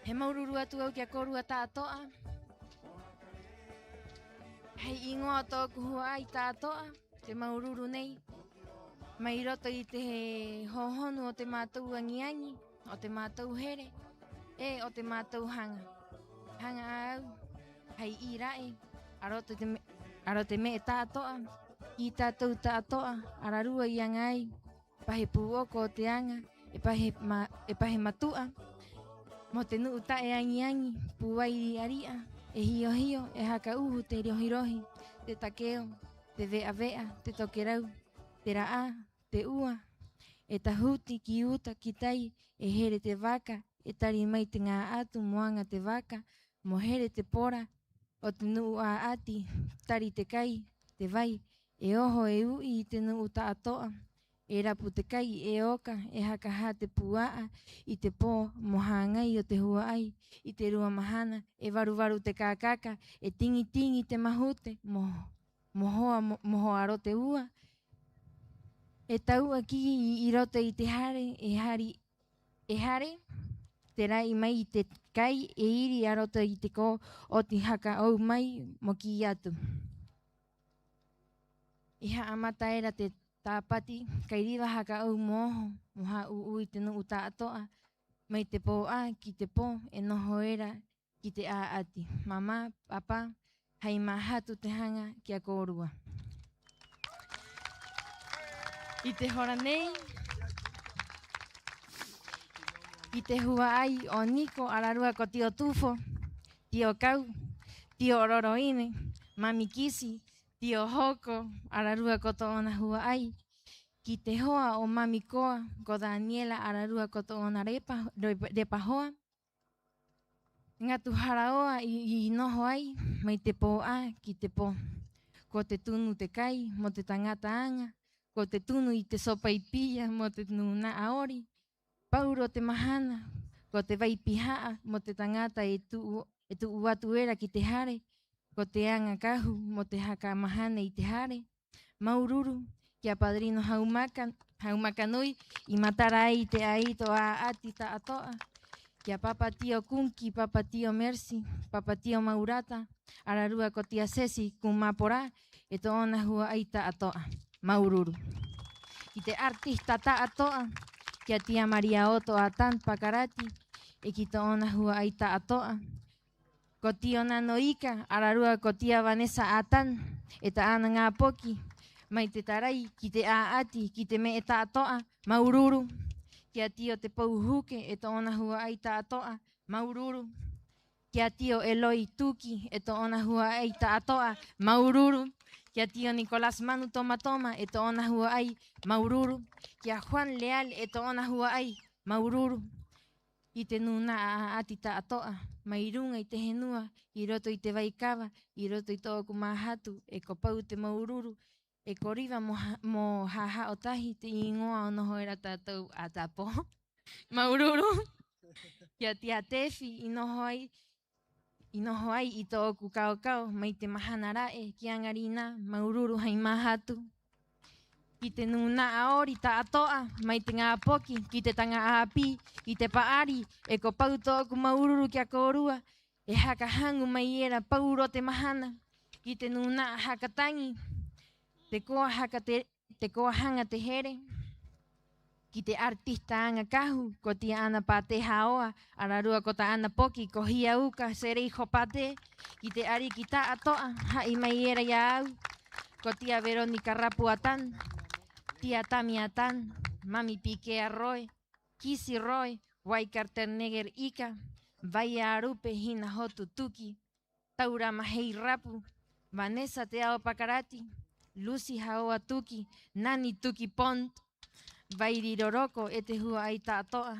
Speaker 17: he maururu atu au kia korua tātoa, hei ingoa tōku hua ai tātoa, te maururu nei, mai roto i te hohonu o te mātou angiangi, o te mātou here, o te mātou hanga. Hanga au, hei i rai, aro te me tātoa, I tātou tātoa, ararua i angai, pahe puoko o te anga, e pahe matua, mo te nuu tae angi, puai aria, e hio hio, e haka uhu te rohi, te takeo, te vea, te tokerau, te raa, te ua, e tahuti ki uta ki tai, e here te waka, e tari mai te ngā atu moanga te waka, mo here te pora, o te nuu a ati, tari te kai, te vai, e oho e ui I te nuu tātoa, e rapu te kai e oka, e hakaha te puaa, I te pō mohangai o te hua ai, I te rua mahana, e waru te kākaka, e tingi te mahute, mohoa ro te ua, e taua ki I roto I te hare, e hare, te rai mai I te kai, e iri a roto I te ko, o te haka au mai, mo ki atu. Iha amata era te tāpati, kai riwa haka au moho, moha ui te nuu tātoa, mai te pō a ki te pō, e noho era ki te a ati. Mama, papa, hei mahatu te hanga ki a kōrua. I te hora nei, I te hua ai o Niko, ararua ko tio Tufo, tio Kau, tio Roroine, mami Kisi, tio Hoko, ararua ko to ona hua ai. Ki te hoa o mami koa, ko Daniela, ararua ko to ona repa hoa. Ngatu haraoa I noho ai, mai te pō a ki te pō. Ko te tunu te kai, mo te tangata anga. Ko te tunu I te sopa I pia, mo te tunu na aori. Pauro te mahana, ko te vaipihaa, mo te tangata e tu uatu era ki te hare. Ko te anga kahu, mo te haka mahana I te hare. Maururu, kia padrino haumaka nui, I matara ai te aito a ati ta atoa. Kia papa tio Kunki, papa tio Mercy, papa tio Maurata, ararua ko tia Sesi, kumapora, e to ona hua ai ta atoa. Maururu. Kite artista ta atoa, kia tia Maria Otto atan pakarati, e kita ona hua aita atoa. Kotio nanoika, ararua kotia Vanessa atan, eta ana ngapoki, mai te tarai, kite aati, kite me eta atoa, Maururu. Kia tio te pouhuke, eta ona hua aita atoa, Maururu. Kia tio Eloi Tuki, eta ona hua aita atoa, Maururu. Kia tio Nicolás Manu Toma Toma, eta ona hua ai, Maururu. Kia Juan Leal, eta ona hua ai, Maururu. I te nuna a atita atoa, mairunga i te henua, i roto i te waikawa, i roto i tōku mahatu, e ko pau te Maururu, e ko riwa mo haha o tahi te ingoa o noho era tātou a tapo. Maururu. Kia tia Tefi, i noho ai i tōku kao kao, mai te mahanarae, ki angarina, Maururu hai mahatu. Ki te nuna aori ta atoa, mai te ngā poki, ki te tanga api, ki te paari, e ko pau tōku Maururu kia korua, e haka hangu mai era pauro te mahana, ki te nuna hakatangi, te koa hanga te here, ki te artista anga kahu, ko tia ana pate haoa, ararua ko ta ana poki, ko hia uka, serei hopate, ki te ari ki ta atoa, hai mai era iau, ko tia Veronica Rapu atan, tia Tami atan, mami Pikea Roy, Kisi Roy, Waikarter Neger Ika, Vaya Arupe Hina Hotu Tuki, Taura Mahei Rapu, Vanessa Teao Pakarati, Lucy Haoa Tuki, Nani Tuki Pont, Vairi Roroko, ete hua aita atoa,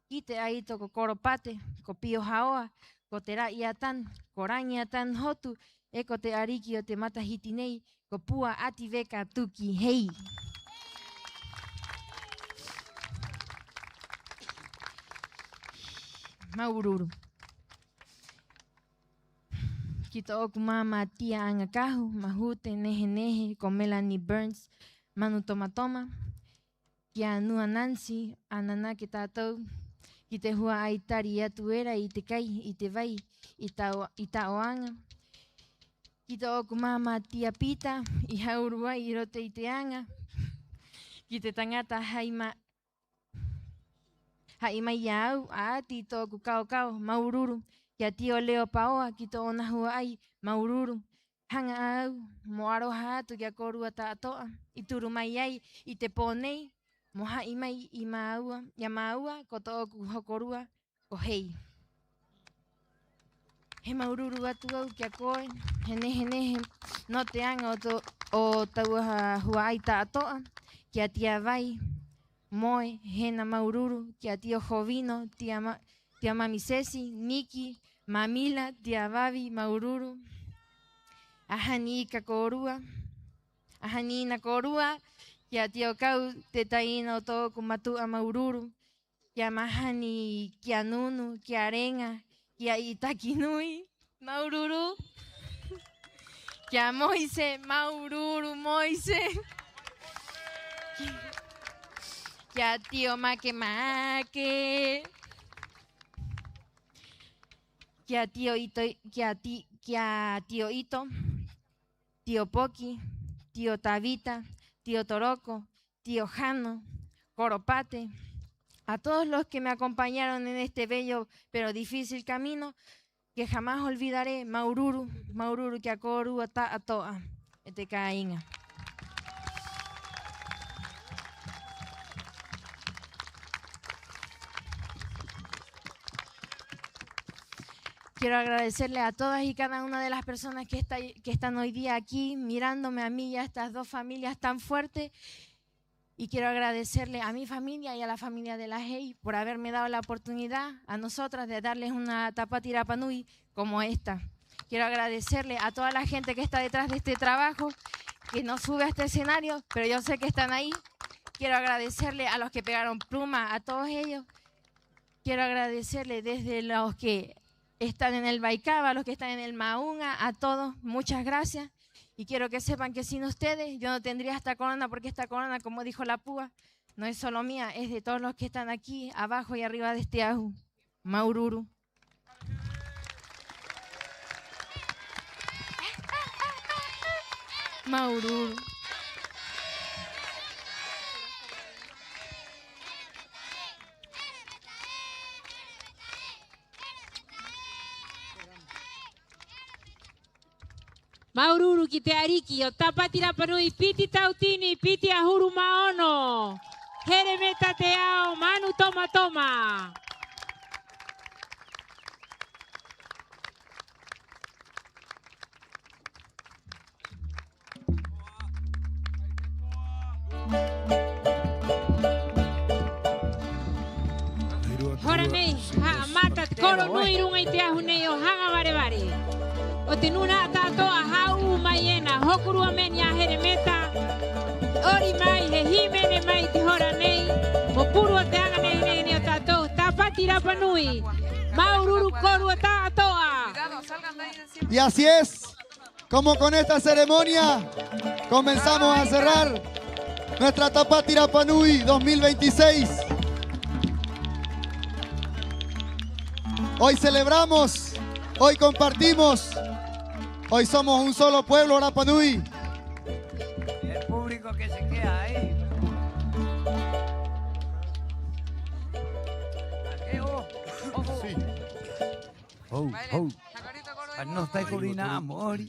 Speaker 17: ite aito ko koropate, ko pio haoa, ko te rai atan, ko rangi atan hotu, e ko te ariki o te matahiti nei, ko pua ati veka tuki hei. Maururu. Ki tō oku mama tia anga kahu, mahute nehe nehe, ko Melanie Burns, Manu Toma Toma, ki a Nua Nancy, anana ke tātou, ki te hua aitari atu era i te kai, i te vai, i ta oanga. Ki tō oku mama tia Pita, i haurua i rote i te anga, ki te tangata haima iau, a ati tōku kao kao, Maururu, kia tio Leo Paoa, ki tō ona hua ai, Maururu, hanga au, mo aroha atu kia korua ta atoa, i turu mai ai, i te pōnei, mo hai mai i maua, ko tō oku hokorua, ko hei. He Maururu atu au kia koe, he no te anga o tau hua ai ta atoa, kia tia vai, Moe, hena Maururu, kia tio Jovino, tia Mami Ceci, Niki, Mamila, tia Babi, Maururu, ahani ika korua, ahani ina korua, kia tio Kau, te taina o tōku matua Maururu, kia mahani, kia Nunu, kia Renga, kia Itaki Nui, Maururu, kia Moise, Maururu, Moise, kia tio Make Make, kia tio Ito, kia tio Ito, tio Poki, tio Tabita, tío Toroco, tío Jano, Coropate, a todos los que me acompañaron en este bello pero difícil camino, que jamás olvidaré, Maururu, Maururu que akoru ata atoa, ete kainga. Quiero agradecerle a todas y cada una de las personas que están hoy día aquí mirándome a mí y a estas dos familias tan fuertes. Y quiero agradecerle a mi familia y a la familia de la Hey por haberme dado la oportunidad a nosotras de darles una Tapati Rapa Nui como esta. Quiero agradecerle a toda la gente que está detrás de este trabajo, que no sube a este escenario, pero yo sé que están ahí. Quiero agradecerle a los que pegaron pluma, a todos ellos. Quiero agradecerle desde los que están en el Baikaba, los que están en el Maunga, a todos, muchas gracias. Y quiero que sepan que sin ustedes yo no tendría esta corona, porque esta corona, como dijo la púa, no es solo mía, es de todos los que están aquí, abajo y arriba de este ajú. Maururu. Maururu.
Speaker 5: Maururu ki te ariki o Tapati Rapanui, piti tautini, piti ahuru maono. Here meta te ao, manu toma toma. Hora nei, ha mata koro nui runga i te ahu nei o hanga vare vare. O te nuna tātoa hau maiena, hokuru ameni a here meta. Ori mai, he himene mai te hora nei. Mo puru o te anga nei nei o tātou. Tapati Rapanui, Maururu koru o tātoa.
Speaker 2: Y así es, como con esta ceremonia comenzamos a cerrar nuestra Tapati Rapanui 2026. Hoy celebramos, hoy compartimos, hoy somos un solo pueblo, Rapanui.
Speaker 16: El público que se queda ahí. Sí. Oh, oh. No está curina amor.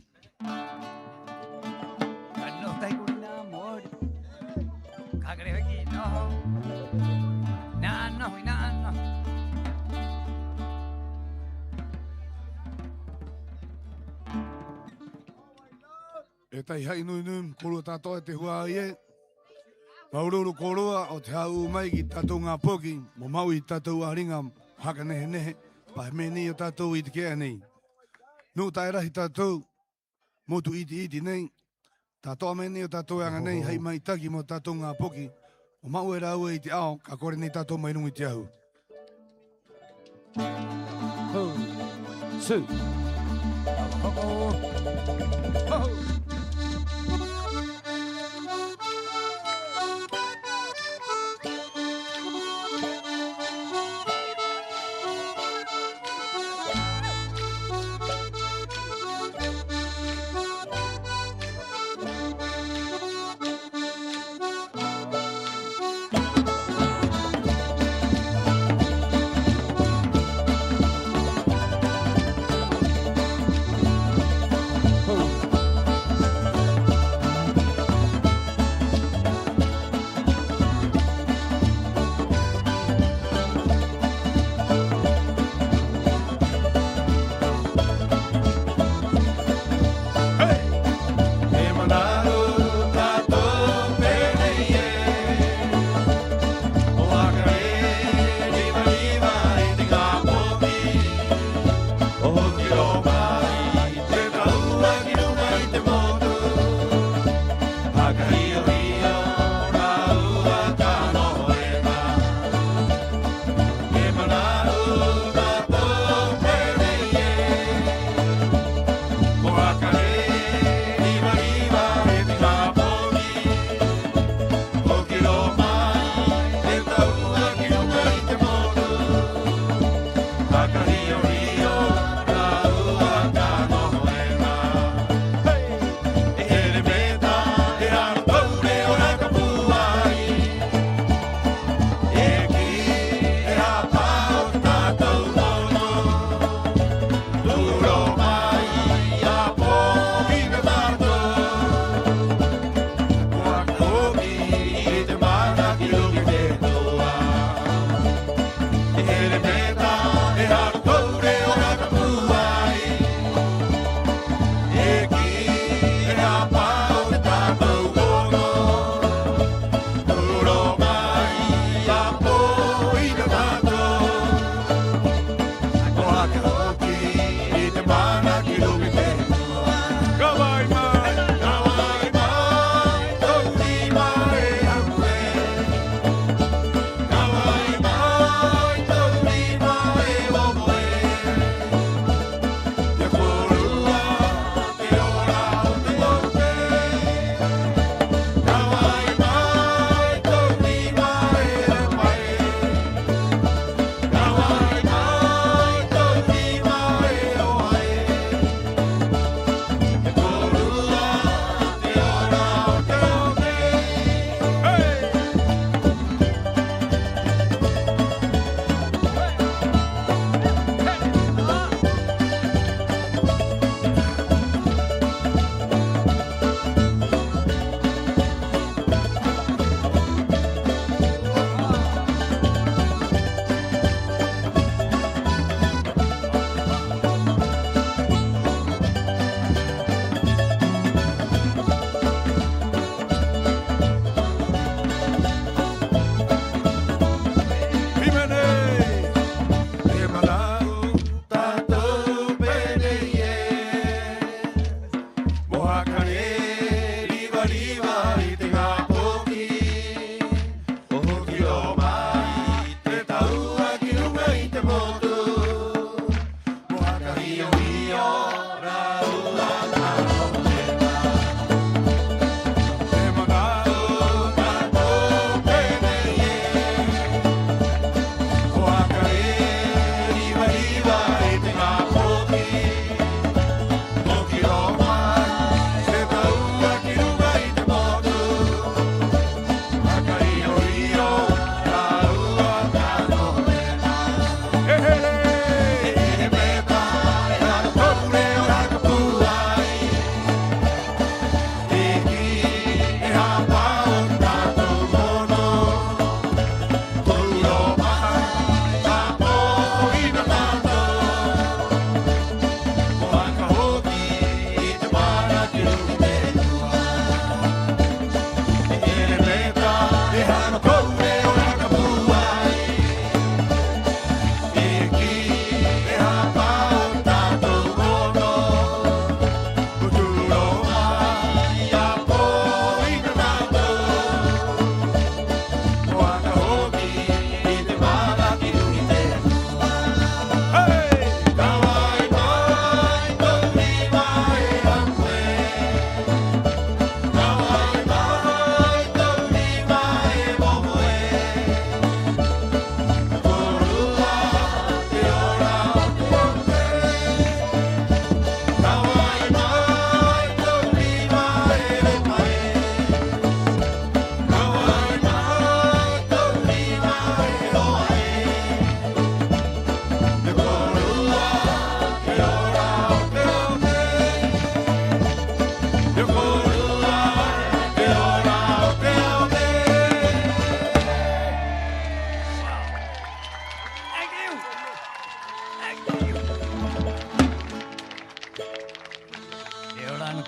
Speaker 16: No está curina amor. Cagre aquí, no. No.
Speaker 12: E tai hai nui nui, koro tātou e te hua ie. Maururu koroa o te hau mai ki tātou ngā poki, mo mau i tātou aringa haka nehe nehe, pahe meni o tātou i te kea nei. Nū tai rahi tātou, motu iti nei, tātou meni o tātou anga nei, hei mai taki mo tātou ngā poki, mo mau e rau e i te ao, ka kore nei tātou mai rungi te ahu. Ho, su, ho, ho. Hey!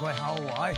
Speaker 16: quay hậu rồi.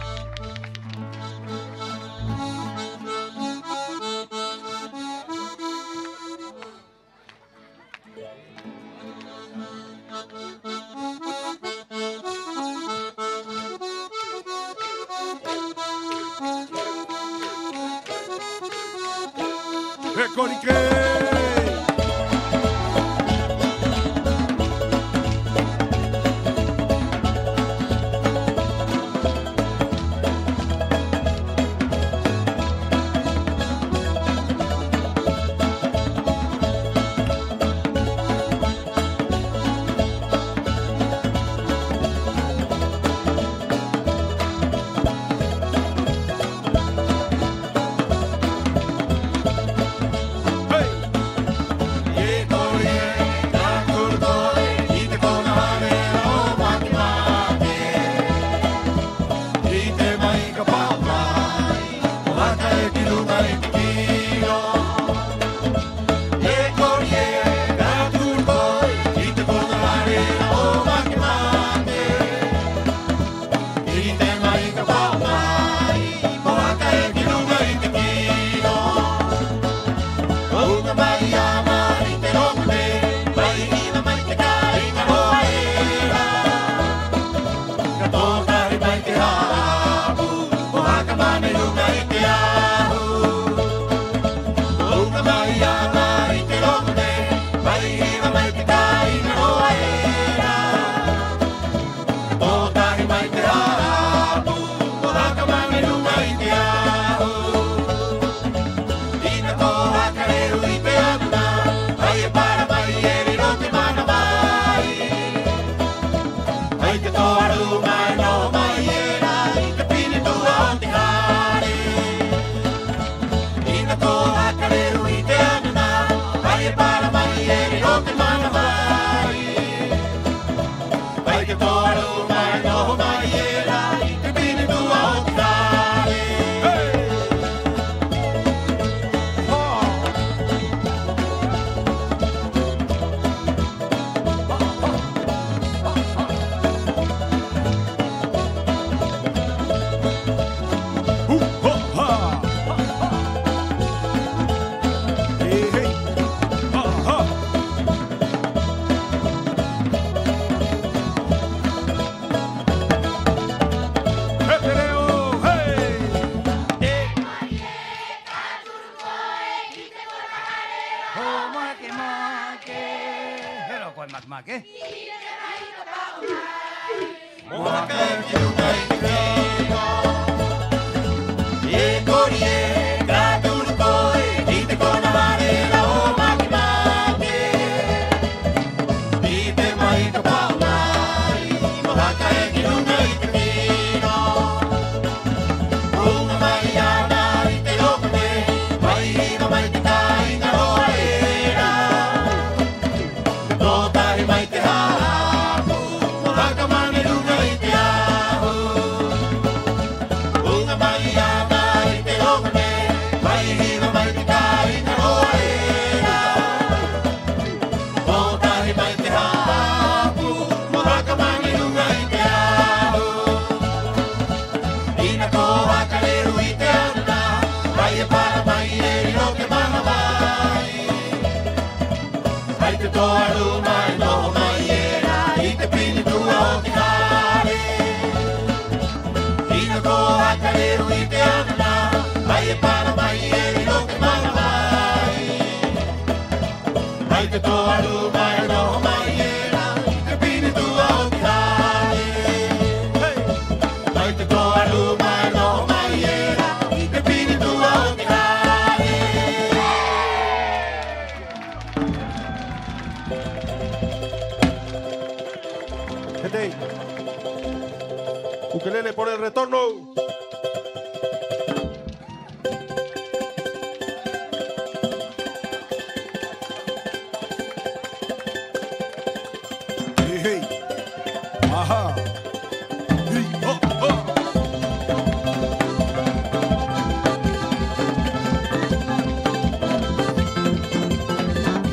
Speaker 6: Ukelele por el retorno. Hey, hey. Ajá. Hey, oh, oh.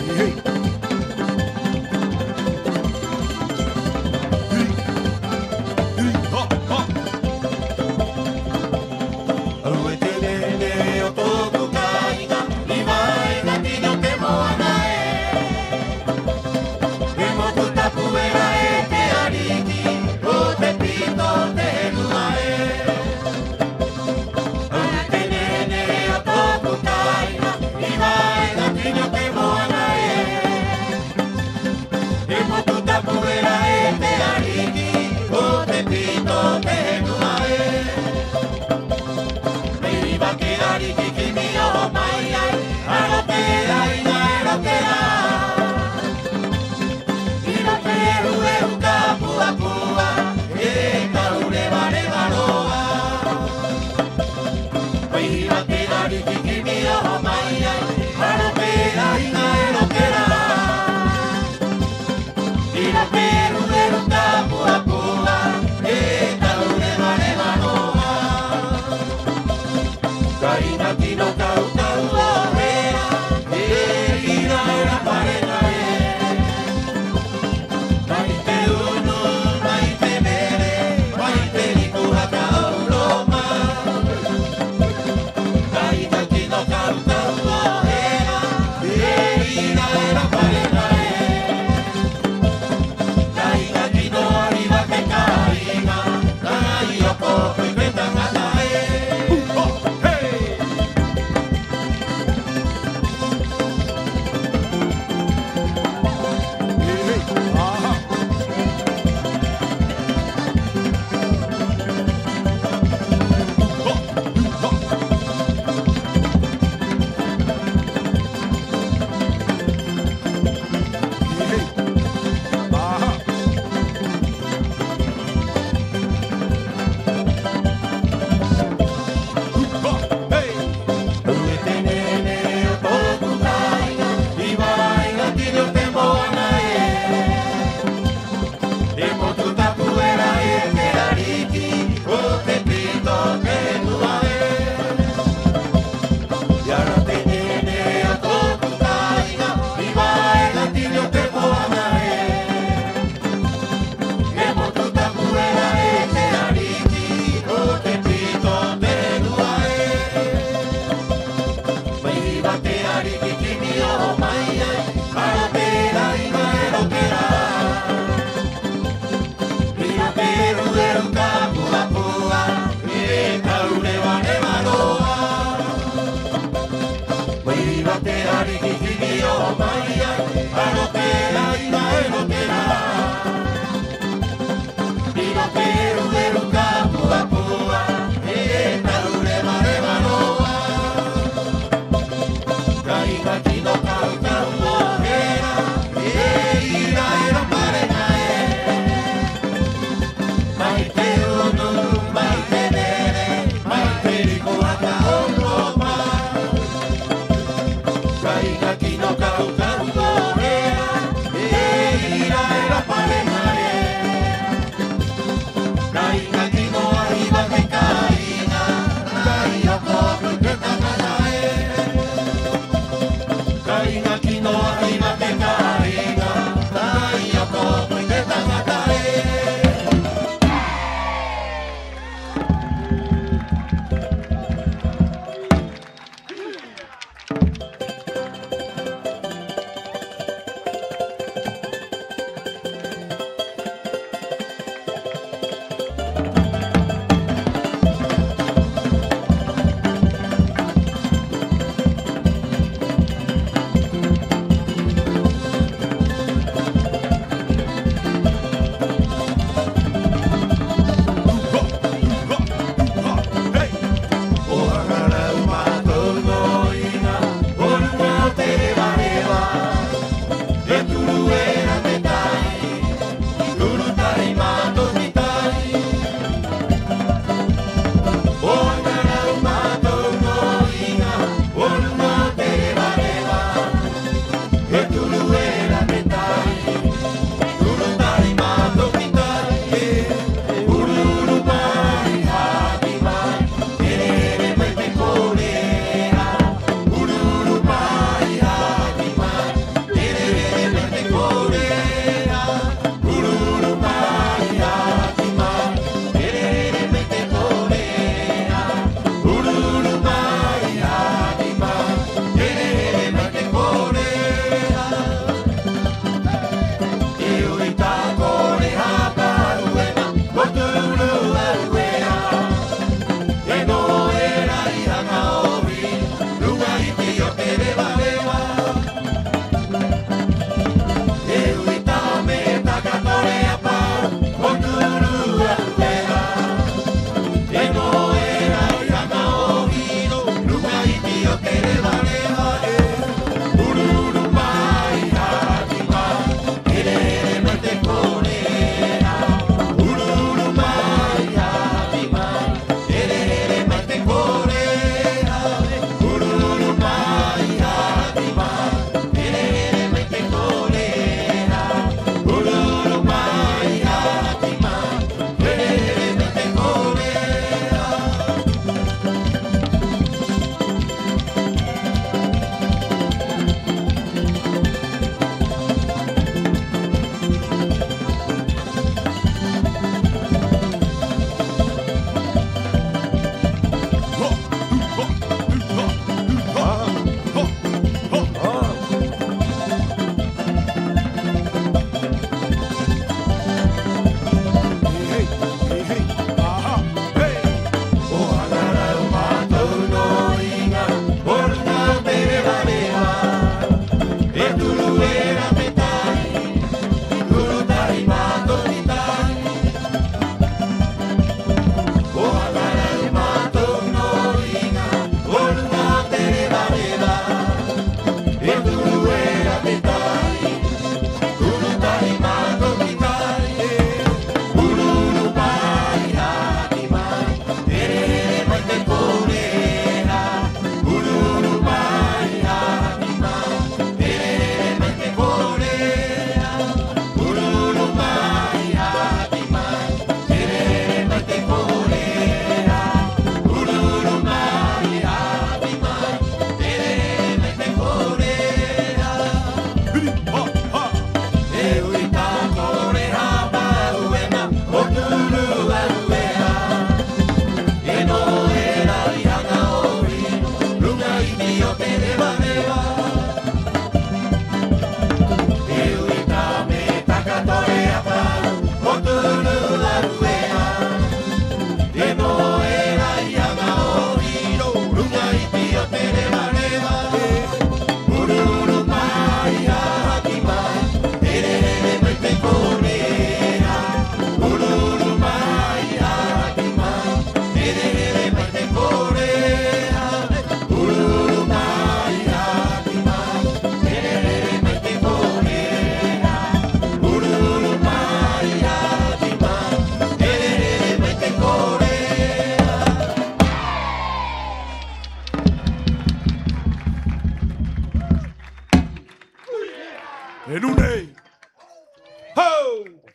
Speaker 6: Hey, hey. Hey, hey, oh, oh.
Speaker 12: Tiro piru deru tapua pua, taune mare manoa. Kaina tino kau kau lohera, ira era parena e. Maite unu, maite mere, maite liku haka uloma. Kaina tino kau kau lohera, ira era parena e.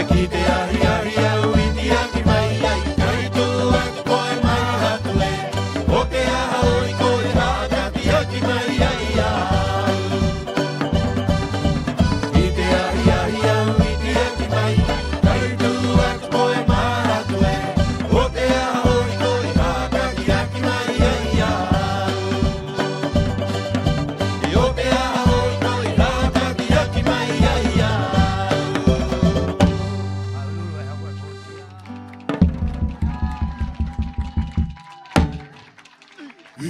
Speaker 12: e ki te ahi ahi au i ti aki mai ai, kai tu aki koe mai hatu e, o ke aha oi koe haka ti aki mai ai au. Ki te ahi ahi au i ti aki mai, kai tu aki koe mai hatu e, o ke aha oi koe haka ti aki mai ai au. I o ke aha oi koe haka ti aki mai ai au.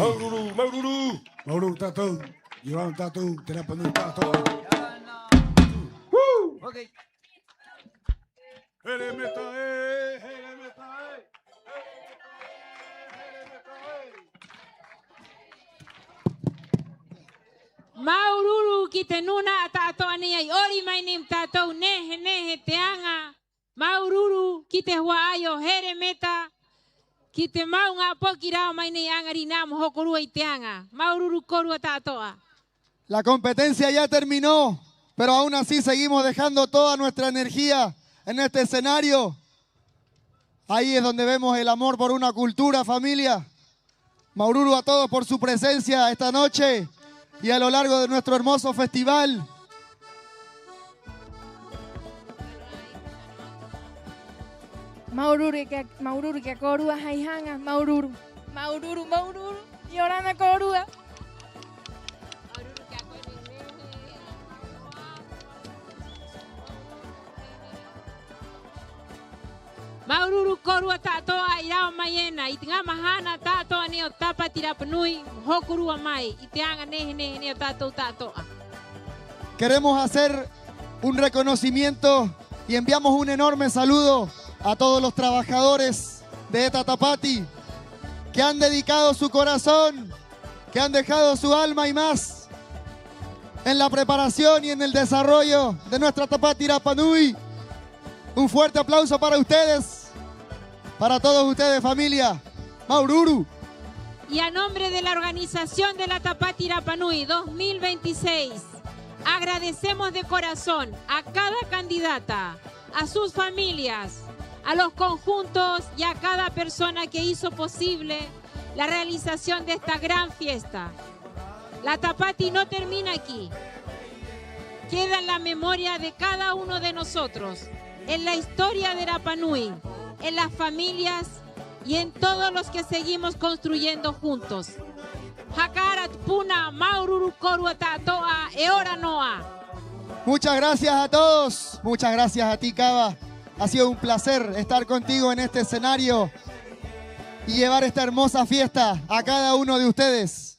Speaker 6: Maururu, Maururu. Maururu tātou. Ioana tātou, te rapa nui tātou.
Speaker 16: Okay.
Speaker 6: Here meta e, here meta e.
Speaker 5: Maururu ki te nuna a tātou ane ai ori mai nim tātou nehe nehe te anga. Maururu ki te hua aio here meta. Ki te maunga poki rao mai nei angari nā mohokorua i te anga. Maururu korua tātoa.
Speaker 2: La competencia ya terminó, pero aún así seguimos dejando toda nuestra energía en este escenario. Ahí es donde vemos el amor por una cultura, familia. Maururu a todos por su presencia esta noche y a lo largo de nuestro hermoso festival.
Speaker 17: Maururu ke korua haihanga. Maururu. Maururu, Maururu. Ioana korua.
Speaker 5: Maururu korua tātoa i rao mai ena. I te ngā mahana tātoa ne o Tapati Rapanui. Hokurua mai. I te anga nehe nehe ne o tātou tātoa.
Speaker 2: Queremos hacer un reconocimiento y enviamos un enorme saludo a todos los trabajadores de ETA Tapati que han dedicado su corazón, que han dejado su alma y más en la preparación y en el desarrollo de nuestra Tapati Rapanui. Un fuerte aplauso para ustedes, para todos ustedes, familia. Maururu.
Speaker 5: Y a nombre de la organización de la Tapati Rapanui 2026, agradecemos de corazón a cada candidata, a sus familias, a los conjuntos y a cada persona que hizo posible la realización de esta gran fiesta. La Tapati no termina aquí. Queda en la memoria de cada uno de nosotros, en la historia de Rapanui, en las familias y en todos los que seguimos construyendo juntos. Hakarat Puna Maururu Korua Tātoa Eora Noa.
Speaker 2: Muchas gracias a todos, muchas gracias a ti, Cava. Ha sido un placer estar contigo en este escenario y llevar esta hermosa fiesta a cada uno de ustedes.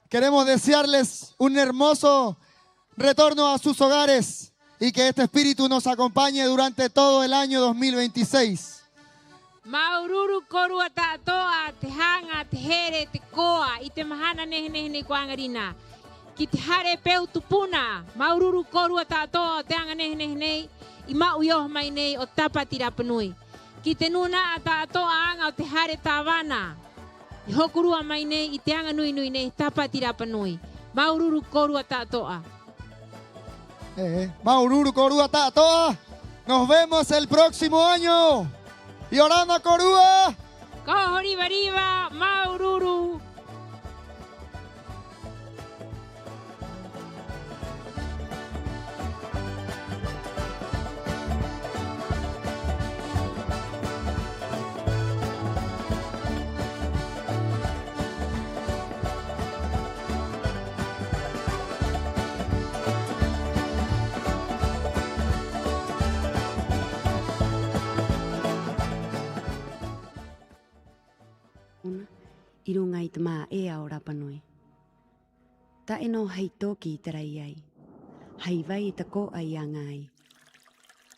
Speaker 2: Queremos desearles un hermoso retorno a sus hogares y que este espíritu nos acompañe durante todo el año 2026.
Speaker 5: Maururu Korua Tātoa te hanga, te here, te koa i te mahana nehe nehe ne kuangarina. Ki te hare peu tupuna. Maururu Korua Tātoa te hanga nehe nehe nei. I mauioh mai nei o Tapati Rapanui. Ki te nuna a tātoa anga o te hare tāwana. I hokurua mai nei i te anga nui nui nei Tapati Rapanui. Maururu Korua Tātoa.
Speaker 2: Maururu Korua Tātoa. Nos vemos el próximo año. Ioana Korua.
Speaker 5: Kohoriba riba, Maururu.
Speaker 18: I runga i te mā e ao Rapanui. Ta eno hei toki i te rai ai. Hei vai i te ko ai a ngai.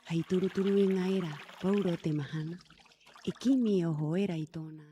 Speaker 18: Hei turu turu i ngaira, pauro te mahana. E kimi o hoera i tōna.